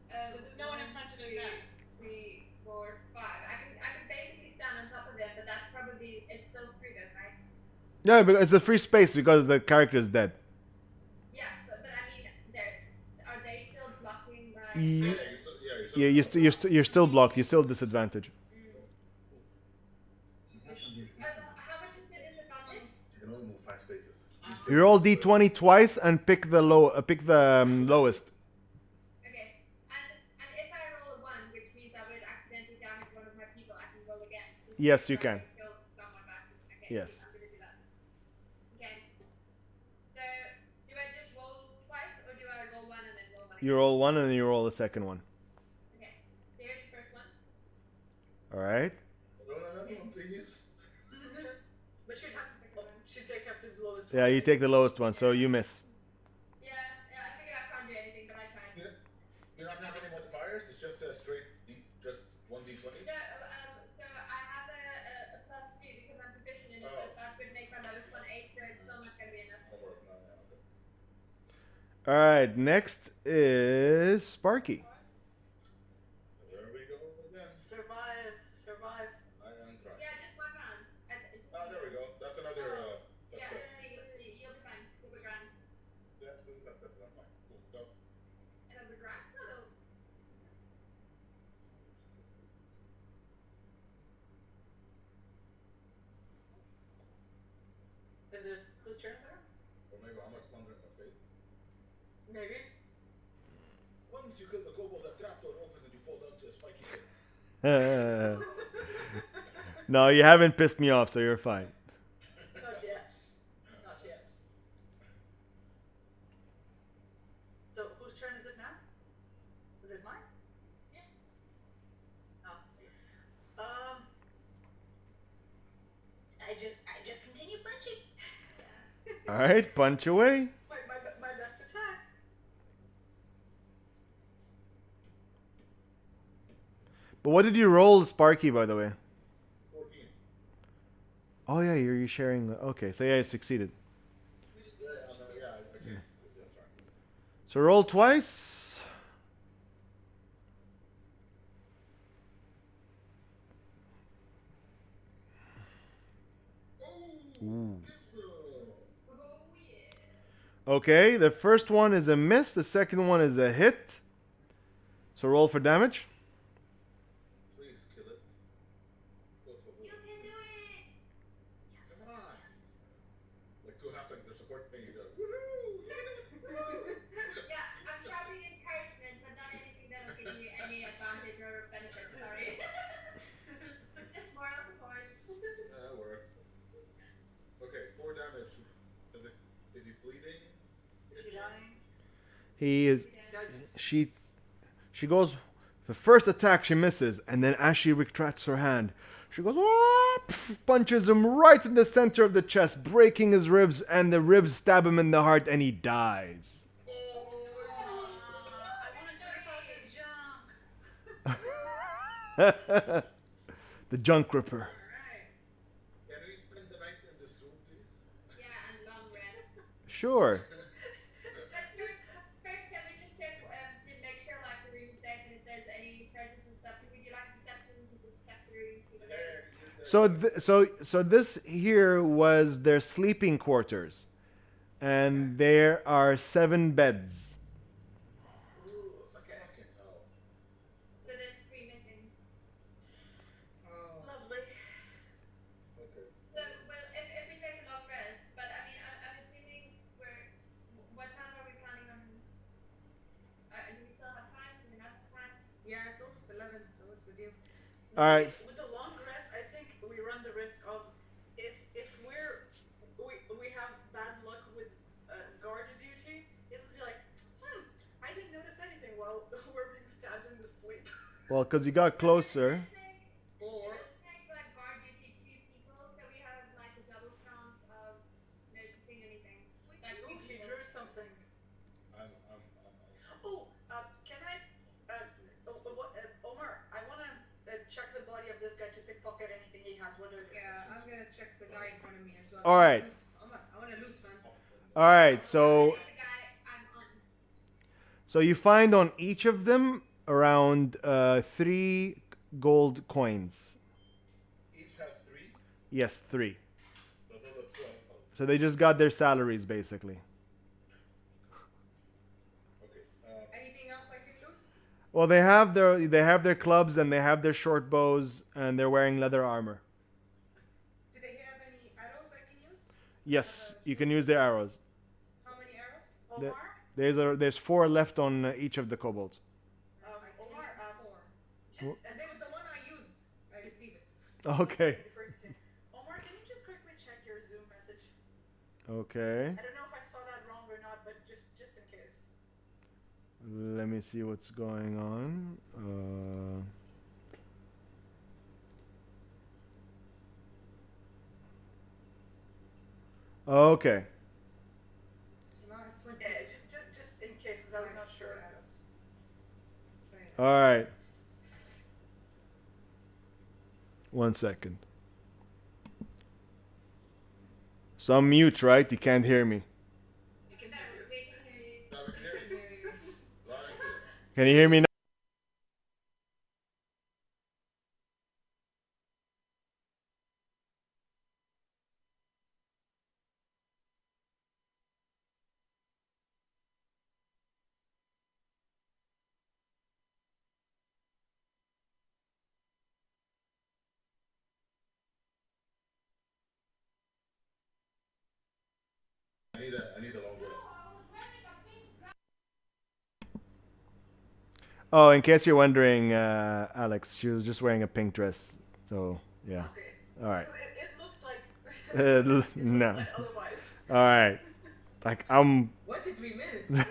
There's no one in front of him there. 3, 4, 5. I can basically stand on top of them, but that's probably it's still through them, right? Yeah, but it's a free space because the character is dead. Yeah, but I mean, are they still blocking my? You're still blocked. You're still disadvantage. How much is the disadvantage? You can only move 5 spaces. You roll d20 twice and pick the lowest. Okay, and if I roll a 1, which means I would accidentally damage one of my people, I can roll again. Yes, you can. Kill someone back. Okay, Yes. I'm gonna do that. Okay. So, do I just roll twice, or do I roll 1 and then roll 1 again? You roll 1 and then you roll the second one. Okay. There's the first one. All right. No, please. But she'd have to pick one. She'd take up to the lowest Yeah, one. you take the lowest one, so you miss. Yeah, I figured I can't do anything, but I tried. You don't have any modifiers. It's just a straight just 1d20. No, so I have a +2 because I'm proficient in it, but that would make my lowest one 8, so it's still not gonna be enough. All right. Next is Sparky. There we go again. Survive. I am trying. Yeah, just 1 round. Oh, there we go. That's another Yeah, success. you'll be fine. You'll be grand. Yeah, 2 successes. I'm fine. Cool. Go. It'll be grand, so. Is it whose turn is it? Or maybe how much longer in the fate? Maybe. Once you kill the kobold, that trapdoor opens and you fall down to a spiky pit. No, you haven't pissed me off, so you're fine. Not yet. Not yet. So whose turn is it now? Is it mine? Yeah. Oh. I just continue punching. All right, punch away. My best attack. But what did you roll, Sparky, by the way? 14. Oh yeah, you're sharing. Okay, so yeah, you succeeded. Yeah, I changed it. That's right. So roll twice. Ooh. Okay, the first one is a miss. The second one is a hit. So roll for damage. Please kill it. Go for it. You can do it! Come on. Like 2 halflings, they're supporting each other. Woohoo! Yeah, I'm shouting encouragement, but not anything that'll give you any advantage or benefit, sorry. It's moral support. That works. Okay, 4 damage. Is he bleeding? Is he dying? He is. Guys, She goes. The first attack she misses, and then as she retracts her hand, she goes, oh, punches him right in the center of the chest, breaking his ribs, and the ribs stab him in the heart, and he dies. I want to take all his junk. The Junk Ripper. Alright. Can we spend the night in this room, please? Yeah, and long rest. Sure. First, can we just check to make sure like the room is safe and if there's any treasures and stuff? Can we do like perception to just check the room? See what there is? So this here was their sleeping quarters, and there are 7 beds. Ooh, okay. So there's 3 missing. Oh. Lovely. Okay. So, well, if we take a long rest, but I mean, I'm assuming what time are we planning on? Do we still have time? Do we not have time? Yeah, it's almost 11, so what's the deal? All right. With the long rest, I think we run the risk of if we have bad luck with guard duty, it'll be like, I didn't notice anything while we're being stabbed in the sleep. Well, because you got closer. Or Let's take like guard duty 2 people, so we have like a double chance of noticing anything. Like, ooh, he drew something. Oh, can I? Omar, I wanna check the body of this guy to pickpocket anything he has. What do I do? Yeah, I'm gonna check the guy in front of me as well. All right. I wanna loot, man. All right. So the guy I'm on. so you find on each of them around 3 gold coins. Each has 3. Yes, 3. So those are 12. So they just got their salaries basically. Okay. Anything else I can loot? Well, they have their clubs and they have their short bows and they're wearing leather armor. Do they have any arrows I can use? Yes, you can use their arrows. How many arrows? Omar, There's 4 left on each of the kobolds. Omar, 4. And there was the one I used. I retrieve it. Okay. Omar, can you just quickly check your Zoom message? Okay. I don't know if I saw that wrong or not, but just in case. Let me see what's going on. Okay. So now I have 20. Yeah, just in case, because I was not sure. Arrows. All right. 1 second. So I'm mute, right? You can't hear me. You can hear you. We can hear you. Now we can hear you. Loud and clear. Can you hear me now? I need a long rest. Oh, in case you're wondering, Alex, she was just wearing a pink dress. So, yeah. Okay. All right. It looked like. No. Like otherwise. All right. Like, I'm. What did we miss?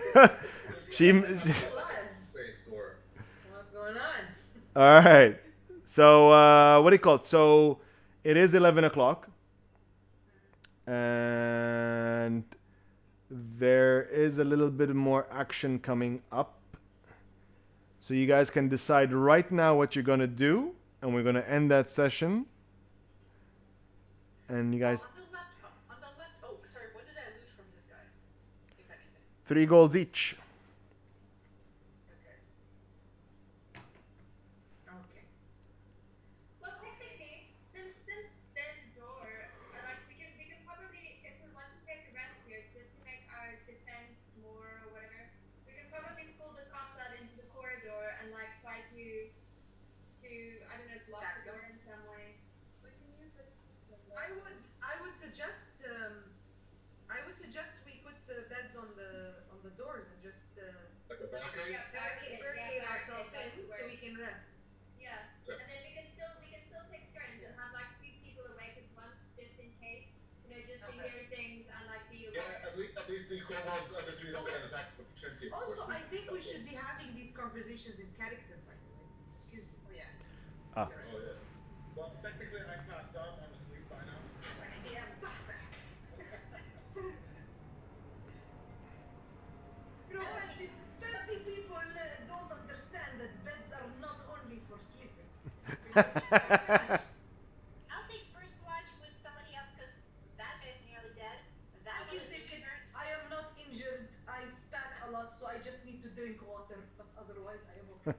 She. Space door. What's going on? All right. So, what do you call it? So, it is 11 o'clock. And there is a little bit more action coming up. So, you guys can decide right now what you're going to do. And we're going to end that session. And you guys. On the left. Oh, sorry. What did I loot from this guy? If anything. 3 golds each. Okay. Okay. Well, technically, since there's a door, like we can probably, if we want to take a rest here, just to make our defense more or whatever, we can probably pull the cops out into the corridor and like try to I don't know, block Stack the them. door in some way. We can use the. I would suggest we put the beds on the doors and just Like a barricade? barricade ourselves in so we can rest. Yeah, and then we can still take turns and have like 2 people awake at once, just in case, just to hear things and like be aware. Yeah, at least the kobolds and the 3 don't get an attack of opportunity. Also, I think we should be having these conversations in character, by the way. Excuse me. Oh yeah. Ah. Oh yeah. Well, technically I passed out. I'm asleep by now. You know, fancy people don't understand that beds are not only for sleeping. I'll take first watch with somebody else because that guy's nearly dead. That I one can is take it. injured. I am not injured. I spat a lot, so I just need to drink water. But otherwise, I am okay.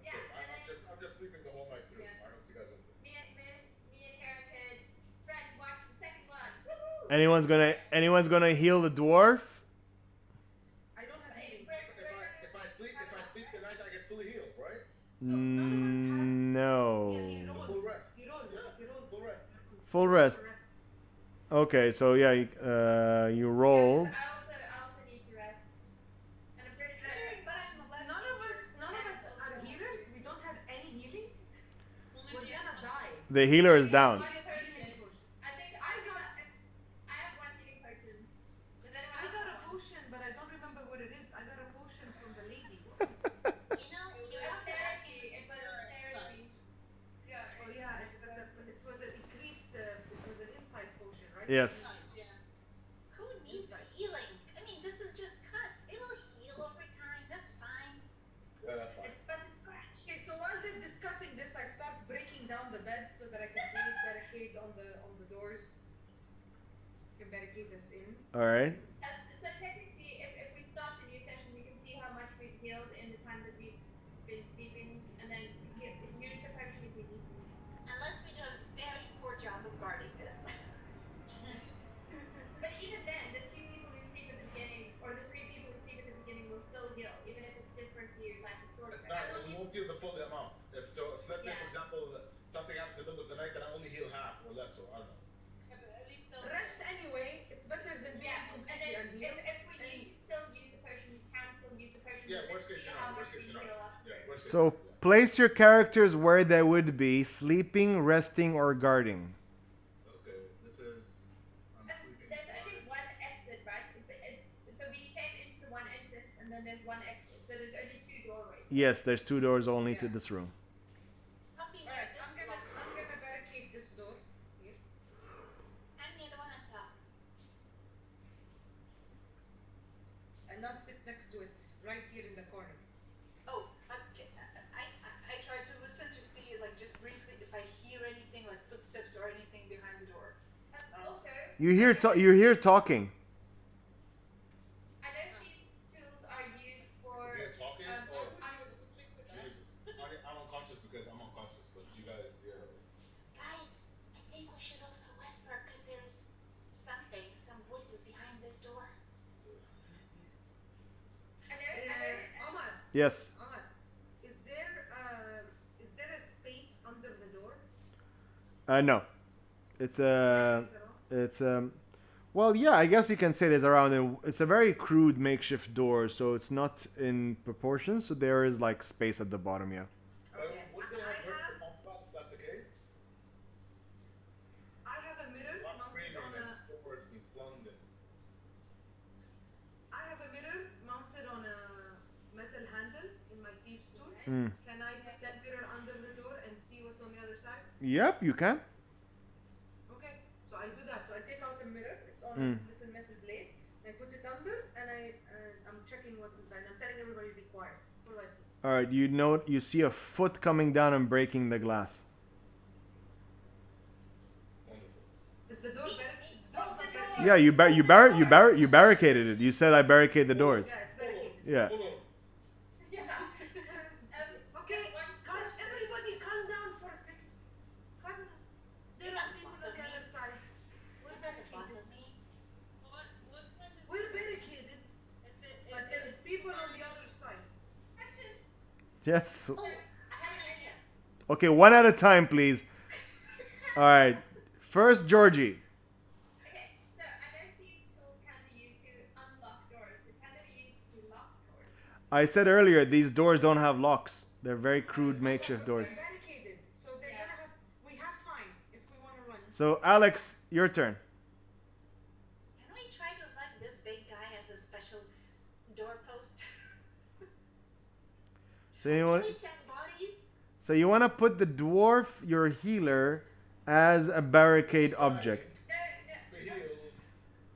Yeah, and then I'm just sleeping the whole night through. Yeah. I hope you guys don't. me and Karen Anyone's gonna heal the dwarf? I don't have healing. If I sleep the night, I get fully healed, right? So none of us have. No. Yeah, he rolls. Full rest. He rolls. Yeah. He rolls. Full rest. Full rest. Okay, so yeah, you roll. I also need to rest. And I'm pretty sure. But I'm less None of us are healers. We don't have any healing. We're gonna die. The healer is down. We get healing potions. I think I got. I have one healing potion. Does anyone I else got a have one? potion, but I don't remember what it is. I got a potion from the lady. You know, It was therapy. It was therapy. Yeah. Oh yeah, it was an increased. It was an insight potion, right? Yes. who needs healing? I mean, this is just cuts. It will heal over time. That's fine. Yeah, that's fine. It's but a scratch. Okay, so while they're discussing this, I start breaking down the beds so that I can create barricade on the doors. Can barricade us in. All right. So technically, if we start the new session, we can see how much we've healed in the time that we've been sleeping, and then use the potion if we need to. Unless we do a very poor job of guarding this. But even then, the 2 people who sleep at the beginning, or the 3 people who sleep at the beginning, will still heal, even if it's different to you, like the sword It's effect. not, we won't heal the full amount. If let's say, for example, something happened in the middle of the night and I only heal half or less, so I don't know. At least they'll Rest anyway. It's better than being Yeah, and completely then unhealed. if we need to still use the potion, we can still use the potion. Yeah, but worst let's case see how scenario. much Worst case we scenario. heal after. Yeah, worst case So scenario, yeah. place your characters where they would be: sleeping, resting, or guarding. Okay, this is. I'm sleeping. There's only one exit, right? So we came into the one exit, and then there's one exit. So there's only 2 doorways. Yes, there's 2 doors only to this room. I'll be near Alright, this I'm gonna barricade this door here. I'm near the one on top. And not sit next to it, right here in the corner. Oh, okay. I tried to listen to see, like, just briefly if I hear anything, like footsteps or anything behind the door. Also, You hear talking. I know these tools are used for. You're talking or un- Jesus. I'm unconscious because I'm unconscious, but you guys, yeah. Guys, I think we should also whisper because there's something, some voices behind this door. I know. Omar, Yes. Omar, is there a space under the door? No. It's No space at all? it's well, yeah, I guess you can say there's around. It's a very crude makeshift door, so it's not in proportion. So there is like space at the bottom, yeah. Okay. Would they have heard the combat if that's the case? I have a mirror Not mounted screaming on a. and swords being flung and. I have a mirror mounted on a metal handle in my thieves tool. Mm. Can I put that mirror under the door and see what's on the other side? Yep, you can. Okay, so I do that. So I take out a mirror. It's on Mm. a little metal blade. I put it under, and I'm checking what's inside. I'm telling everybody to be quiet. What do I see? All right, you see a foot coming down and breaking the glass. Wonderful. Is the door barricaded? The door's not barricaded. Yeah, you barricaded it. You said I barricade the doors. Yeah, it's barricaded. Yeah. Hold on. Yeah. Okay, everybody calm down for a second. Calm down. There are people on the other side. We're barricaded. We're barricaded, but there's people on the other side. Yes. Oh, I have an idea. Okay, one at a time, please. All right. First, Georgie. Okay, so I know these tools can be used to unlock doors, but can they be used to lock doors? I said earlier these doors don't have locks. They're very crude makeshift doors. We're barricaded, so they're gonna have. We have time if we want to run. So, Alex, your turn. Can we try to elect this big guy as a special doorpost? So you want, Can we send bodies? so you want to put the dwarf, your healer, as a barricade object. To heal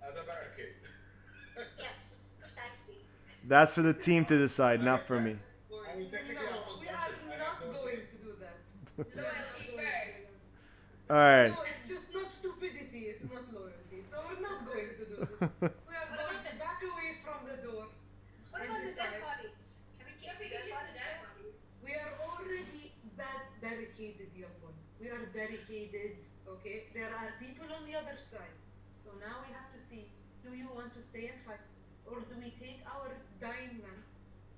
as a barricade. Yes, precisely. That's for the team to decide, not for me. I mean, technically, No, I'm we are not going to do that. Loyalty first. All right. No, it's just not stupidity. It's not loyalty. So we're not going to do this. We are going to back away from the door. What And about the dead decide. bodies? Can we keep the dead bodies there? We are already barricaded, young one. We are barricaded. Okay, there are people on the other side. So now we have to see, do you want to stay and fight? Or do we take our dying man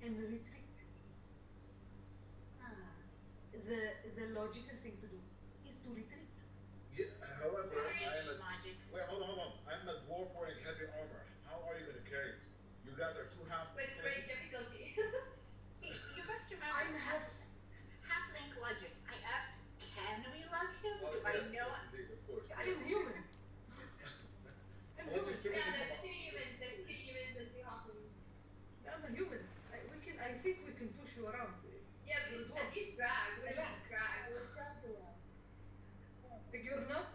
and retreat? The logical thing to do is to retreat. Yeah, however, Logic. wait, hold on. I'm a dwarf wearing heavy armor. How are you going to carry it? You guys are two half. With great difficulty. See, you must remember. I'm half-link logic. I asked, can we lug him? Oh, Do yes, I know? yes, indeed, of course. I am human. I'm Unless human. you're Yeah, streaming there's 2 humans, and 2 halflings. I'm a human. I think we can push you around. Yeah, but You're a at dwarf. least drag. At Relax. least drag. Like you're not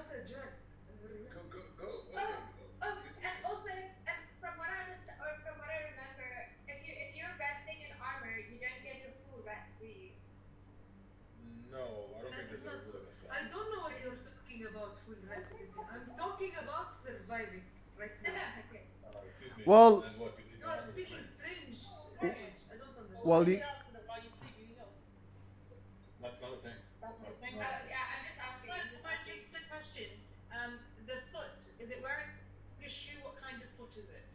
a giant. Go. Oh, and also, from what I understand, or from what I remember, if you're resting in armor, you don't get your full rest, do you? No, I don't think That's there's a not. rule of I don't know what you're talking about full rest. I'm talking about surviving right now. Okay. Excuse me. Well- And what, you need You are armor speaking strength? strange language. I don't understand. Well, Get out of it while you speak, you know. That's not a thing. That's my thing. No. Yeah, I'm just asking. But my next question, the foot, is it wearing a shoe? What kind of foot is it?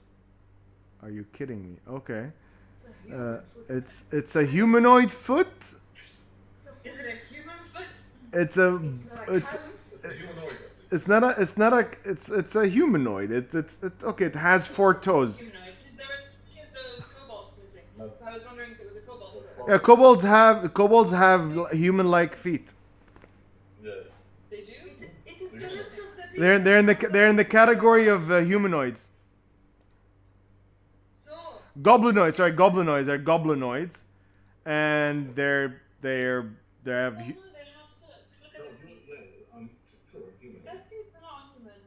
Are you kidding me? Okay. It's a human foot. It's a humanoid foot. It's a foot. Is it a human foot? It's a It's not a it's calf. It's a humanoid. it's a humanoid. Okay. It has 4 toes. Humanoid. There were 3 of those kobolds missing. No. So I was wondering if it was a kobold. Yeah, kobolds have human-like feet. Yeah. They do? It is the rest of the people. They're in the category of humanoids. So, Goblinoids. Sorry, goblinoids. They're goblinoids, and they have. Oh, no, they have the. Look at No, their feet. sure, human. Their feet are not human.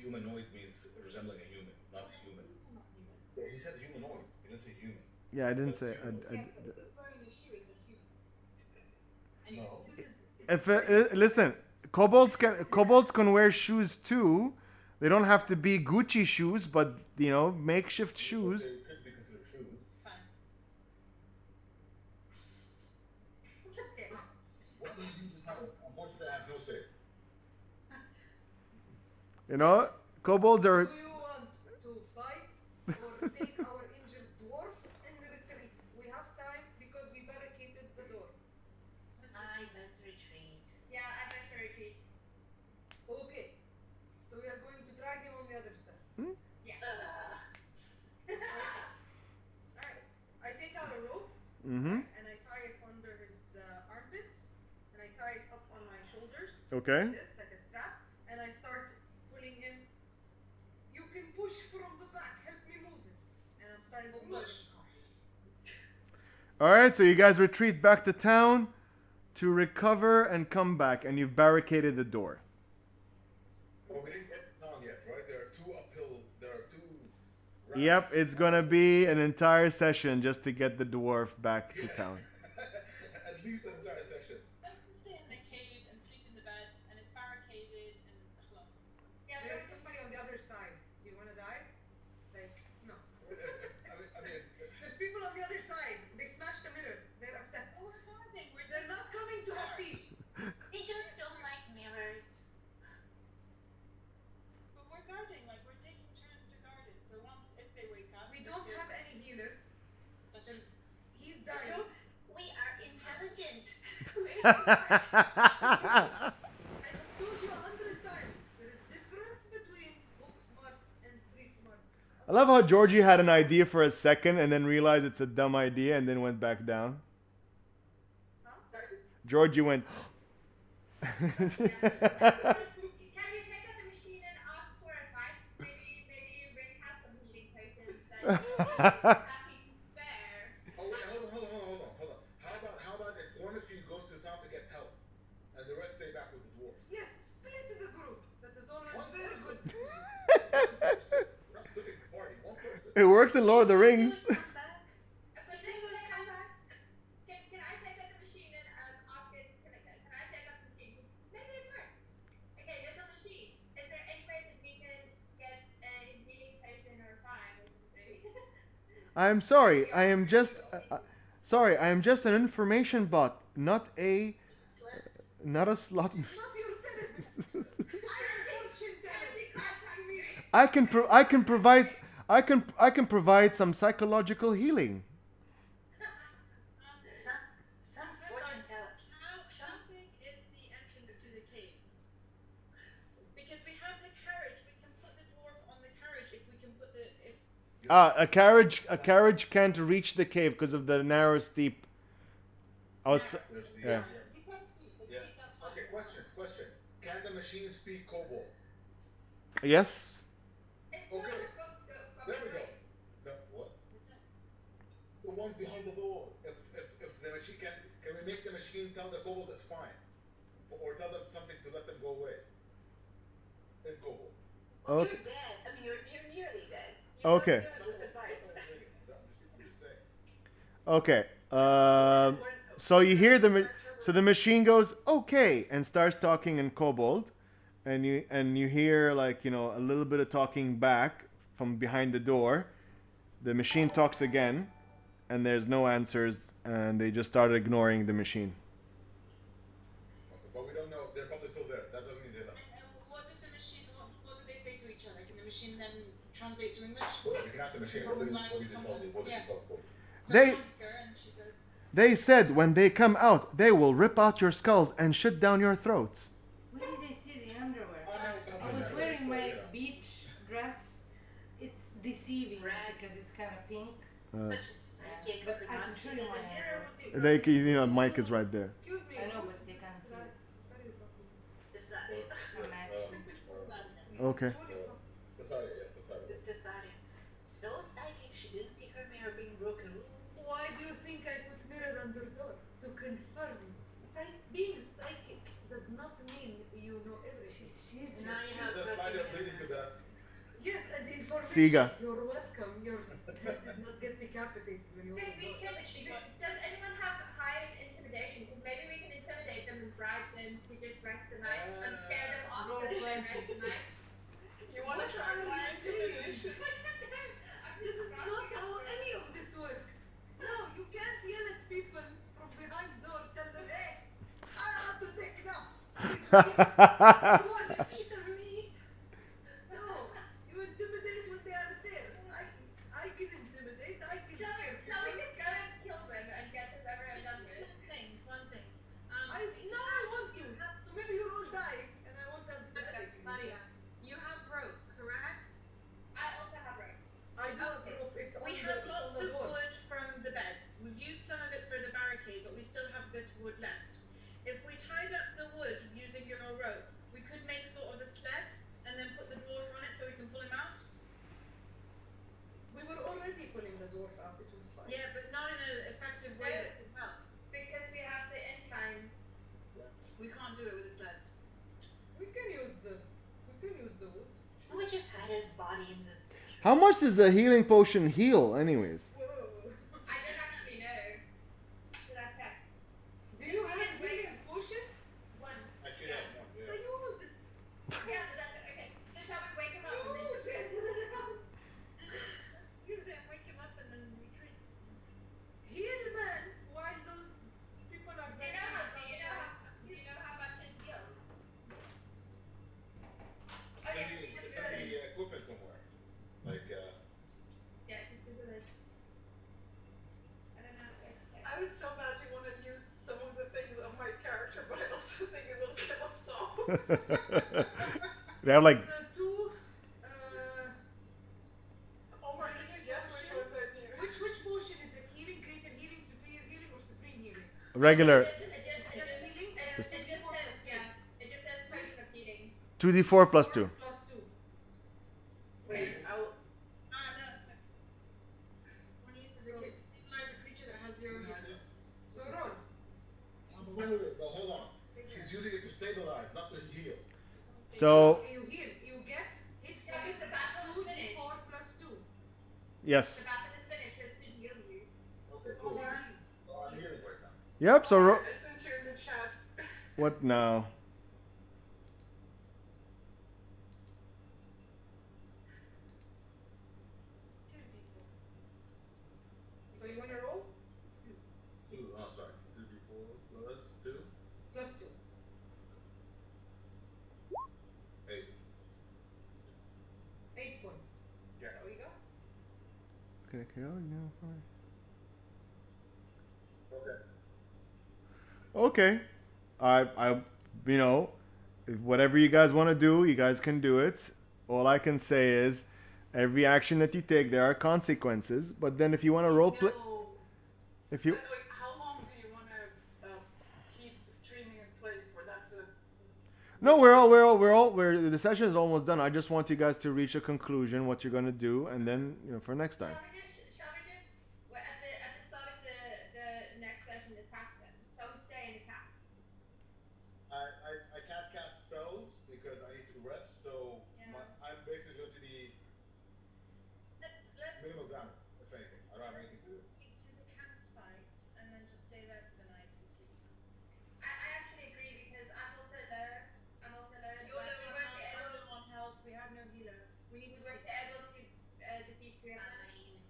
Humanoid means resembling a human, not human. They're not human. Yeah, he said humanoid. He didn't say human. Yeah, I didn't say. Yeah, but it's wearing a shoe, it's a human. Anyway, No. this is. Listen, kobolds can wear shoes too. They don't have to be Gucci shoes, but makeshift shoes. They could be considered shoes. fine. What do you use this how? Unfortunately, I have no say. Kobolds are. Do you want to fight or take our injured dwarf and retreat? We have time because we barricaded the door. Let's retreat. Yeah, I bet for retreat. Okay. So we are going to drag him on the other side. Yeah. Alright. I take out a rope Mm-hmm. and I tie it under his armpits and I tie it up on my shoulders. Okay. Like this, like a strap, and I start pulling him. You can push from the back. Help me move him. And I'm starting to move him. All right. So you guys retreat back to town to recover and come back, and you've barricaded the door. Well, we didn't get down yet, right? There are 2 uphill. There are 2. Yep. ramps. It's gonna be an entire session just to get the dwarf back to town. At least an entire section. Let's stay in the cave and sleep in the beds, and it's barricaded, and hello. Yeah, There's somebody on the other side. Do you want to die? Like, no. I mean, There's people on the other side. They smashed the mirror. They're upset. Oh, we're guarding. They're not coming to have tea. They just don't like mirrors. But we're guarding, like we're taking turns to guard it. So if they wake up, We don't have any healers. He's dying. We are intelligent. We're I smart. have told you 100 times. There is difference between book smart and street smart. I love how Georgie had an idea for a second and then realized it's a dumb idea and then went back down. Huh? Georgie went. Can you take out the machine and ask for advice? Maybe Rick has some healing potions that he's happy to spare. oh wait, hold on. How about if one of you goes to the town to get help, and the rest stay back with the dwarf? Yes, split the group. That is always One very person. good. Not looking to party. One person. It works in Lord of the Rings. Come back. But then come back. Can I take out the machine and ask it? Can I take out the machine? Maybe it works. Okay, there's a machine. Is there any way that we can get a healing potion or 5 or something? I'm sorry. I am just. I am just an information bot, not a Useless. not a slot. Not your therapist. I am fortune teller. I can provide some psychological healing. Some fortune teller. How big is the entrance to the cave? Because we have the carriage, we can put the dwarf on the carriage if we can put the A carriage can't reach the cave because of the narrow, steep. Yeah. Yeah. Okay, question. Can the machine speak Cobalt? Yes. Okay. There we go. No, what? The ones behind the door. If the machine can we make the machine tell the Cobalt it's fine? Or tell them something to let them go away? In Cobalt. Well, you're dead. I mean, you're nearly dead. You Okay. give us this advice. Okay. So you hear so the machine goes okay and starts talking in Kobold, and you hear, like, you know, a little bit of talking back from behind the door. The machine talks again, and there's no answers, and they just started ignoring the machine. Okay, but we don't know. They're probably still there. That doesn't mean they're left. And what did the machine? What did they say to each other? Can the machine then translate to English? Well, we can ask the machine. What did you call it? They said when they come out, they will rip out your skulls and shit down your throats. Where did I see the underwear? I was wearing my beach dress. It's deceiving because it's kind of pink. Such a psychic. But I can show you my underwear. You know, Mike is right there. Excuse me. I know, but they can't see it. Okay. So psychic, she didn't see her mirror being broken. Why do you think I put mirror under door? To confirm. Being psychic does not mean you know everything. Now you have Yes, and information. Siga. You're welcome. Your head did not get decapitated when you opened the door. Does anyone have high intimidation? Because maybe we can intimidate them and bribe them to just break the knife and scare them off Roll the twenty. knife. You want to try my intimidation? This is not how any of this works. No, you can't yell at people from behind door. Tell them, hey, I have to take now. You want a piece of me? No, you intimidate when they are there. I can intimidate. I can scare Shall we people. just go and kill them and get this over and done with? One thing. Now I want to. So maybe you'll all die, and I won't have this headache. Maria, you have rope, correct? I also have rope. I do have rope. It's on We the, have it's on lots the of door. wood from the beds. We've used some of it for the barricade, but we still have a bit of wood left. If we tied up the wood using your rope, we could make sort of a sled and then put the dwarf on it so we can pull him out. We were already pulling the dwarf out. It was fine. Yeah, but not in an effective way that could help. Because we have the incline. We can't do it with a sled. We can use the wood. We just had his body in the. How much does the healing potion heal, anyways? Whoa. I don't actually know. Did I check? Do you have healing potion? One. I should have one. I use it. Yeah, but that's okay. So shall we wake him up? and then Use just- it. Use it, wake him up, and then retreat. Heal man while those people are Do dying. you know how much it heals? Oh yeah, we just Can be equipment somewhere. Like, yeah, just Google it. I don't know. I would so badly want to use some of the things of my character, but I also think it will kill us all. They have like Two. Oh my, can you guess which ones I need? Which potion is it? Healing, greater healing, superior healing, or supreme healing? regular Just healing. It just says, yeah, it just says potion of healing. 2d4 plus 2. Plus 2. Wait, I'll. No. When you use a stabilize a creature that has 0 health. So roll. wait, no, hold on. She's using it to stabilize, not to heal. So You heal. You get hit Yeah, points. the battle is 2d4 plus 2. The yes. battle is finished. It's to heal you. Okay, cool. I'm healing right now. Yep. So I sent you in the chat. what now? So you want to roll? 2, oh, sorry. 2d4 plus 2. Plus 2. 8. 8 Okay, KO, okay. I, you know, whatever you guys want to do, you guys can do it. All I can say is, every action that you take, there are consequences. But then, if you want to role play, if you, how long do you want to keep streaming and playing for? That's a. no, the session is almost done. I just want you guys to reach a conclusion, what you're gonna do, and then for next time. Shall we just at the start of the next session attack them? Shall we stay in the camp? I can't cast spells because I need to rest, so I'm basically going to be minimal damage, if anything. I don't have anything to do. To the campsite and then just stay there for the night and sleep. I actually agree because I'm also low. You're low on health, I'm low on health, we have no healer. We need to be able to defeat 3 of them.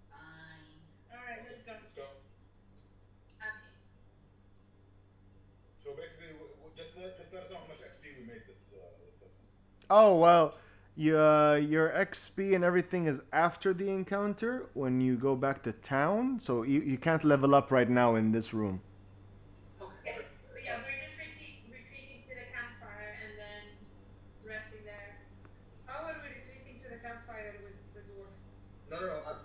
Fine. Alright, let's go. Okay. So basically, just let us know how much XP we made this session. Oh well, your XP and everything is after the encounter when you go back to town. So you can't level up right now in this room. Okay. But yeah, we're just retreating to the campfire and then resting there. How are we retreating to the campfire with the dwarf? No.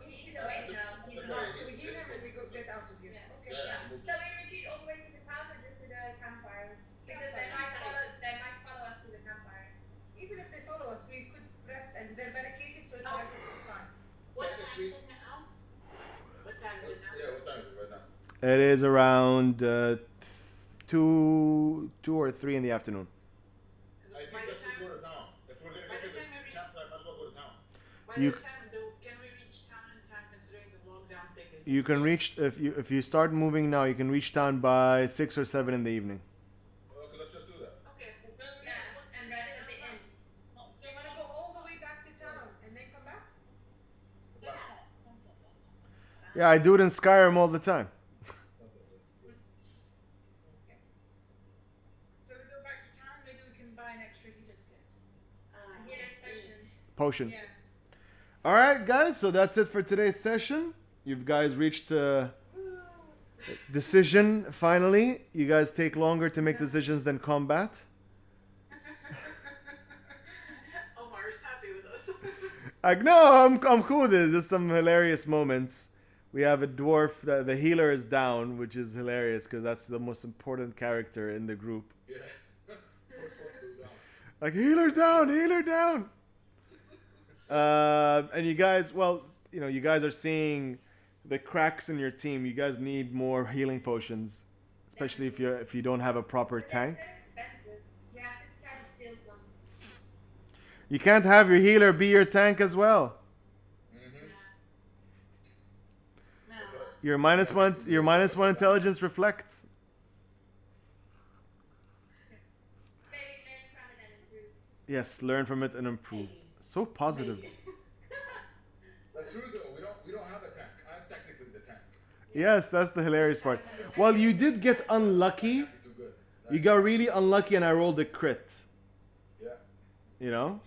He's awake now. So we heal him and we get out of here. Yeah. Okay. Yeah. Shall we retreat all the way to the town or just to the campfire? Because they might follow us to the campfire. Even if they follow us, we could rest and they're barricaded, so it buys us some time. What time is it now? What time is it now? Yeah, what time is it right now? It is around 2 or 3 in the afternoon. I think let's go to town. If we're gonna get to the campsite, might as well go to town. By the time, can we reach town in time considering the lockdown thing? You can reach if you start moving now. You can reach town by 6 or 7 in the evening. Okay, let's just do that. Okay. Yeah, and rest at the inn. So you want to go all the way back to town and then come back? Yeah, I do it in Skyrim all the time. So we go back to town, maybe we can buy an extra healer's kit. Potion. Yeah. All right, guys. So that's it for today's session. You guys reached a decision finally. You guys take longer to make decisions than combat. Omar's happy with us. Like, no, I'm cool with this. Just some hilarious moments. We have a dwarf. The healer is down, which is hilarious because that's the most important character in the group. Yeah. Like, healer down, healer down. And you guys, well, you guys are seeing the cracks in your team. You guys need more healing potions, especially if you don't have a proper tank. You have to try to steal some. You can't have your healer be your tank as well. No. Your -1 intelligence reflects. Maybe learn from it and improve. Yes, learn from it and improve. So positive. That's true though. We don't have a tank. I'm technically the tank. Yes, that's the hilarious part. Well, you did get unlucky. You got really unlucky and I rolled a crit. Yeah.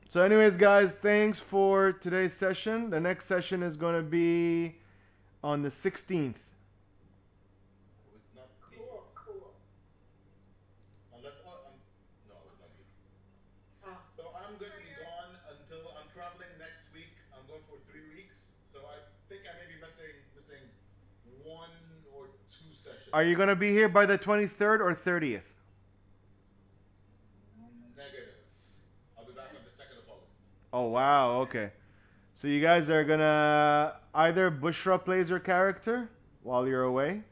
So anyways, guys, thanks for today's session. The next session is going to be on the 16th. Cool. Unless no, it would not be. So I'm going to be gone until I'm traveling next week. I'm going for 3 weeks. So I think I may be missing 1 or 2 sessions. Are you going to be here by the 23rd or 30th? Negative. I'll be back on the 2nd of August. Oh, wow. Okay. So you guys are going to either Bushra plays your character while you're away.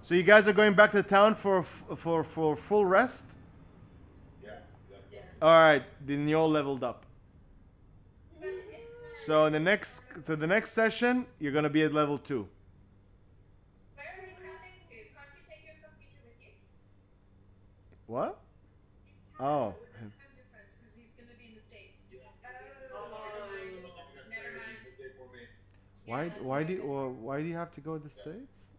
So you guys are going back to town for full rest? Yeah. All right, then you all leveled up. So the next session, you're gonna be at level 2. Where are we traveling to? Can't you take your computer with you? What? Oh. Time difference because he's going to be in the States. Never mind. Why do you have to go to the States?